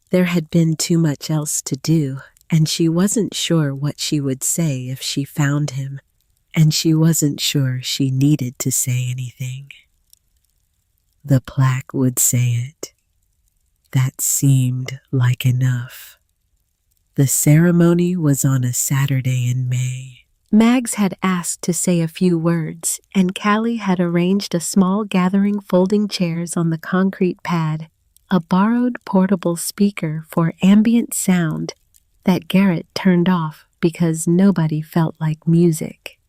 There had been too much else to do, and she wasn't sure what she would say if she found him, and she wasn't sure she needed to say anything. The plaque would say it. That seemed like enough. The ceremony was on a Saturday in May. Mags had asked to say a few words, and Callie had arranged a small gathering folding chairs on the concrete pad, a borrowed portable speaker for ambient sound that Garrett turned off because nobody felt like music.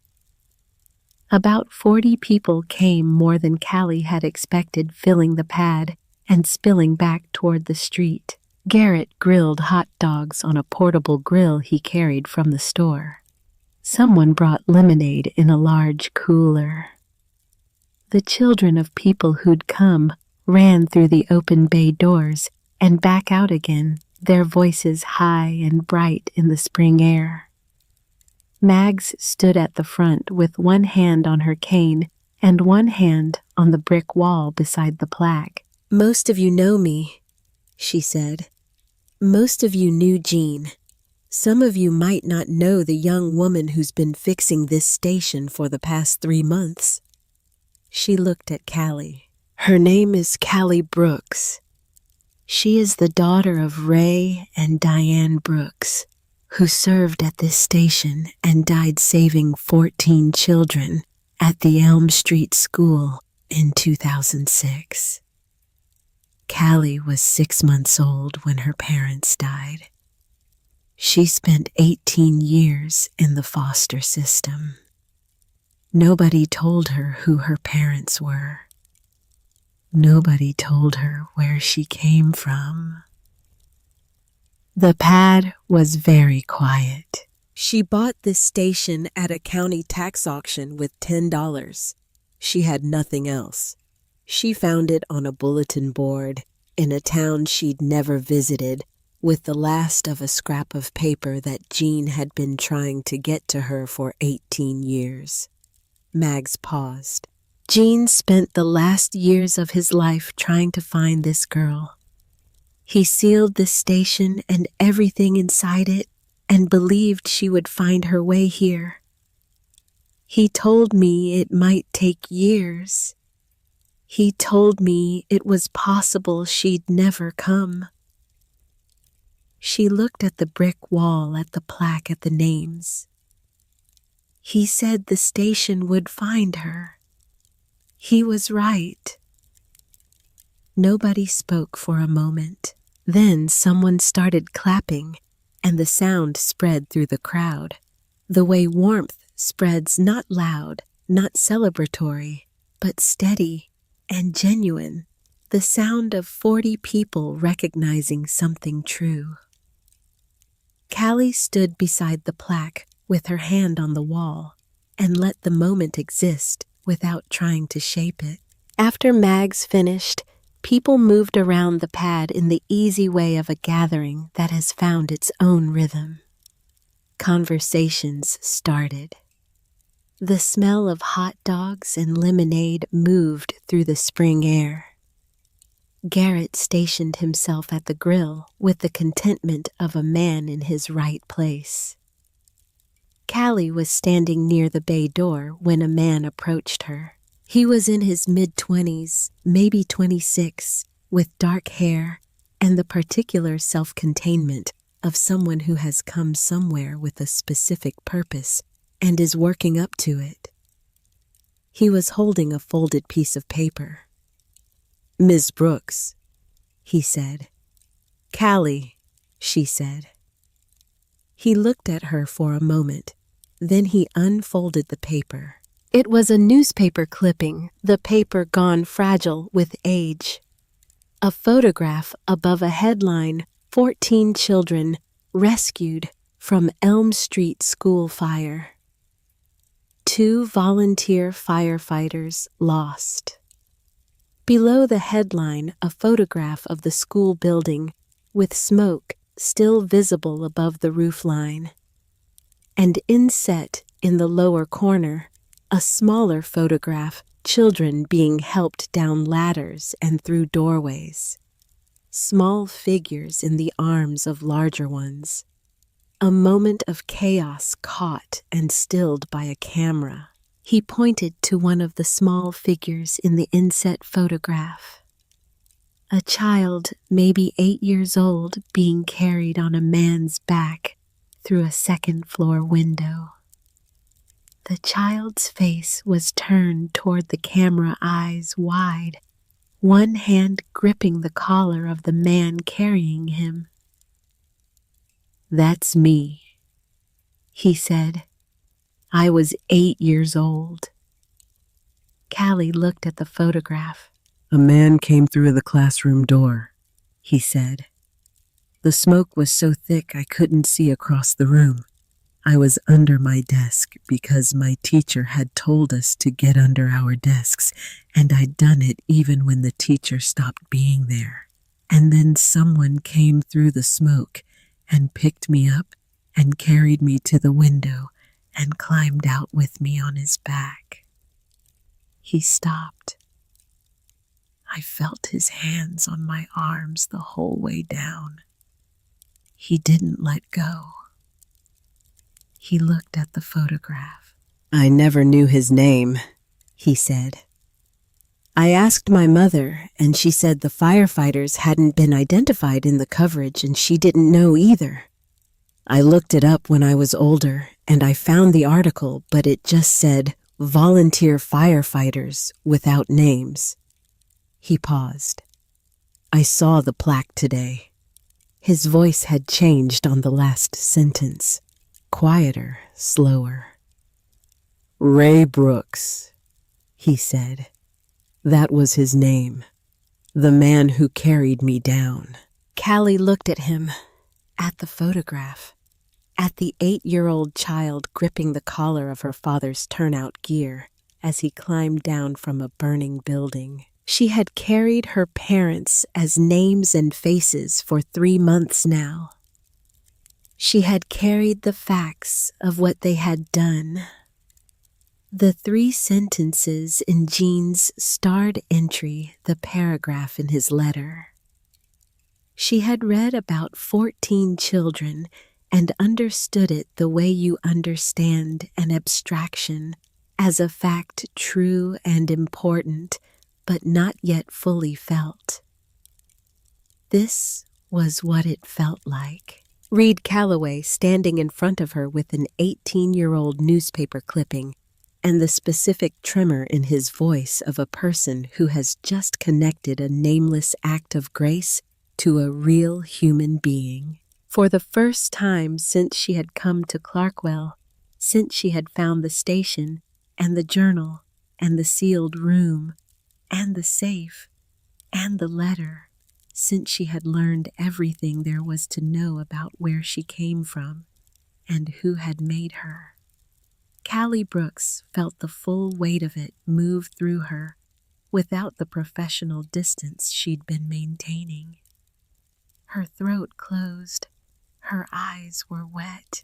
About 40 people came, more than Callie had expected, filling the pad and spilling back toward the street. Garrett grilled hot dogs on a portable grill he carried from the store. Someone brought lemonade in a large cooler. The children of people who'd come ran through the open bay doors and back out again, their voices high and bright in the spring air. Mags stood at the front with one hand on her cane and one hand on the brick wall beside the plaque. "Most of you know me," she said. "Most of you knew Jean. Some of you might not know the young woman who's been fixing this station for the past 3 months." She looked at Callie. "Her name is Callie Brooks. She is the daughter of Ray and Diane Brooks, who served at this station and died saving 14 children at the Elm Street School in 2006. Callie was 6 months old when her parents died. She spent 18 years in the foster system. Nobody told her who her parents were. Nobody told her where she came from. The pad was very quiet. She bought this station at a county tax auction with $10. She had nothing else. She found it on a bulletin board in a town she'd never visited, with the last of a scrap of paper that Jean had been trying to get to her for 18 years. Mags paused. Jean spent the last years of his life trying to find this girl. He sealed the station and everything inside it and believed she would find her way here. He told me it might take years. He told me it was possible she'd never come. She looked at the brick wall, at the plaque, at the names. He said the station would find her. He was right. Nobody spoke for a moment. Then someone started clapping, and the sound spread through the crowd, the way warmth spreads not loud, not celebratory, but steady and genuine. The sound of 40 people recognizing something true. Callie stood beside the plaque with her hand on the wall and let the moment exist without trying to shape it. After Mags finished, people moved around the pad in the easy way of a gathering that has found its own rhythm. Conversations started. The smell of hot dogs and lemonade moved through the spring air. Garrett stationed himself at the grill with the contentment of a man in his right place. Callie was standing near the bay door when a man approached her. He was in his mid-20s, maybe 26, with dark hair and the particular self-containment of someone who has come somewhere with a specific purpose and is working up to it. He was holding a folded piece of paper. "Miss Brooks," he said. "Callie," she said. He looked at her for a moment, then he unfolded the paper. It was a newspaper clipping, the paper gone fragile with age. A photograph above a headline, 14 children rescued from Elm Street school fire. 2 volunteer firefighters lost. Below the headline, a photograph of the school building with smoke still visible above the roofline. And inset in the lower corner, a smaller photograph, children being helped down ladders and through doorways. Small figures in the arms of larger ones. A moment of chaos caught and stilled by a camera. He pointed to one of the small figures in the inset photograph. A child, maybe 8 years old, being carried on a man's back through a second-floor window. The child's face was turned toward the camera, eyes wide, one hand gripping the collar of the man carrying him. "That's me," he said. "I was 8 years old." Callie looked at the photograph. "A man came through the classroom door," he said. "The smoke was so thick I couldn't see across the room. I was under my desk because my teacher had told us to get under our desks, and I'd done it even when the teacher stopped being there. And then someone came through the smoke and picked me up and carried me to the window and climbed out with me on his back." He stopped. I felt his hands on my arms the whole way down. He didn't let go. He looked at the photograph. "I never knew his name," he said. "I asked my mother, and she said the firefighters hadn't been identified in the coverage, and she didn't know either. I looked it up when I was older, and I found the article, but it just said volunteer firefighters without names." He paused. "I saw the plaque today." His voice had changed on the last sentence, quieter, slower. "Ray Brooks," he said. "That was his name. The man who carried me down." Callie looked at him, at the photograph, at the 8-year-old child gripping the collar of her father's turnout gear as he climbed down from a burning building. She had carried her parents as names and faces for 3 months now. She had carried the facts of what they had done. The 3 sentences in Gene's starred entry, the paragraph in his letter. She had read about 14 children and understood it the way you understand an abstraction, as a fact true and important, but not yet fully felt. This was what it felt like. Reed Calloway standing in front of her with an 18-year-old newspaper clipping and the specific tremor in his voice of a person who has just connected a nameless act of grace to a real human being. For the first time since she had come to Clarkwell, since she had found the station and the journal and the sealed room and the safe and the letter, since she had learned everything there was to know about where she came from and who had made her. Callie Brooks felt the full weight of it move through her without the professional distance she'd been maintaining. Her throat closed, her eyes were wet.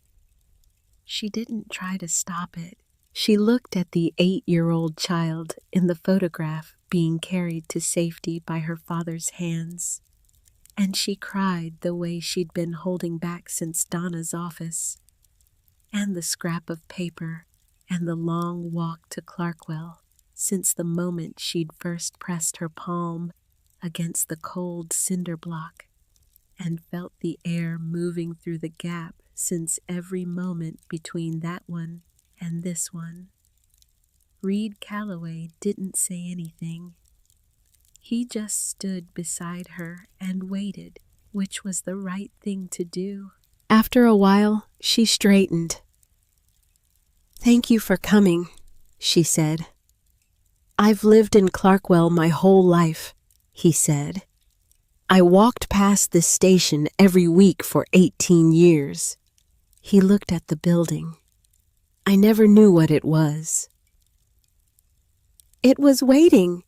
She didn't try to stop it. She looked at the 8-year-old child in the photograph being carried to safety by her father's hands, and she cried the way she'd been holding back since Donna's office, and the scrap of paper and the long walk to Clarkwell since the moment she'd first pressed her palm against the cold cinder block and felt the air moving through the gap since every moment between that one and this one. Reed Calloway didn't say anything. He just stood beside her and waited, which was the right thing to do. After a while, she straightened. "Thank you for coming," she said. "I've lived in Clarkwell my whole life," he said. "I walked past this station every week for 18 years. He looked at the building. I never knew what it was. "It was waiting,"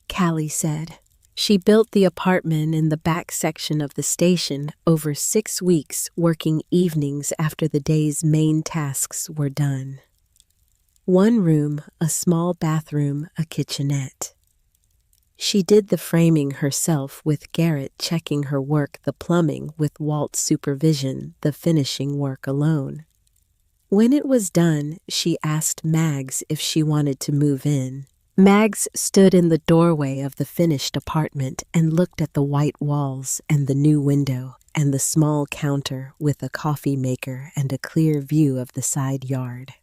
Callie said. She built the apartment in the back section of the station over 6 weeks, working evenings after the day's main tasks were done. 1 room, a small bathroom, a kitchenette. She did the framing herself, with Garrett checking her work, the plumbing with Walt's supervision, the finishing work alone. When it was done, she asked Mags if she wanted to move in. Mags stood in the doorway of the finished apartment and looked at the white walls and the new window and the small counter with a coffee maker and a clear view of the side yard.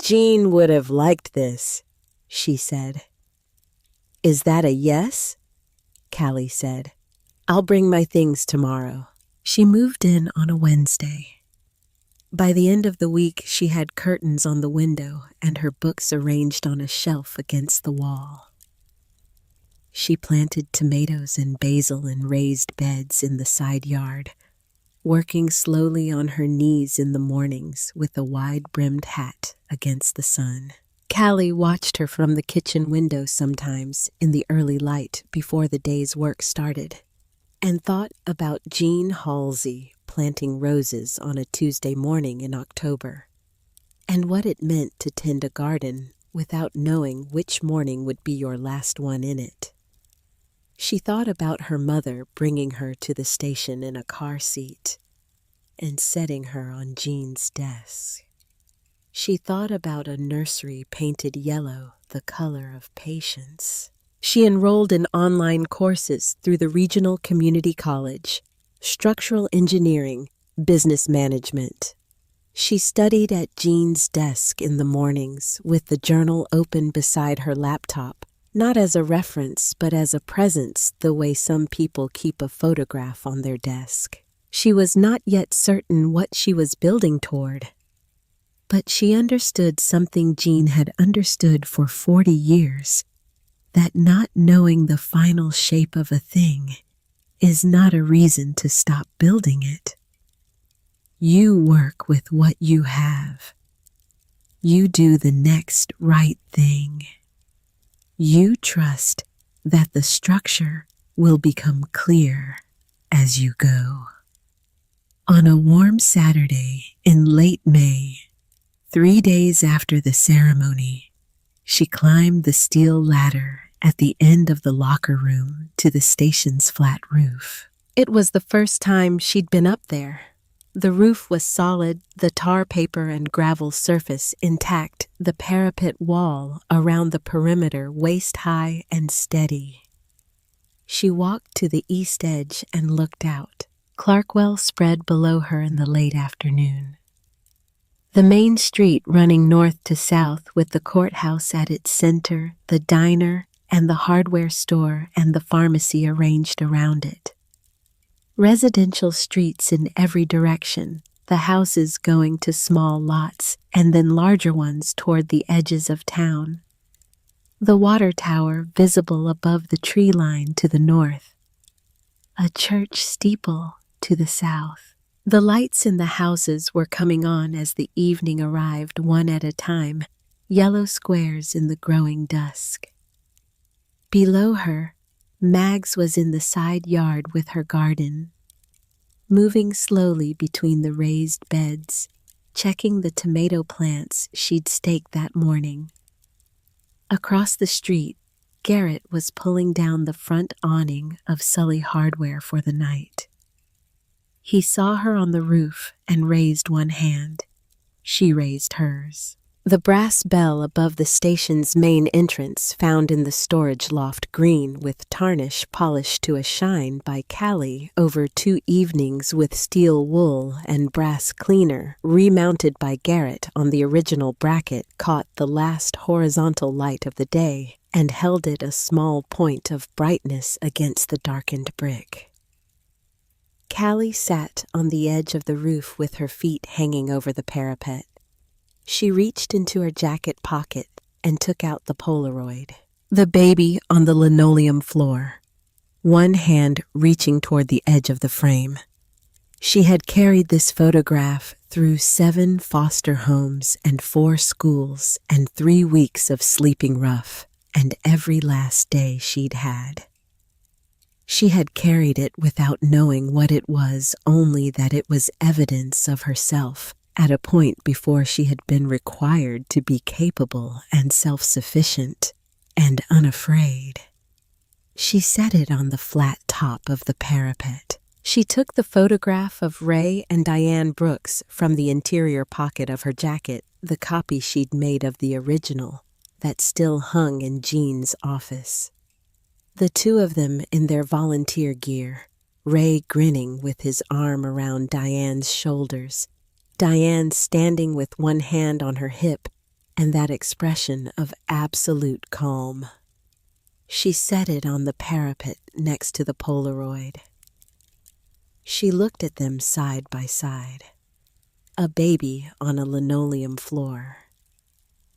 "Jean would have liked this," she said. "Is that a yes?" Callie said. "I'll bring my things tomorrow." She moved in on a Wednesday. By the end of the week, she had curtains on the window and her books arranged on a shelf against the wall. She planted tomatoes and basil in raised beds in the side yard, working slowly on her knees in the mornings with a wide-brimmed hat against the sun. Callie watched her from the kitchen window sometimes in the early light before the day's work started, and thought about Jean Halsey planting roses on a Tuesday morning in October, and what it meant to tend a garden without knowing which morning would be your last one in it. She thought about her mother bringing her to the station in a car seat and setting her on Jean's desk. She thought about a nursery painted yellow, the color of patience. She enrolled in online courses through the regional community college, structural engineering, business management. She studied at Jean's desk in the mornings with the journal open beside her laptop, not as a reference but as a presence, the way some people keep a photograph on their desk. She was not yet certain what she was building toward, but she understood something Jean had understood for 40 years, that not knowing the final shape of a thing is not a reason to stop building it. You work with what you have. You do the next right thing. You trust that the structure will become clear as you go. On a warm Saturday in late May, 3 days after the ceremony, she climbed the steel ladder at the end of the locker room to the station's flat roof. It was the first time she'd been up there. The roof was solid, the tar paper and gravel surface intact, the parapet wall around the perimeter waist-high and steady. She walked to the east edge and looked out. Clarkwell spread below her in the late afternoon. The main street running north to south with the courthouse at its center, the diner, and the hardware store and the pharmacy arranged around it. Residential streets in every direction, the houses going to small lots and then larger ones toward the edges of town. The water tower visible above the tree line to the north. A church steeple to the south. The lights in the houses were coming on as the evening arrived one at a time, yellow squares in the growing dusk. Below her, Mags was in the side yard with her garden, moving slowly between the raised beds, checking the tomato plants she'd staked that morning. Across the street, Garrett was pulling down the front awning of Sully Hardware for the night. He saw her on the roof and raised one hand. She raised hers. The brass bell above the station's main entrance, found in the storage loft green with tarnish polished to a shine by Callie over 2 evenings with steel wool and brass cleaner, remounted by Garrett on the original bracket, caught the last horizontal light of the day and held it a small point of brightness against the darkened brick. Callie sat on the edge of the roof with her feet hanging over the parapet. She reached into her jacket pocket and took out the Polaroid. The baby on the linoleum floor, one hand reaching toward the edge of the frame. She had carried this photograph through 7 foster homes and 4 schools and 3 weeks of sleeping rough and every last day she'd had. She had carried it without knowing what it was, only that it was evidence of herself at a point before she had been required to be capable and self-sufficient and unafraid. She set it on the flat top of the parapet. She took the photograph of Ray and Diane Brooks from the interior pocket of her jacket, the copy she'd made of the original that still hung in Jean's office. The 2 of them in their volunteer gear, Ray grinning with his arm around Diane's shoulders, Diane standing with one hand on her hip and that expression of absolute calm. She set it on the parapet next to the Polaroid. She looked at them side by side. A baby on a linoleum floor.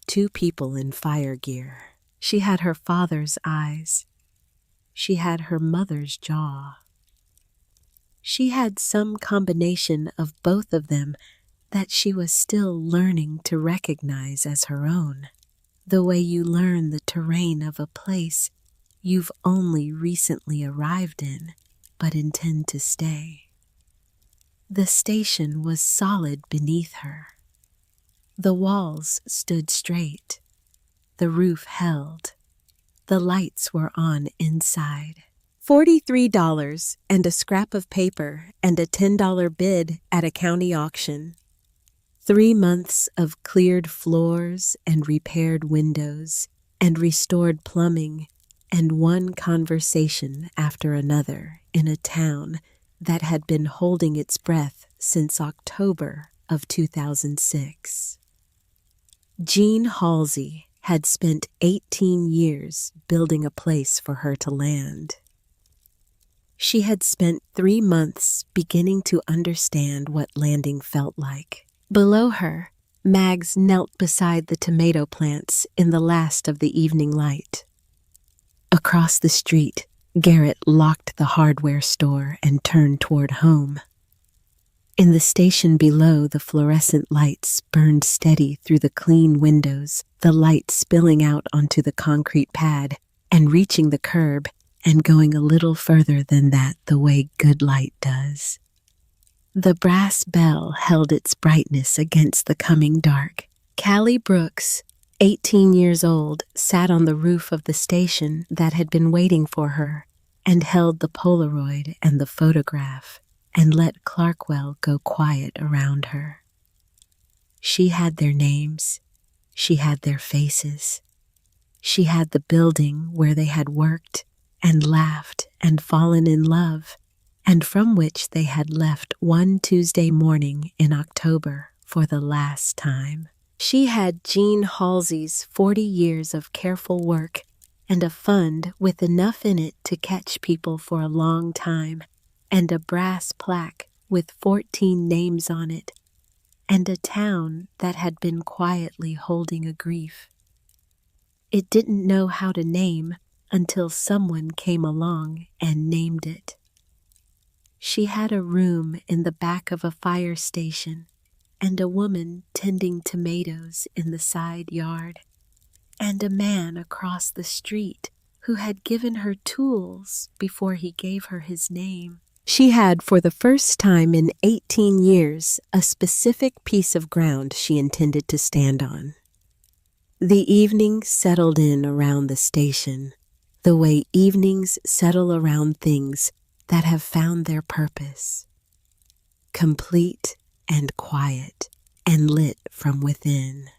2 people in fire gear. She had her father's eyes. She had her mother's jaw. She had some combination of both of them that she was still learning to recognize as her own, the way you learn the terrain of a place you've only recently arrived in but intend to stay. The station was solid beneath her. The walls stood straight. The roof held. The lights were on inside. $43 and a scrap of paper and a $10 bid at a county auction. 3 months of cleared floors and repaired windows and restored plumbing and one conversation after another in a town that had been holding its breath since October of 2006. Jean Halsey had spent 18 years building a place for her to land. She had spent 3 months beginning to understand what landing felt like. Below her, Mags knelt beside the tomato plants in the last of the evening light. Across the street, Garrett locked the hardware store and turned toward home. In the station below, the fluorescent lights burned steady through the clean windows, the light spilling out onto the concrete pad and reaching the curb and going a little further than that the way good light does. The brass bell held its brightness against the coming dark. Callie Brooks, 18 years old, sat on the roof of the station that had been waiting for her and held the Polaroid and the photograph and let Clarkwell go quiet around her. She had their names. She had their faces. She had the building where they had worked and laughed and fallen in love, and from which they had left one Tuesday morning in October for the last time. She had Jean Halsey's 40 years of careful work and a fund with enough in it to catch people for a long time, and a brass plaque with 14 names on it and a town that had been quietly holding a grief. It didn't know how to name until someone came along and named it. She had a room in the back of a fire station and a woman tending tomatoes in the side yard, and a man across the street who had given her tools before he gave her his name. She had, for the first time in 18 years, a specific piece of ground she intended to stand on. The evening settled in around the station, the way evenings settle around things that have found their purpose. Complete and quiet and lit from within.